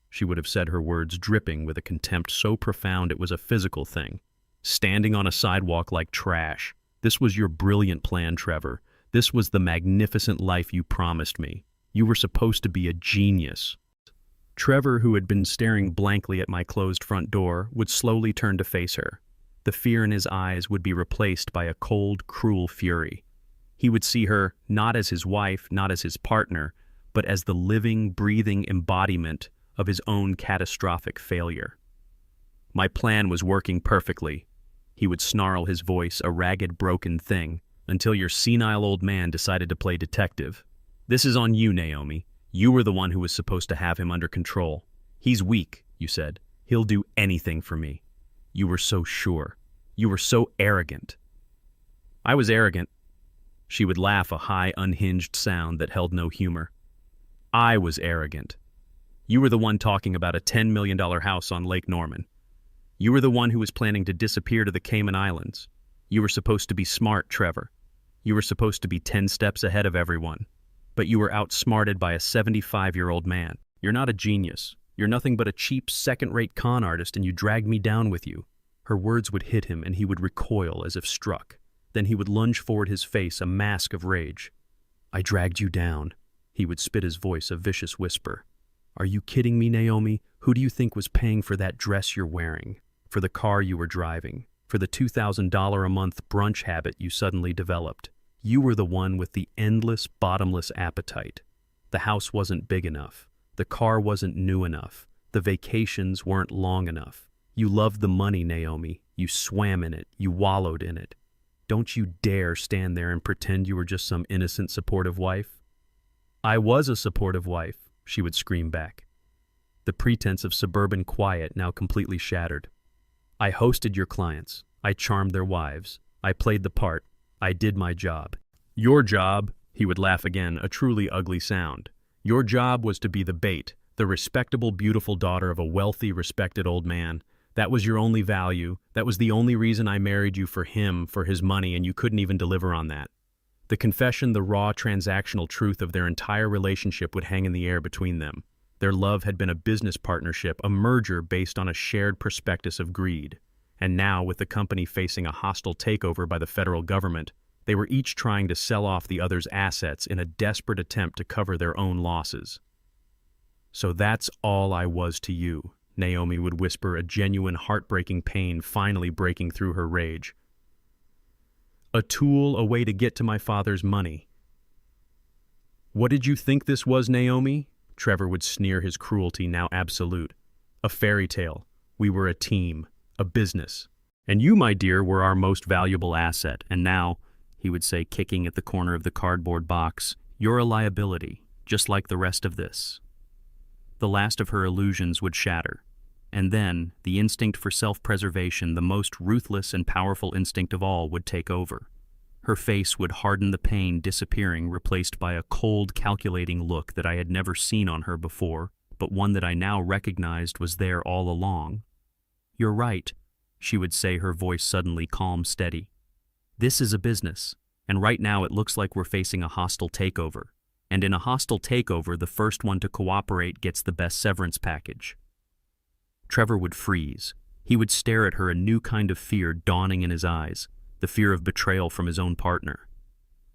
she would have said, her words dripping with a contempt so profound it was a physical thing. "Standing on a sidewalk like trash. This was your brilliant plan, Trevor. This was the magnificent life you promised me. You were supposed to be a genius." Trevor, who had been staring blankly at my closed front door, would slowly turn to face her. The fear in his eyes would be replaced by a cold, cruel fury. He would see her not as his wife, not as his partner, but as the living, breathing embodiment of his own catastrophic failure. "My plan was working perfectly," he would snarl, his voice a ragged, broken thing, "until your senile old man decided to play detective. This is on you, Naomi. You were the one who was supposed to have him under control. He's weak, you said. He'll do anything for me. You were so sure. You were so arrogant." "I was arrogant." She would laugh, a high, unhinged sound that held no humor. "I was arrogant. You were the one talking about a $10 million house on Lake Norman. You were the one who was planning to disappear to the Cayman Islands. You were supposed to be smart, Trevor. You were supposed to be 10 steps ahead of everyone. But you were outsmarted by a 75-year-old man. You're not a genius. You're nothing but a cheap, second-rate con artist, and you dragged me down with you." Her words would hit him, and he would recoil as if struck. Then he would lunge forward, his face a mask of rage. "I dragged you down." He would spit, his voice a vicious whisper. "Are you kidding me, Naomi? Who do you think was paying for that dress you're wearing? For the car you were driving? For the $2,000 a month brunch habit you suddenly developed? You were the one with the endless, bottomless appetite. The house wasn't big enough. The car wasn't new enough. The vacations weren't long enough. You loved the money, Naomi. You swam in it. You wallowed in it. Don't you dare stand there and pretend you were just some innocent supportive wife. I was a supportive wife, she would scream back. The pretense of suburban quiet now completely shattered. I hosted your clients. I charmed their wives. I played the part. I did my job. Your job, he would laugh again, a truly ugly sound. Your job was to be the bait, the respectable, beautiful daughter of a wealthy, respected old man. That was your only value. That was the only reason I married you, for him, for his money, and you couldn't even deliver on that. The confession, the raw transactional truth of their entire relationship would hang in the air between them. Their love had been a business partnership, a merger based on a shared prospectus of greed. And now, with the company facing a hostile takeover by the federal government, they were each trying to sell off the other's assets in a desperate attempt to cover their own losses. So that's all I was to you, Naomi would whisper, a genuine heartbreaking pain finally breaking through her rage. A tool, a way to get to my father's money. What did you think this was, Naomi? Trevor would sneer, his cruelty now absolute. A fairy tale. We were a team, a business. And you, my dear, were our most valuable asset. And now, he would say, kicking at the corner of the cardboard box, you're a liability, just like the rest of this. The last of her illusions would shatter. And then, the instinct for self-preservation, the most ruthless and powerful instinct of all, would take over. Her face would harden, the pain disappearing, replaced by a cold, calculating look that I had never seen on her before, but one that I now recognized was there all along. You're right, she would say, her voice suddenly calm, steady. This is a business, and right now it looks like we're facing a hostile takeover. And in a hostile takeover, the first one to cooperate gets the best severance package. Trevor would freeze. He would stare at her, a new kind of fear dawning in his eyes, the fear of betrayal from his own partner.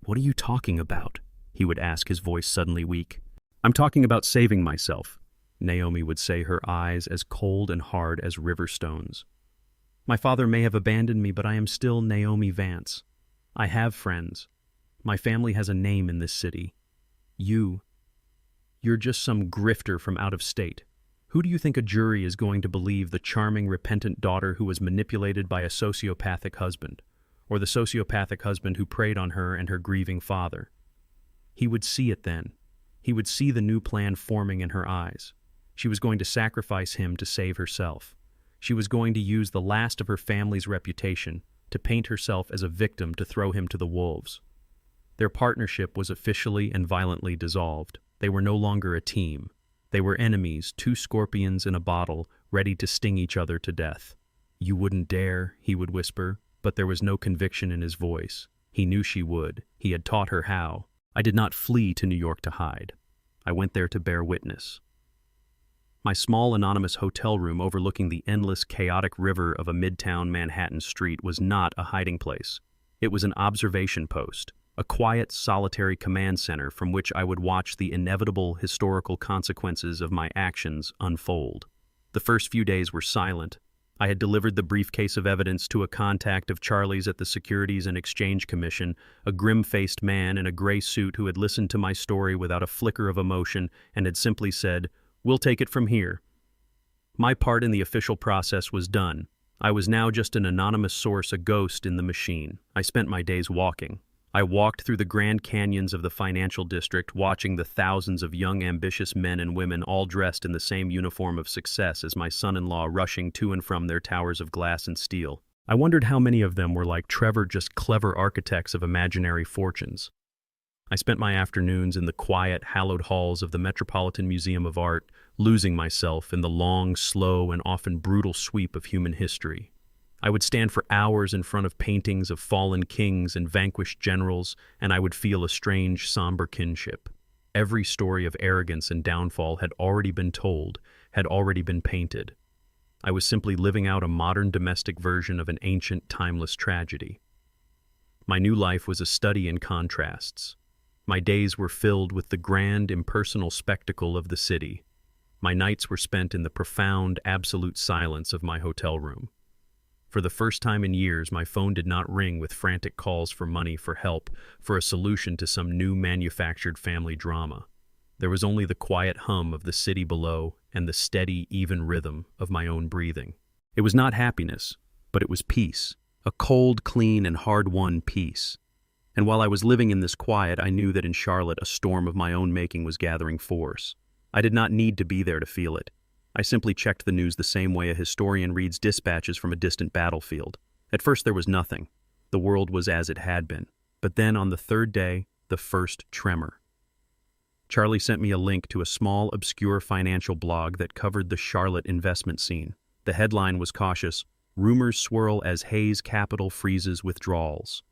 What are you talking about? He would ask, his voice suddenly weak. I'm talking about saving myself, Naomi would say, her eyes as cold and hard as river stones. My father may have abandoned me, but I am still Naomi Vance. I have friends. My family has a name in this city. You're just some grifter from out of state. Who do you think a jury is going to believe, the charming, repentant daughter who was manipulated by a sociopathic husband, or the sociopathic husband who preyed on her and her grieving father? He would see it then. He would see the new plan forming in her eyes. She was going to sacrifice him to save herself. She was going to use the last of her family's reputation to paint herself as a victim to throw him to the wolves. Their partnership was officially and violently dissolved. They were no longer a team. They were enemies, two scorpions in a bottle, ready to sting each other to death. You wouldn't dare, he would whisper, but there was no conviction in his voice. He knew she would. He had taught her how. I did not flee to New York to hide. I went there to bear witness. My small anonymous hotel room overlooking the endless, chaotic river of a midtown Manhattan street was not a hiding place. It was an observation post, a quiet, solitary command center from which I would watch the inevitable historical consequences of my actions unfold. The first few days were silent. I had delivered the briefcase of evidence to a contact of Charlie's at the Securities and Exchange Commission, a grim-faced man in a gray suit who had listened to my story without a flicker of emotion and had simply said, "We'll take it from here." My part in the official process was done. I was now just an anonymous source, a ghost in the machine. I spent my days walking. I walked through the Grand Canyons of the financial district, watching the thousands of young, ambitious men and women all dressed in the same uniform of success as my son-in-law rushing to and from their towers of glass and steel. I wondered how many of them were like Trevor, just clever architects of imaginary fortunes. I spent my afternoons in the quiet, hallowed halls of the Metropolitan Museum of Art, losing myself in the long, slow, and often brutal sweep of human history. I would stand for hours in front of paintings of fallen kings and vanquished generals, and I would feel a strange, somber kinship. Every story of arrogance and downfall had already been told, had already been painted. I was simply living out a modern domestic version of an ancient, timeless tragedy. My new life was a study in contrasts. My days were filled with the grand, impersonal spectacle of the city. My nights were spent in the profound, absolute silence of my hotel room. For the first time in years, my phone did not ring with frantic calls for money, for help, for a solution to some new manufactured family drama. There was only the quiet hum of the city below and the steady, even rhythm of my own breathing. It was not happiness, but it was peace. A cold, clean, and hard-won peace. And while I was living in this quiet, I knew that in Charlotte a storm of my own making was gathering force. I did not need to be there to feel it. I simply checked the news the same way a historian reads dispatches from a distant battlefield. At first there was nothing. The world was as it had been. But then on the third day, the first tremor. Charlie sent me a link to a small, obscure financial blog that covered the Charlotte investment scene. The headline was cautious: "Rumors swirl as Hayes Capital freezes withdrawals."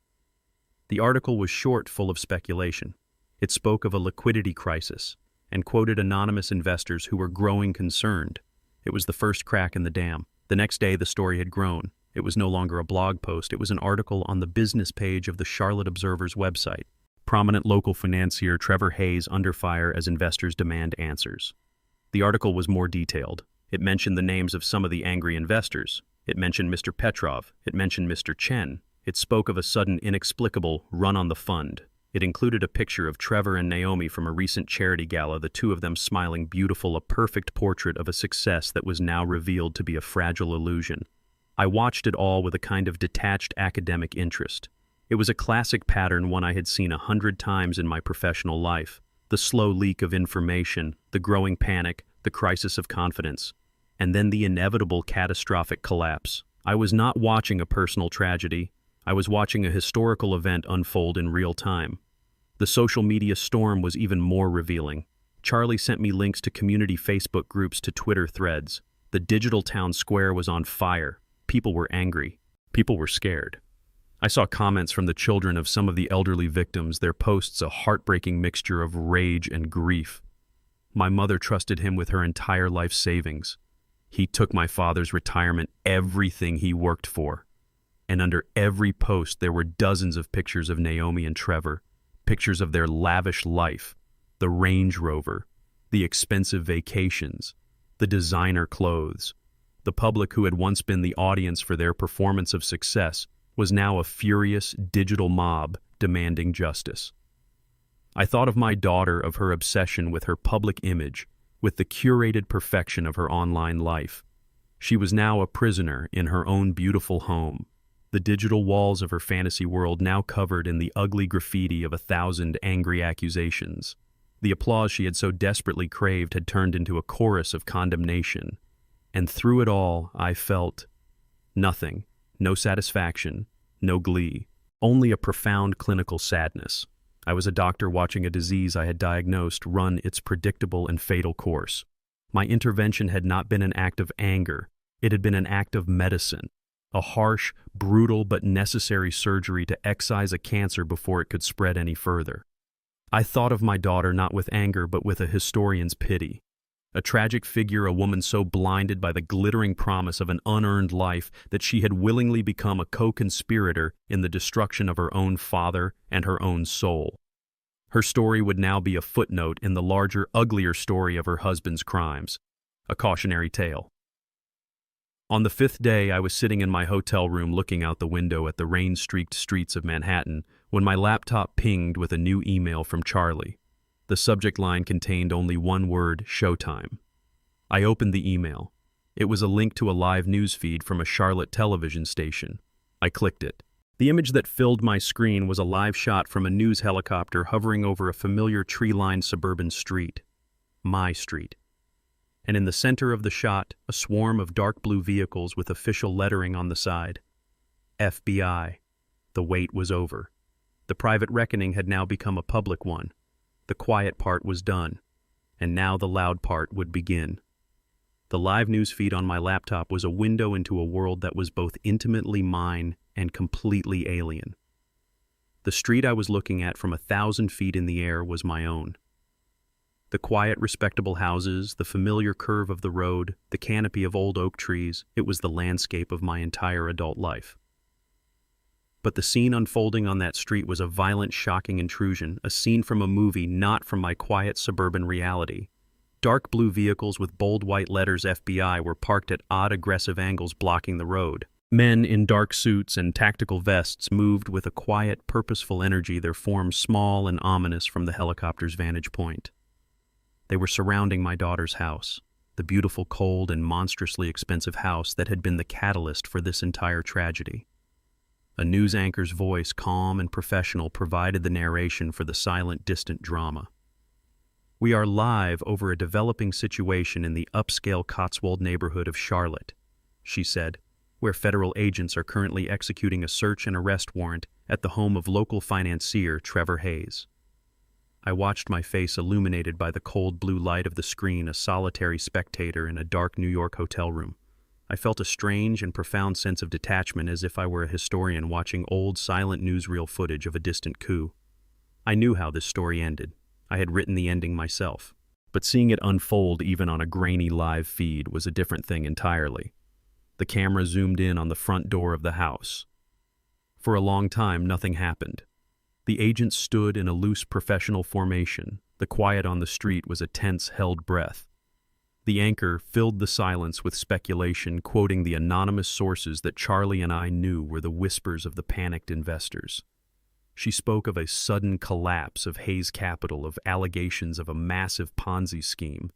The article was short, full of speculation. It spoke of a liquidity crisis and quoted anonymous investors who were growing concerned. It was the first crack in the dam. The next day, the story had grown. It was no longer a blog post. It was an article on the business page of the Charlotte Observer's website. Prominent local financier Trevor Hayes under fire as investors demand answers. The article was more detailed. It mentioned the names of some of the angry investors. It mentioned Mr. Petrov. It mentioned Mr. Chen. It spoke of a sudden, inexplicable run on the fund. It included a picture of Trevor and Naomi from a recent charity gala, the two of them smiling, beautiful, a perfect portrait of a success that was now revealed to be a fragile illusion. I watched it all with a kind of detached academic interest. It was a classic pattern, one I had seen 100 times in my professional life. The slow leak of information, the growing panic, the crisis of confidence, and then the inevitable catastrophic collapse. I was not watching a personal tragedy. I was watching a historical event unfold in real time. The social media storm was even more revealing. Charlie sent me links to community Facebook groups, to Twitter threads. The digital town square was on fire. People were angry. People were scared. I saw comments from the children of some of the elderly victims, their posts a heartbreaking mixture of rage and grief. My mother trusted him with her entire life savings. He took my father's retirement, everything he worked for. And under every post there were dozens of pictures of Naomi and Trevor, pictures of their lavish life, the Range Rover, the expensive vacations, the designer clothes. The public, who had once been the audience for their performance of success, was now a furious digital mob demanding justice. I thought of my daughter, of her obsession with her public image, with the curated perfection of her online life. She was now a prisoner in her own beautiful home. The digital walls of her fantasy world now covered in the ugly graffiti of 1,000 angry accusations. The applause she had so desperately craved had turned into a chorus of condemnation. And through it all, I felt nothing, no satisfaction, no glee, only a profound clinical sadness. I was a doctor watching a disease I had diagnosed run its predictable and fatal course. My intervention had not been an act of anger. It had been an act of medicine, a harsh, brutal, but necessary surgery to excise a cancer before it could spread any further. I thought of my daughter not with anger, but with a historian's pity. A tragic figure, a woman so blinded by the glittering promise of an unearned life that she had willingly become a co-conspirator in the destruction of her own father and her own soul. Her story would now be a footnote in the larger, uglier story of her husband's crimes, a cautionary tale. On the 5th day, I was sitting in my hotel room looking out the window at the rain-streaked streets of Manhattan when my laptop pinged with a new email from Charlie. The subject line contained only one word: Showtime. I opened the email. It was a link to a live news feed from a Charlotte television station. I clicked it. The image that filled my screen was a live shot from a news helicopter hovering over a familiar tree-lined suburban street. My street. And in the center of the shot, a swarm of dark blue vehicles with official lettering on the side. FBI. The wait was over. The private reckoning had now become a public one. The quiet part was done, and now the loud part would begin. The live news feed on my laptop was a window into a world that was both intimately mine and completely alien. The street I was looking at from 1,000 feet in the air was my own. The quiet, respectable houses, the familiar curve of the road, the canopy of old oak trees, it was the landscape of my entire adult life. But the scene unfolding on that street was a violent, shocking intrusion, a scene from a movie, not from my quiet suburban reality. Dark blue vehicles with bold white letters FBI were parked at odd, aggressive angles blocking the road. Men in dark suits and tactical vests moved with a quiet, purposeful energy, their forms small and ominous from the helicopter's vantage point. They were surrounding my daughter's house, the beautiful, cold, and monstrously expensive house that had been the catalyst for this entire tragedy. A news anchor's voice, calm and professional, provided the narration for the silent, distant drama. "We are live over a developing situation in the upscale Cotswold neighborhood of Charlotte," she said, "where federal agents are currently executing a search and arrest warrant at the home of local financier Trevor Hayes." I watched, my face illuminated by the cold blue light of the screen, a solitary spectator in a dark New York hotel room. I felt a strange and profound sense of detachment, as if I were a historian watching old silent newsreel footage of a distant coup. I knew how this story ended. I had written the ending myself. But seeing it unfold even on a grainy live feed was a different thing entirely. The camera zoomed in on the front door of the house. For a long time, nothing happened. The agents stood in a loose professional formation. The quiet on the street was a tense, held breath. The anchor filled the silence with speculation, quoting the anonymous sources that Charlie and I knew were the whispers of the panicked investors. She spoke of a sudden collapse of Hayes Capital, of allegations of a massive Ponzi scheme,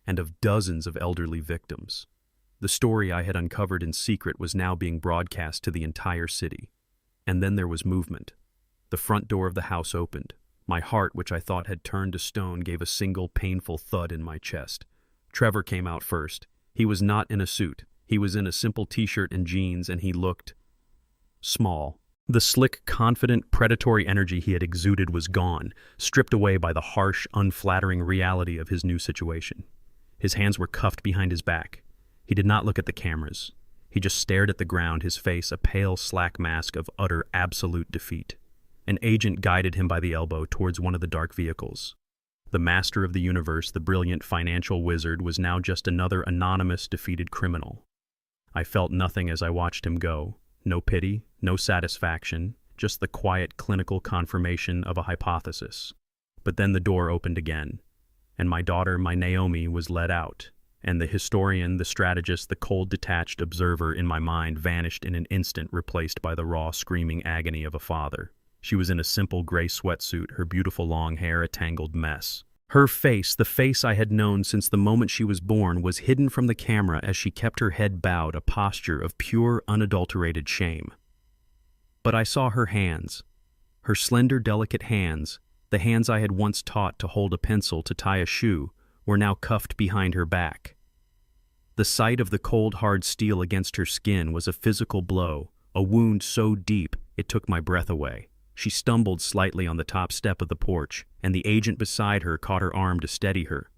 and of dozens of elderly victims. The story I had uncovered in secret was now being broadcast to the entire city. And then there was movement. The front door of the house opened. My heart, which I thought had turned to stone, gave a single painful thud in my chest. Trevor came out first. He was not in a suit. He was in a simple t-shirt and jeans, and he looked small. The slick, confident, predatory energy he had exuded was gone, stripped away by the harsh, unflattering reality of his new situation. His hands were cuffed behind his back. He did not look at the cameras. He just stared at the ground, his face a pale, slack mask of utter, absolute defeat. An agent guided him by the elbow towards one of the dark vehicles. The master of the universe, the brilliant financial wizard, was now just another anonymous, defeated criminal. I felt nothing as I watched him go. No pity, no satisfaction, just the quiet clinical confirmation of a hypothesis. But then the door opened again, and my daughter, my Naomi, was led out, and the historian, the strategist, the cold, detached observer in my mind vanished in an instant, replaced by the raw, screaming agony of a father. She was in a simple gray sweatsuit, her beautiful long hair a tangled mess. Her face, the face I had known since the moment she was born, was hidden from the camera as she kept her head bowed, a posture of pure, unadulterated shame. But I saw her hands, her slender, delicate hands, the hands I had once taught to hold a pencil, to tie a shoe, were now cuffed behind her back. The sight of the cold, hard steel against her skin was a physical blow, a wound so deep it took my breath away. She stumbled slightly on the top step of the porch, and the agent beside her caught her arm to steady her.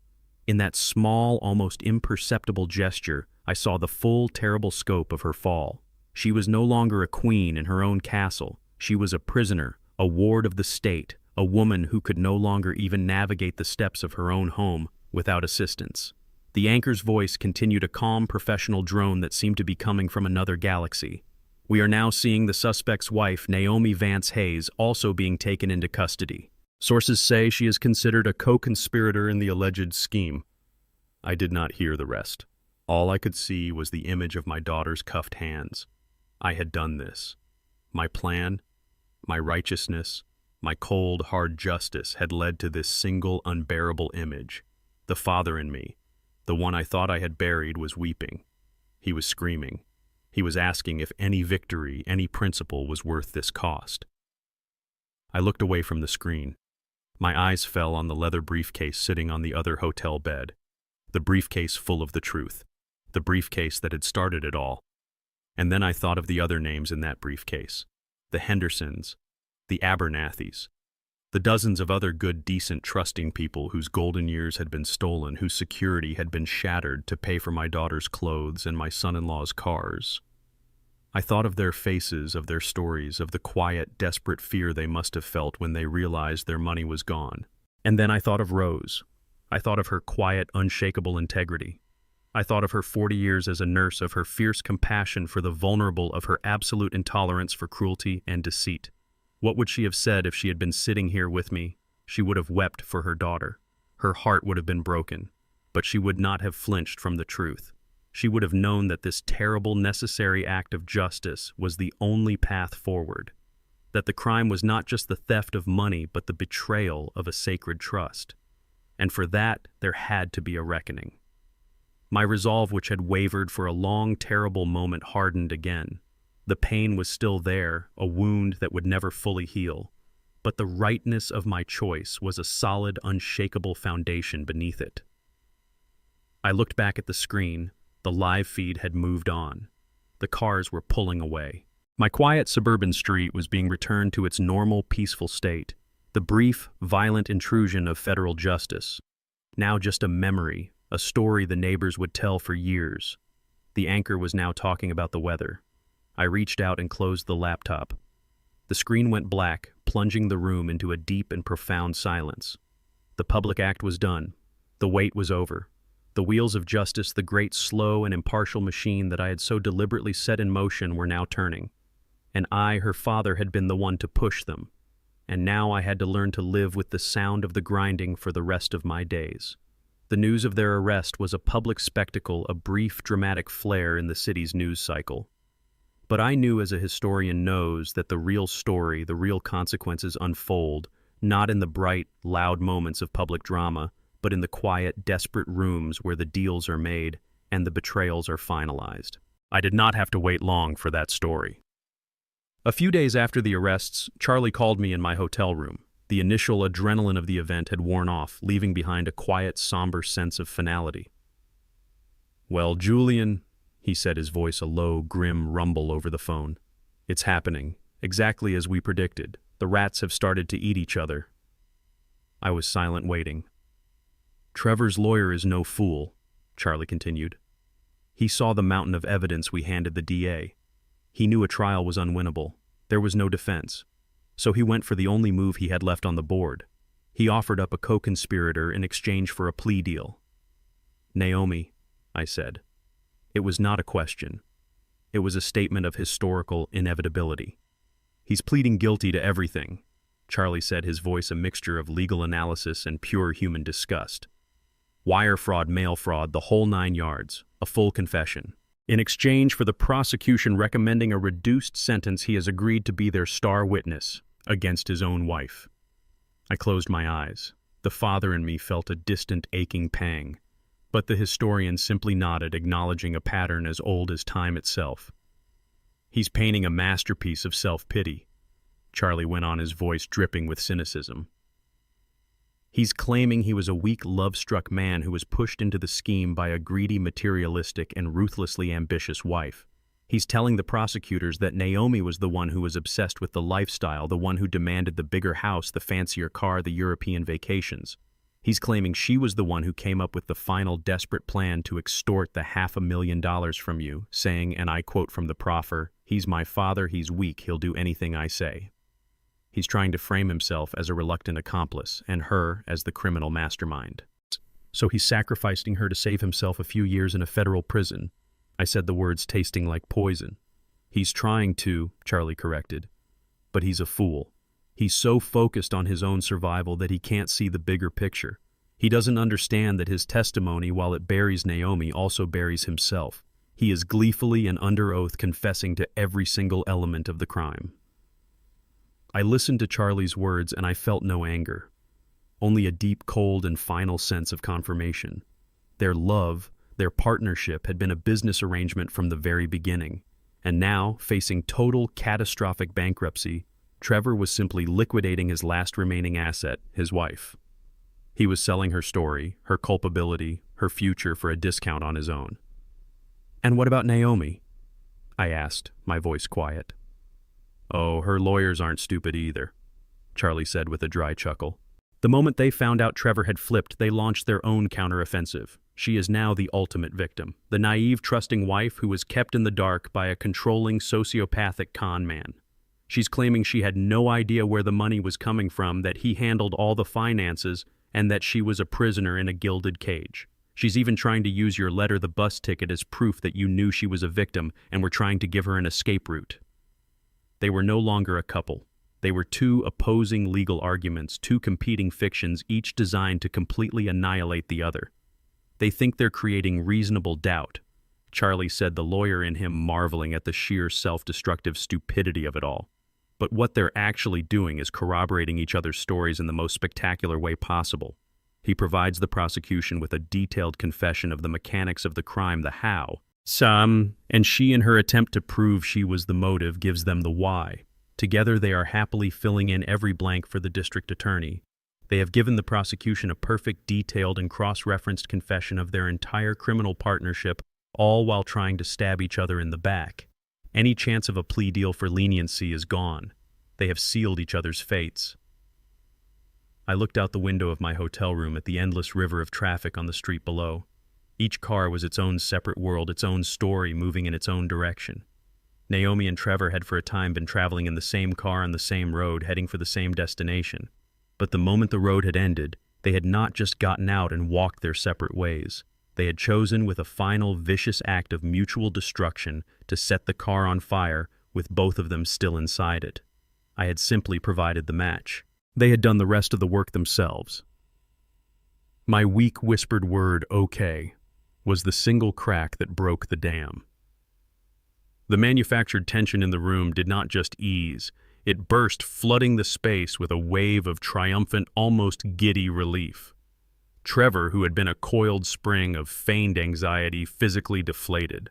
In that small, almost imperceptible gesture, I saw the full, terrible scope of her fall. She was no longer a queen in her own castle. She was a prisoner, a ward of the state, a woman who could no longer even navigate the steps of her own home without assistance. The anchor's voice continued, a calm, professional drone that seemed to be coming from another galaxy. "We are now seeing the suspect's wife, Naomi Vance Hayes, also being taken into custody. Sources say she is considered a co-conspirator in the alleged scheme." I did not hear the rest. All I could see was the image of my daughter's cuffed hands. I had done this. My plan, my righteousness, my cold, hard justice had led to this single, unbearable image. The father in me, the one I thought I had buried, was weeping. He was screaming. He was asking if any victory, any principle was worth this cost. I looked away from the screen. My eyes fell on the leather briefcase sitting on the other hotel bed. The briefcase full of the truth. The briefcase that had started it all. And then I thought of the other names in that briefcase. The Hendersons, the Abernathys, the dozens of other good, decent, trusting people whose golden years had been stolen, whose security had been shattered to pay for my daughter's clothes and my son-in-law's cars. I thought of their faces, of their stories, of the quiet, desperate fear they must have felt when they realized their money was gone. And then I thought of Rose. I thought of her quiet, unshakable integrity. I thought of her 40 years as a nurse, of her fierce compassion for the vulnerable, of her absolute intolerance for cruelty and deceit. What would she have said if she had been sitting here with me? She would have wept for her daughter. Her heart would have been broken, but she would not have flinched from the truth. She would have known that this terrible, necessary act of justice was the only path forward, that the crime was not just the theft of money, but the betrayal of a sacred trust. And for that, there had to be a reckoning. My resolve, which had wavered for a long, terrible moment, hardened again. The pain was still there, a wound that would never fully heal. But the rightness of my choice was a solid, unshakable foundation beneath it. I looked back at the screen. The live feed had moved on. The cars were pulling away. My quiet suburban street was being returned to its normal, peaceful state. The brief, violent intrusion of federal justice. Now just a memory, a story the neighbors would tell for years. The anchor was now talking about the weather. I reached out and closed the laptop. The screen went black, plunging the room into a deep and profound silence. The public act was done. The wait was over. The wheels of justice, the great, slow, and impartial machine that I had so deliberately set in motion, were now turning. And I, her father, had been the one to push them. And now I had to learn to live with the sound of the grinding for the rest of my days. The news of their arrest was a public spectacle, a brief, dramatic flare in the city's news cycle. But I knew, as a historian knows, that the real story, the real consequences unfold, not in the bright, loud moments of public drama, but in the quiet, desperate rooms where the deals are made and the betrayals are finalized. I did not have to wait long for that story. A few days after the arrests, Charlie called me in my hotel room. The initial adrenaline of the event had worn off, leaving behind a quiet, somber sense of finality. "Well, Julian," he said, his voice a low, grim rumble over the phone. "It's happening, exactly as we predicted. The rats have started to eat each other." I was silent, waiting. "Trevor's lawyer is no fool," Charlie continued. "He saw the mountain of evidence we handed the DA. He knew a trial was unwinnable. There was no defense. So he went for the only move he had left on the board. He offered up a co-conspirator in exchange for a plea deal." "Naomi," I said. It was not a question. It was a statement of historical inevitability. "He's pleading guilty to everything," Charlie said, his voice a mixture of legal analysis and pure human disgust. "Wire fraud, mail fraud, the whole 9 yards, a full confession. In exchange for the prosecution recommending a reduced sentence, he has agreed to be their star witness against his own wife." I closed my eyes. The father in me felt a distant, aching pang. But the historian simply nodded, acknowledging a pattern as old as time itself. "He's painting a masterpiece of self-pity," Charlie went on, his voice dripping with cynicism. "He's claiming he was a weak, love-struck man who was pushed into the scheme by a greedy, materialistic, and ruthlessly ambitious wife. He's telling the prosecutors that Naomi was the one who was obsessed with the lifestyle, the one who demanded the bigger house, the fancier car, the European vacations. He's claiming she was the one who came up with the final desperate plan to extort the $500,000 from you, saying, and I quote from the proffer, 'He's my father, he's weak, he'll do anything I say.' He's trying to frame himself as a reluctant accomplice, and her as the criminal mastermind. So he's sacrificing her to save himself a few years in a federal prison." I said, the words tasting like poison. "He's trying to," Charlie corrected. "But he's a fool. He's so focused on his own survival that he can't see the bigger picture. He doesn't understand that his testimony, while it buries Naomi, also buries himself. He is gleefully and under oath confessing to every single element of the crime." I listened to Charlie's words and I felt no anger, only a deep, cold, and final sense of confirmation. Their love, their partnership had been a business arrangement from the very beginning, and now, facing total, catastrophic bankruptcy, Trevor was simply liquidating his last remaining asset, his wife. He was selling her story, her culpability, her future for a discount on his own. "And what about Naomi?" I asked, my voice quiet. "Oh, her lawyers aren't stupid either," Charlie said with a dry chuckle. "The moment they found out Trevor had flipped, they launched their own counteroffensive. She is now the ultimate victim, the naive, trusting wife who was kept in the dark by a controlling, sociopathic con man. She's claiming she had no idea where the money was coming from, that he handled all the finances, and that she was a prisoner in a gilded cage. She's even trying to use your letter, the bus ticket, as proof that you knew she was a victim and were trying to give her an escape route." They were no longer a couple. They were two opposing legal arguments, two competing fictions, each designed to completely annihilate the other. "They think they're creating reasonable doubt," Charlie said, the lawyer in him marveling at the sheer self-destructive stupidity of it all. "But what they're actually doing is corroborating each other's stories in the most spectacular way possible. He provides the prosecution with a detailed confession of the mechanics of the crime, the how, And she, in her attempt to prove she was the motive, gives them the why. Together they are happily filling in every blank for the district attorney. They have given the prosecution a perfect, detailed, and cross-referenced confession of their entire criminal partnership, all while trying to stab each other in the back. Any chance of a plea deal for leniency is gone. They have sealed each other's fates. I looked out the window of my hotel room at the endless river of traffic on the street below. Each car was its own separate world, its own story moving in its own direction. Naomi and Trevor had for a time been traveling in the same car on the same road, heading for the same destination. But the moment the road had ended, they had not just gotten out and walked their separate ways. They had chosen, with a final vicious act of mutual destruction, to set the car on fire, with both of them still inside it. I had simply provided the match. They had done the rest of the work themselves. My weak whispered word, "okay," was the single crack that broke the dam. The manufactured tension in the room did not just ease, it burst, flooding the space with a wave of triumphant, almost giddy relief. Trevor, who had been a coiled spring of feigned anxiety, physically deflated.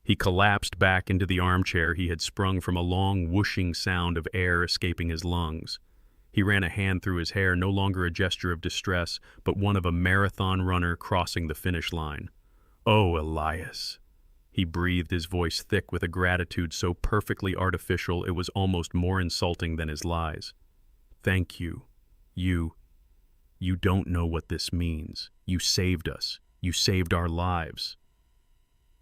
He collapsed back into the armchair he had sprung from a long, whooshing sound of air escaping his lungs. He ran a hand through his hair, no longer a gesture of distress, but one of a marathon runner crossing the finish line. "Oh, Elias," he breathed, his voice thick with a gratitude so perfectly artificial it was almost more insulting than his lies. "Thank you. You don't know what this means. You saved us. You saved our lives."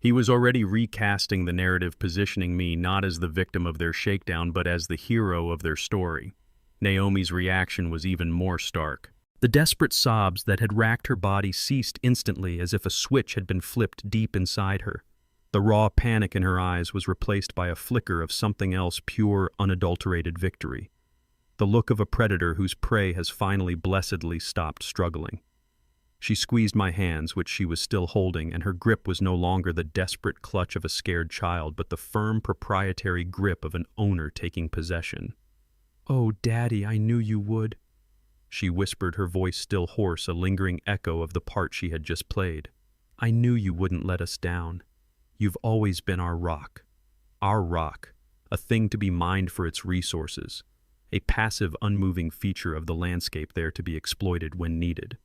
He was already recasting the narrative, positioning me not as the victim of their shakedown, but as the hero of their story. Naomi's reaction was even more stark. The desperate sobs that had racked her body ceased instantly, as if a switch had been flipped deep inside her. The raw panic in her eyes was replaced by a flicker of something else, pure, unadulterated victory. The look of a predator whose prey has finally blessedly stopped struggling. She squeezed my hands, which she was still holding, and her grip was no longer the desperate clutch of a scared child, but the firm, proprietary grip of an owner taking possession. "Oh, Daddy, I knew you would," she whispered, her voice still hoarse, a lingering echo of the part she had just played. "I knew you wouldn't let us down. You've always been our rock, a thing to be mined for its resources, a passive, unmoving feature of the landscape there to be exploited when needed."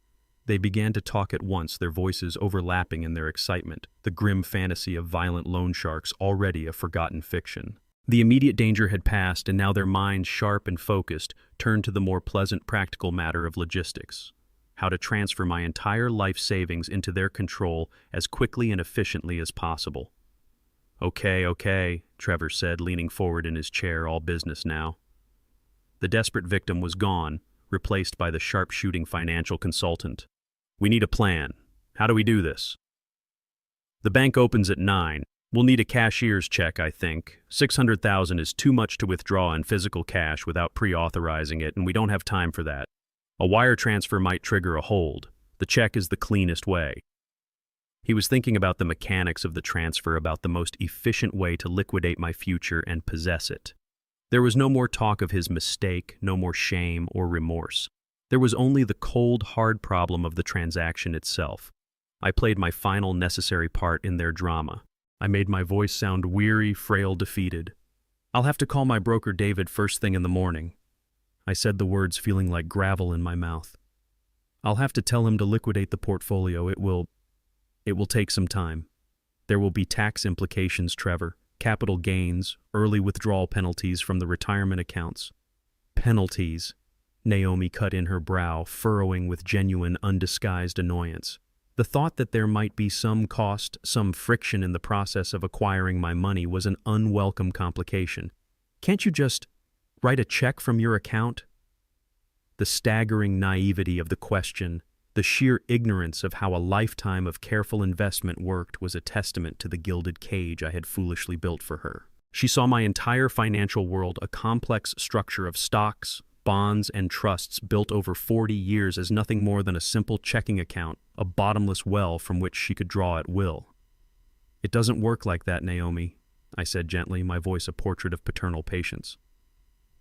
They began to talk at once, their voices overlapping in their excitement, the grim fantasy of violent loan sharks already a forgotten fiction. The immediate danger had passed, and now their minds, sharp and focused, turned to the more pleasant practical matter of logistics. How to transfer my entire life savings into their control as quickly and efficiently as possible. Okay, Trevor said, leaning forward in his chair, all business now. The desperate victim was gone, replaced by the sharp-shooting financial consultant. "We need a plan. How do we do this?" "The bank opens at 9. We'll need a cashier's check, I think. $600,000 is too much to withdraw in physical cash without pre-authorizing it, and we don't have time for that. A wire transfer might trigger a hold. The check is the cleanest way." He was thinking about the mechanics of the transfer, about the most efficient way to liquidate my future and possess it. There was no more talk of his mistake, no more shame or remorse. There was only the cold, hard problem of the transaction itself. I played my final necessary part in their drama. I made my voice sound weary, frail, defeated. "I'll have to call my broker David first thing in the morning." I said the words feeling like gravel in my mouth. "I'll have to tell him to liquidate the portfolio. It will take some time. There will be tax implications, Trevor. Capital gains, early withdrawal penalties from the retirement accounts." "Penalties," Naomi cut in, her brow furrowing with genuine, undisguised annoyance. The thought that there might be some cost, some friction in the process of acquiring my money was an unwelcome complication. "Can't you just write a check from your account?" The staggering naivety of the question, the sheer ignorance of how a lifetime of careful investment worked, was a testament to the gilded cage I had foolishly built for her. She saw my entire financial world, a complex structure of stocks, bonds, and trusts built over 40 years, as nothing more than a simple checking account, a bottomless well from which she could draw at will. "It doesn't work like that, Naomi," I said gently, my voice a portrait of paternal patience.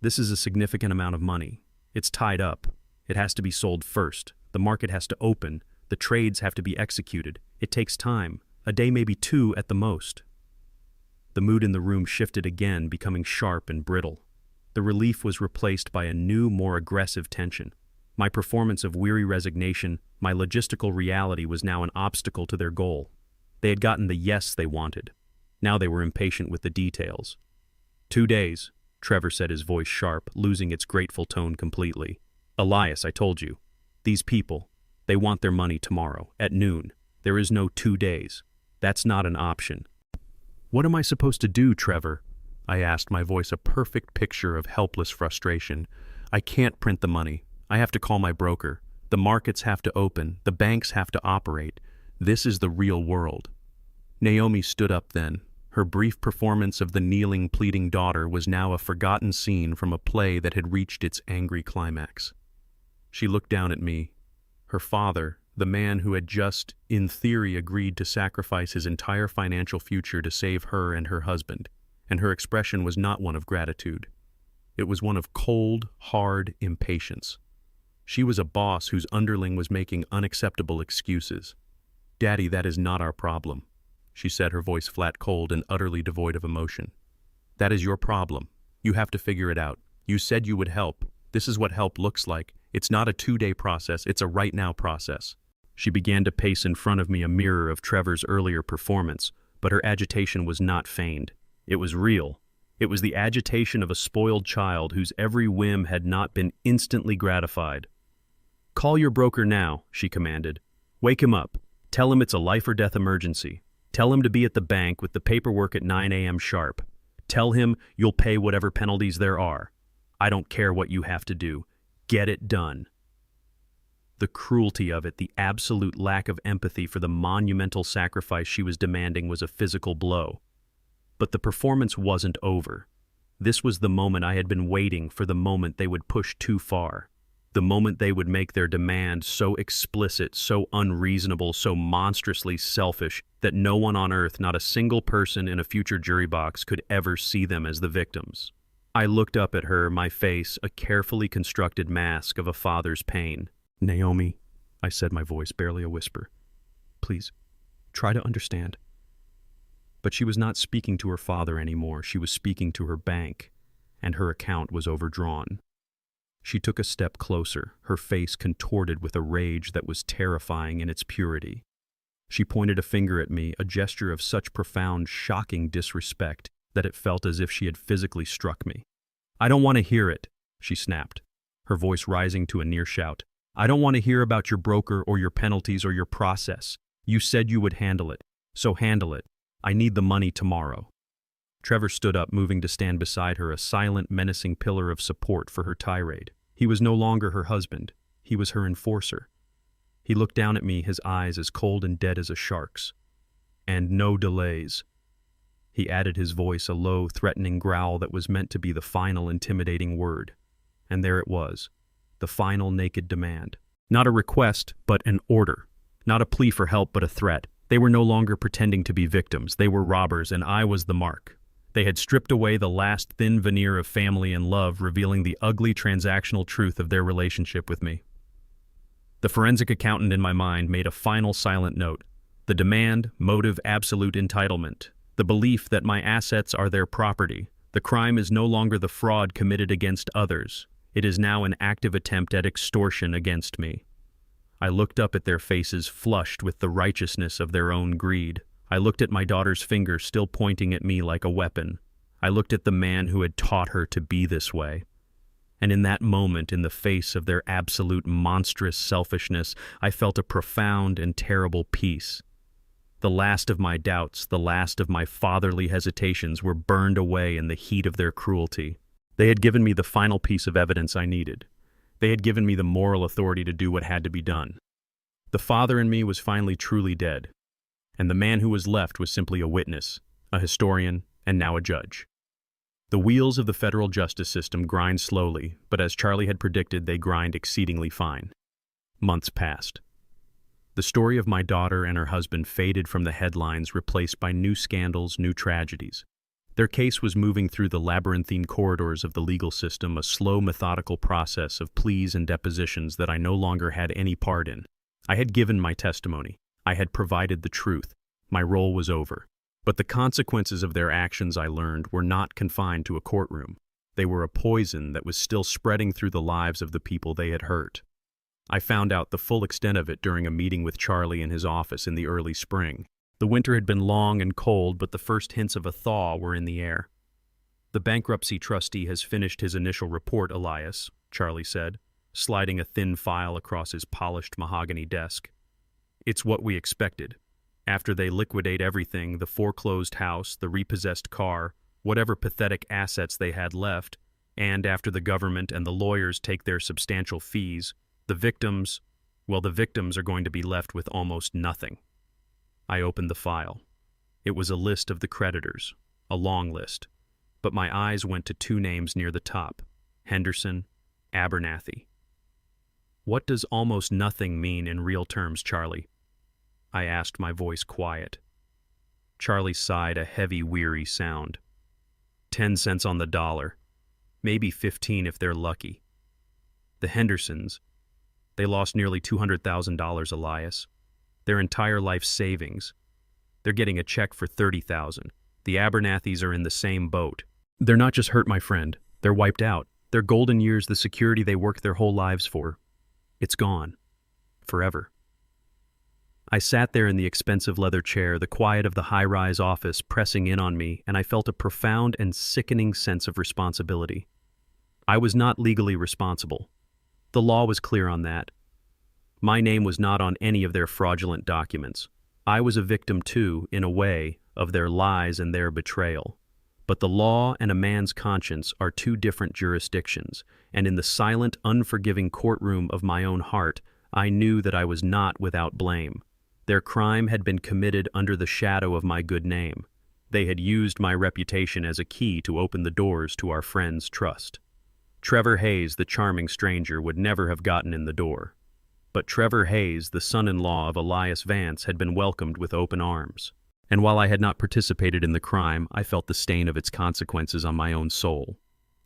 "This is a significant amount of money. It's tied up. It has to be sold first. The market has to open. The trades have to be executed. It takes time. A day, maybe two at the most. The mood in the room shifted again, becoming sharp and brittle. The relief was replaced by a new, more aggressive tension. My performance of weary resignation, my logistical reality was now an obstacle to their goal. They had gotten the yes they wanted. Now they were impatient with the details. 2 days, Trevor said, his voice sharp, losing its grateful tone completely. Elias, I told you. These people, they want their money tomorrow, at noon. There is no 2 days. That's not an option. What am I supposed to do, Trevor? I asked, my voice a perfect picture of helpless frustration. I can't print the money. I have to call my broker. The markets have to open. The banks have to operate. This is the real world. Naomi stood up then. Her brief performance of the kneeling, pleading daughter was now a forgotten scene from a play that had reached its angry climax. She looked down at me. Her father, the man who had just, in theory, agreed to sacrifice his entire financial future to save her and her husband, and her expression was not one of gratitude. It was one of cold, hard impatience. She was a boss whose underling was making unacceptable excuses. Daddy, that is not our problem, she said, her voice flat, cold, and utterly devoid of emotion. That is your problem. You have to figure it out. You said you would help. This is what help looks like. It's not a 2-day process, it's a right-now process. She began to pace in front of me, a mirror of Trevor's earlier performance, but her agitation was not feigned. It was real. It was the agitation of a spoiled child whose every whim had not been instantly gratified. Call your broker now, she commanded. Wake him up. Tell him it's a life-or-death emergency. Tell him to be at the bank with the paperwork at 9 a.m. sharp. Tell him you'll pay whatever penalties there are. I don't care what you have to do. Get it done. The cruelty of it, the absolute lack of empathy for the monumental sacrifice she was demanding, was a physical blow. But the performance wasn't over. This was the moment I had been waiting for, the moment they would push too far. The moment they would make their demand so explicit, so unreasonable, so monstrously selfish that no one on earth, not a single person in a future jury box, could ever see them as the victims. I looked up at her, my face a carefully constructed mask of a father's pain. Naomi, I said, my voice barely a whisper. Please, try to understand. But she was not speaking to her father anymore. She was speaking to her bank, and her account was overdrawn. She took a step closer, her face contorted with a rage that was terrifying in its purity. She pointed a finger at me, a gesture of such profound, shocking disrespect that it felt as if she had physically struck me. I don't want to hear it, she snapped, her voice rising to a near shout. I don't want to hear about your broker or your penalties or your process. You said you would handle it, so handle it. I need the money tomorrow. Trevor stood up, moving to stand beside her, a silent, menacing pillar of support for her tirade. He was no longer her husband. He was her enforcer. He looked down at me, his eyes as cold and dead as a shark's. And no delays. He added, his voice a low, threatening growl that was meant to be the final, intimidating word. And there it was, the final naked demand. Not a request, but an order. Not a plea for help, but a threat. They were no longer pretending to be victims. They were robbers, and I was the mark. They had stripped away the last thin veneer of family and love, revealing the ugly transactional truth of their relationship with me. The forensic accountant in my mind made a final silent note. The demand, motive, absolute entitlement. The belief that my assets are their property. The crime is no longer the fraud committed against others. It is now an active attempt at extortion against me. I looked up at their faces, flushed with the righteousness of their own greed. I looked at my daughter's finger still pointing at me like a weapon. I looked at the man who had taught her to be this way. And in that moment, in the face of their absolute monstrous selfishness, I felt a profound and terrible peace. The last of my doubts, the last of my fatherly hesitations were burned away in the heat of their cruelty. They had given me the final piece of evidence I needed. They had given me the moral authority to do what had to be done. The father in me was finally truly dead, and the man who was left was simply a witness, a historian, and now a judge. The wheels of the federal justice system grind slowly, but as Charlie had predicted, they grind exceedingly fine. Months passed. The story of my daughter and her husband faded from the headlines, replaced by new scandals, new tragedies. Their case was moving through the labyrinthine corridors of the legal system, a slow, methodical process of pleas and depositions that I no longer had any part in. I had given my testimony. I had provided the truth. My role was over. But the consequences of their actions, I learned, were not confined to a courtroom. They were a poison that was still spreading through the lives of the people they had hurt. I found out the full extent of it during a meeting with Charlie in his office in the early spring. The winter had been long and cold, but the first hints of a thaw were in the air. "The bankruptcy trustee has finished his initial report, Elias," Charlie said, sliding a thin file across his polished mahogany desk. "It's what we expected. After they liquidate everything, the foreclosed house, the repossessed car, whatever pathetic assets they had left, and after the government and the lawyers take their substantial fees, the victims are going to be left with almost nothing." I opened the file. It was a list of the creditors, a long list, but my eyes went to two names near the top: Henderson, Abernathy. "What does almost nothing mean in real terms, Charlie?" I asked, my voice quiet. Charlie sighed a heavy, weary sound. 10 cents on the dollar. Maybe 15 if they're lucky. The Hendersons, they lost nearly $200,000, Elias. Their entire life savings. They're getting a check for $30,000. The Abernathys are in the same boat. They're not just hurt, my friend. They're wiped out. Their golden years, the security they worked their whole lives for. It's gone. Forever. I sat there in the expensive leather chair, the quiet of the high-rise office pressing in on me, and I felt a profound and sickening sense of responsibility. I was not legally responsible. The law was clear on that. My name was not on any of their fraudulent documents. I was a victim too, in a way, of their lies and their betrayal. But the law and a man's conscience are two different jurisdictions, and in the silent, unforgiving courtroom of my own heart, I knew that I was not without blame. Their crime had been committed under the shadow of my good name. They had used my reputation as a key to open the doors to our friend's trust. Trevor Hayes, the charming stranger, would never have gotten in the door. But Trevor Hayes, the son-in-law of Elias Vance, had been welcomed with open arms. And while I had not participated in the crime, I felt the stain of its consequences on my own soul.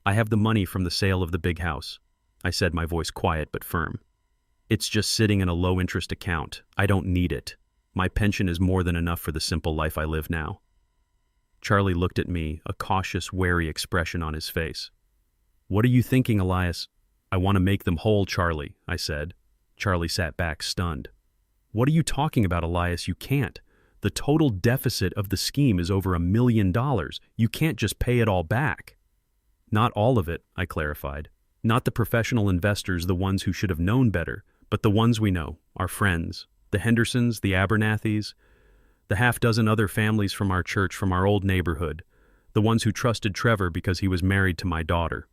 "I have the money from the sale of the big house," I said, my voice quiet but firm. "It's just sitting in a low-interest account. I don't need it. My pension is more than enough for the simple life I live now." Charlie looked at me, a cautious, wary expression on his face. "What are you thinking, Elias?" "I want to make them whole, Charlie," I said. Charlie sat back, stunned. "What are you talking about, Elias? You can't. The total deficit of the scheme is over $1 million. You can't just pay it all back." "Not all of it," I clarified. "Not the professional investors, the ones who should have known better, but the ones we know, our friends, the Hendersons, the Abernathys, the half-dozen other families from our church, from our old neighborhood, the ones who trusted Trevor because he was married to my daughter."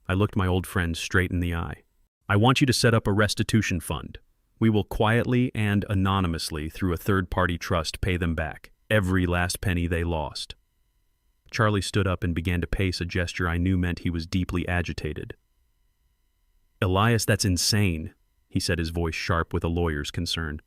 I looked my old friend straight in the eye. "I want you to set up a restitution fund. We will quietly and anonymously, through a third-party trust, pay them back, every last penny they lost." Charlie stood up and began to pace, a gesture I knew meant he was deeply agitated. "Elias, that's insane," he said, his voice sharp with a lawyer's concern.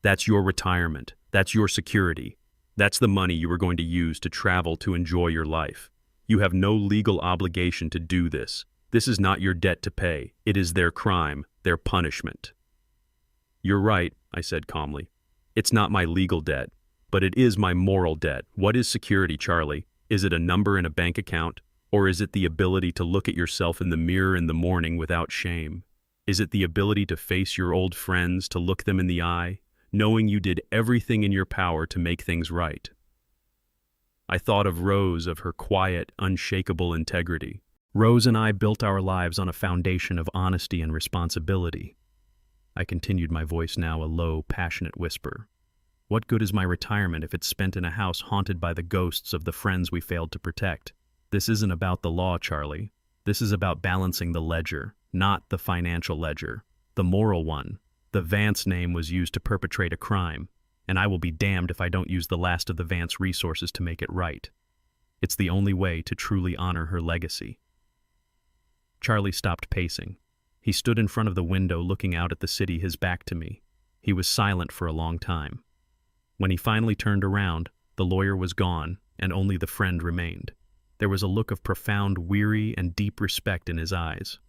"That's your retirement. That's your security. That's the money you were going to use to travel to enjoy your life. You have no legal obligation to do this. This is not your debt to pay. It is their crime, their punishment." "You're right," I said calmly. "It's not my legal debt, but it is my moral debt. What is security, Charlie? Is it a number in a bank account? Or is it the ability to look at yourself in the mirror in the morning without shame? Is it the ability to face your old friends, to look them in the eye, knowing you did everything in your power to make things right?" I thought of Rose, of her quiet, unshakable integrity. Rose and I built our lives on a foundation of honesty and responsibility. I continued, my voice now a low, passionate whisper. "What good is my retirement if it's spent in a house haunted by the ghosts of the friends we failed to protect? This isn't about the law, Charlie. This is about balancing the ledger, not the financial ledger, the moral one. The Vance name was used to perpetrate a crime, and I will be damned if I don't use the last of the Vance resources to make it right. It's the only way to truly honor her legacy." Charlie stopped pacing. He stood in front of the window looking out at the city, his back to me. He was silent for a long time. When he finally turned around, the lawyer was gone, and only the friend remained. There was a look of profound, weary, and deep respect in his eyes.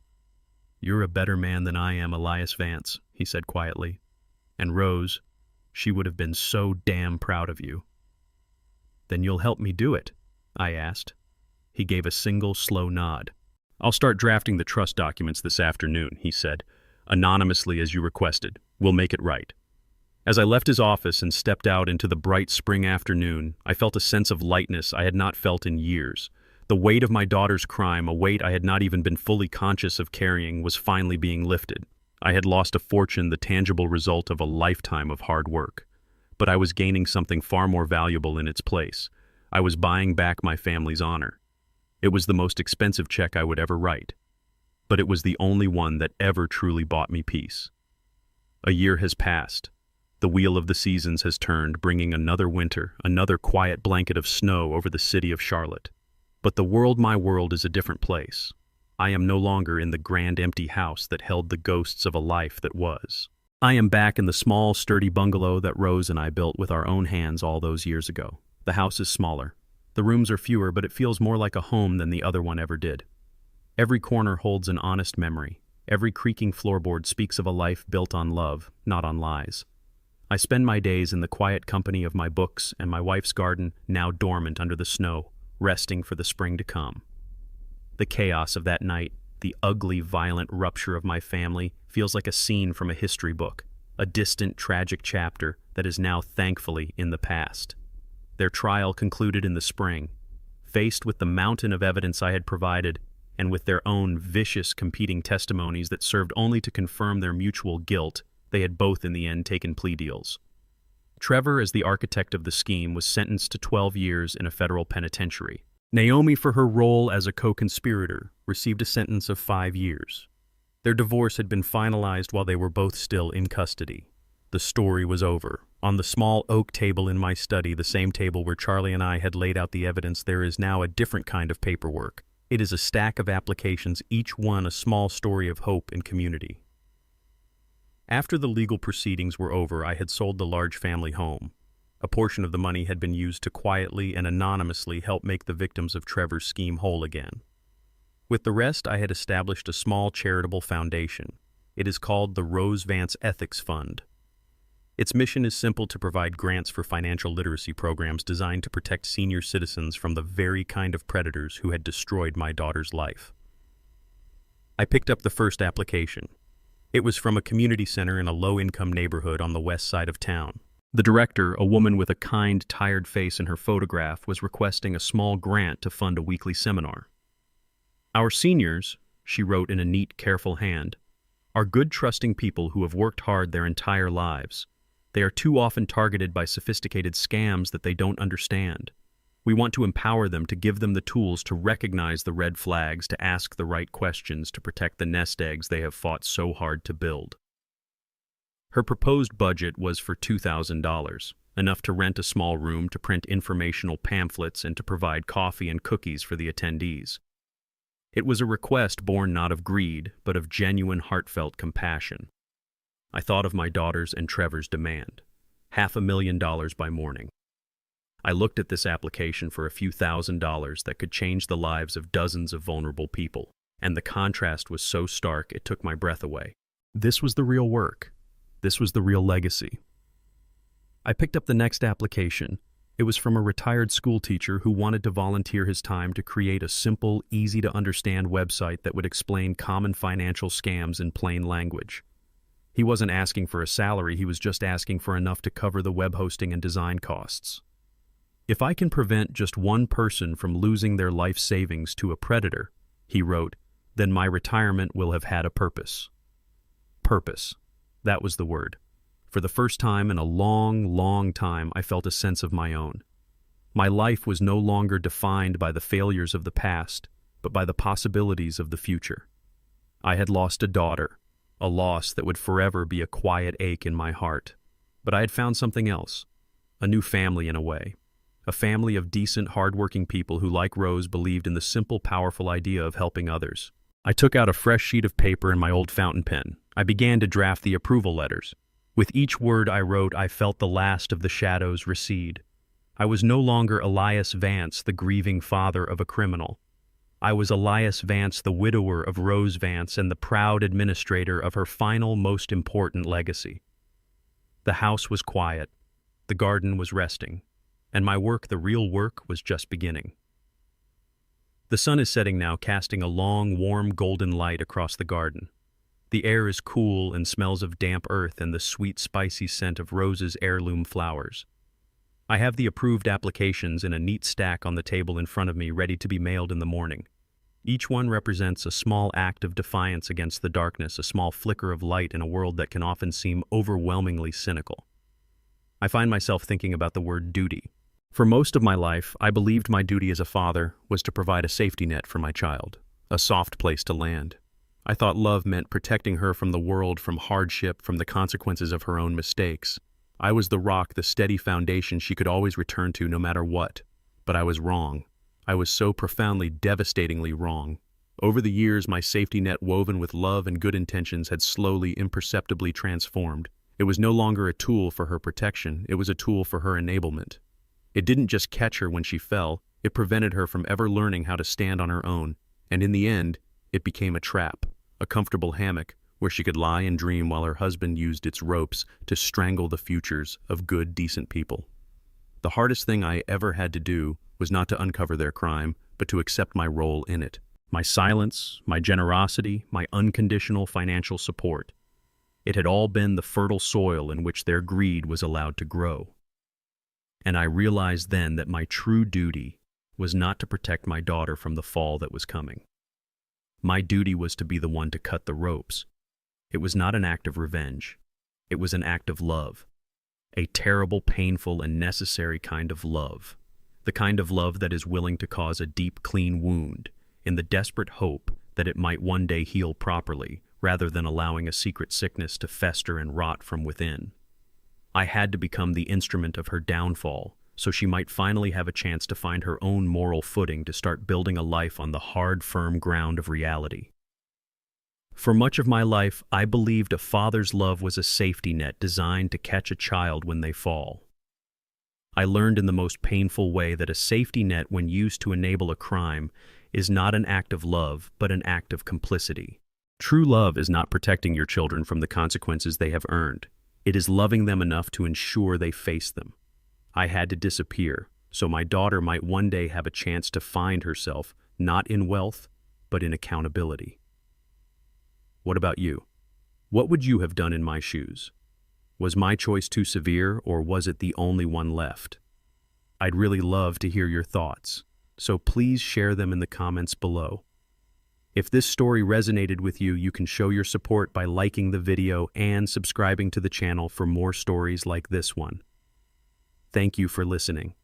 "You're a better man than I am, Elias Vance," he said quietly. "And Rose, She would have been so damn proud of you." "Then you'll help me do it?" I asked. He gave a single, slow nod. "I'll start drafting the trust documents this afternoon," he said, "anonymously as you requested. We'll make it right." As I left his office and stepped out into the bright spring afternoon, I felt a sense of lightness I had not felt in years. The weight of my daughter's crime, a weight I had not even been fully conscious of carrying, was finally being lifted. I had lost a fortune, the tangible result of a lifetime of hard work. But I was gaining something far more valuable in its place. I was buying back my family's honor. It was the most expensive check I would ever write. But it was the only one that ever truly bought me peace. A year has passed. The wheel of the seasons has turned, bringing another winter, another quiet blanket of snow over the city of Charlotte. But the world, my world, is a different place. I am no longer in the grand empty house that held the ghosts of a life that was. I am back in the small, sturdy bungalow that Rose and I built with our own hands all those years ago. The house is smaller. The rooms are fewer, but it feels more like a home than the other one ever did. Every corner holds an honest memory. Every creaking floorboard speaks of a life built on love, not on lies. I spend my days in the quiet company of my books and my wife's garden, now dormant under the snow, resting for the spring to come. The chaos of that night, the ugly, violent rupture of my family, feels like a scene from a history book, a distant, tragic chapter that is now thankfully in the past. Their trial concluded in the spring. Faced with the mountain of evidence I had provided, and with their own vicious competing testimonies that served only to confirm their mutual guilt, they had both in the end taken plea deals. Trevor, as the architect of the scheme, was sentenced to 12 years in a federal penitentiary. Naomi, for her role as a co-conspirator, received a sentence of 5 years. Their divorce had been finalized while they were both still in custody. The story was over. On the small oak table in my study, the same table where Charlie and I had laid out the evidence, there is now a different kind of paperwork. It is a stack of applications, each one a small story of hope and community. After the legal proceedings were over, I had sold the large family home. A portion of the money had been used to quietly and anonymously help make the victims of Trevor's scheme whole again. With the rest, I had established a small charitable foundation. It is called the Rose Vance Ethics Fund. Its mission is simple: to provide grants for financial literacy programs designed to protect senior citizens from the very kind of predators who had destroyed my daughter's life. I picked up the first application. It was from a community center in a low-income neighborhood on the west side of town. The director, a woman with a kind, tired face in her photograph, was requesting a small grant to fund a weekly seminar. "Our seniors," she wrote in a neat, careful hand, "are good, trusting people who have worked hard their entire lives. They are too often targeted by sophisticated scams that they don't understand. We want to empower them, to give them the tools to recognize the red flags, to ask the right questions, to protect the nest eggs they have fought so hard to build." Her proposed budget was for $2,000, enough to rent a small room, to print informational pamphlets, and to provide coffee and cookies for the attendees. It was a request born not of greed, but of genuine, heartfelt compassion. I thought of my daughter's and Trevor's demand: $500,000 by morning. I looked at this application for a few $1,000s that could change the lives of dozens of vulnerable people, and the contrast was so stark it took my breath away. This was the real work. This was the real legacy. I picked up the next application. It was from a retired school teacher who wanted to volunteer his time to create a simple, easy-to-understand website that would explain common financial scams in plain language. He wasn't asking for a salary, he was just asking for enough to cover the web hosting and design costs. "If I can prevent just one person from losing their life savings to a predator," he wrote, "then my retirement will have had a purpose." Purpose. That was the word. For the first time in a long, long time, I felt a sense of my own. My life was no longer defined by the failures of the past, but by the possibilities of the future. I had lost a daughter, a loss that would forever be a quiet ache in my heart. But I had found something else, a new family in a way. A family of decent, hard-working people who, like Rose, believed in the simple, powerful idea of helping others. I took out a fresh sheet of paper and my old fountain pen. I began to draft the approval letters. With each word I wrote, I felt the last of the shadows recede. I was no longer Elias Vance, the grieving father of a criminal. I was Elias Vance, the widower of Rose Vance and the proud administrator of her final, most important legacy. The house was quiet, the garden was resting, and my work, the real work, was just beginning. The sun is setting now, casting a long, warm, golden light across the garden. The air is cool and smells of damp earth and the sweet, spicy scent of Rose's heirloom flowers. I have the approved applications in a neat stack on the table in front of me, ready to be mailed in the morning. Each one represents a small act of defiance against the darkness, a small flicker of light in a world that can often seem overwhelmingly cynical. I find myself thinking about the word duty. For most of my life, I believed my duty as a father was to provide a safety net for my child, a soft place to land. I thought love meant protecting her from the world, from hardship, from the consequences of her own mistakes. I was the rock, the steady foundation she could always return to no matter what. But I was wrong. I was so profoundly, devastatingly wrong. Over the years, my safety net, woven with love and good intentions, had slowly, imperceptibly transformed. It was no longer a tool for her protection, it was a tool for her enablement. It didn't just catch her when she fell, it prevented her from ever learning how to stand on her own, and in the end, it became a trap, a comfortable hammock where she could lie and dream while her husband used its ropes to strangle the futures of good, decent people. The hardest thing I ever had to do was not to uncover their crime, but to accept my role in it. My silence, my generosity, my unconditional financial support. It had all been the fertile soil in which their greed was allowed to grow. And I realized then that my true duty was not to protect my daughter from the fall that was coming. My duty was to be the one to cut the ropes. It was not an act of revenge. It was an act of love. A terrible, painful, and necessary kind of love. The kind of love that is willing to cause a deep, clean wound in the desperate hope that it might one day heal properly, rather than allowing a secret sickness to fester and rot from within. I had to become the instrument of her downfall, so she might finally have a chance to find her own moral footing, to start building a life on the hard, firm ground of reality. For much of my life, I believed a father's love was a safety net designed to catch a child when they fall. I learned in the most painful way that a safety net, when used to enable a crime, is not an act of love, but an act of complicity. True love is not protecting your children from the consequences they have earned. It is loving them enough to ensure they face them. I had to disappear, so my daughter might one day have a chance to find herself, not in wealth, but in accountability. What about you? What would you have done in my shoes? Was my choice too severe, or was it the only one left? I'd really love to hear your thoughts, so please share them in the comments below. If this story resonated with you, you can show your support by liking the video and subscribing to the channel for more stories like this one. Thank you for listening.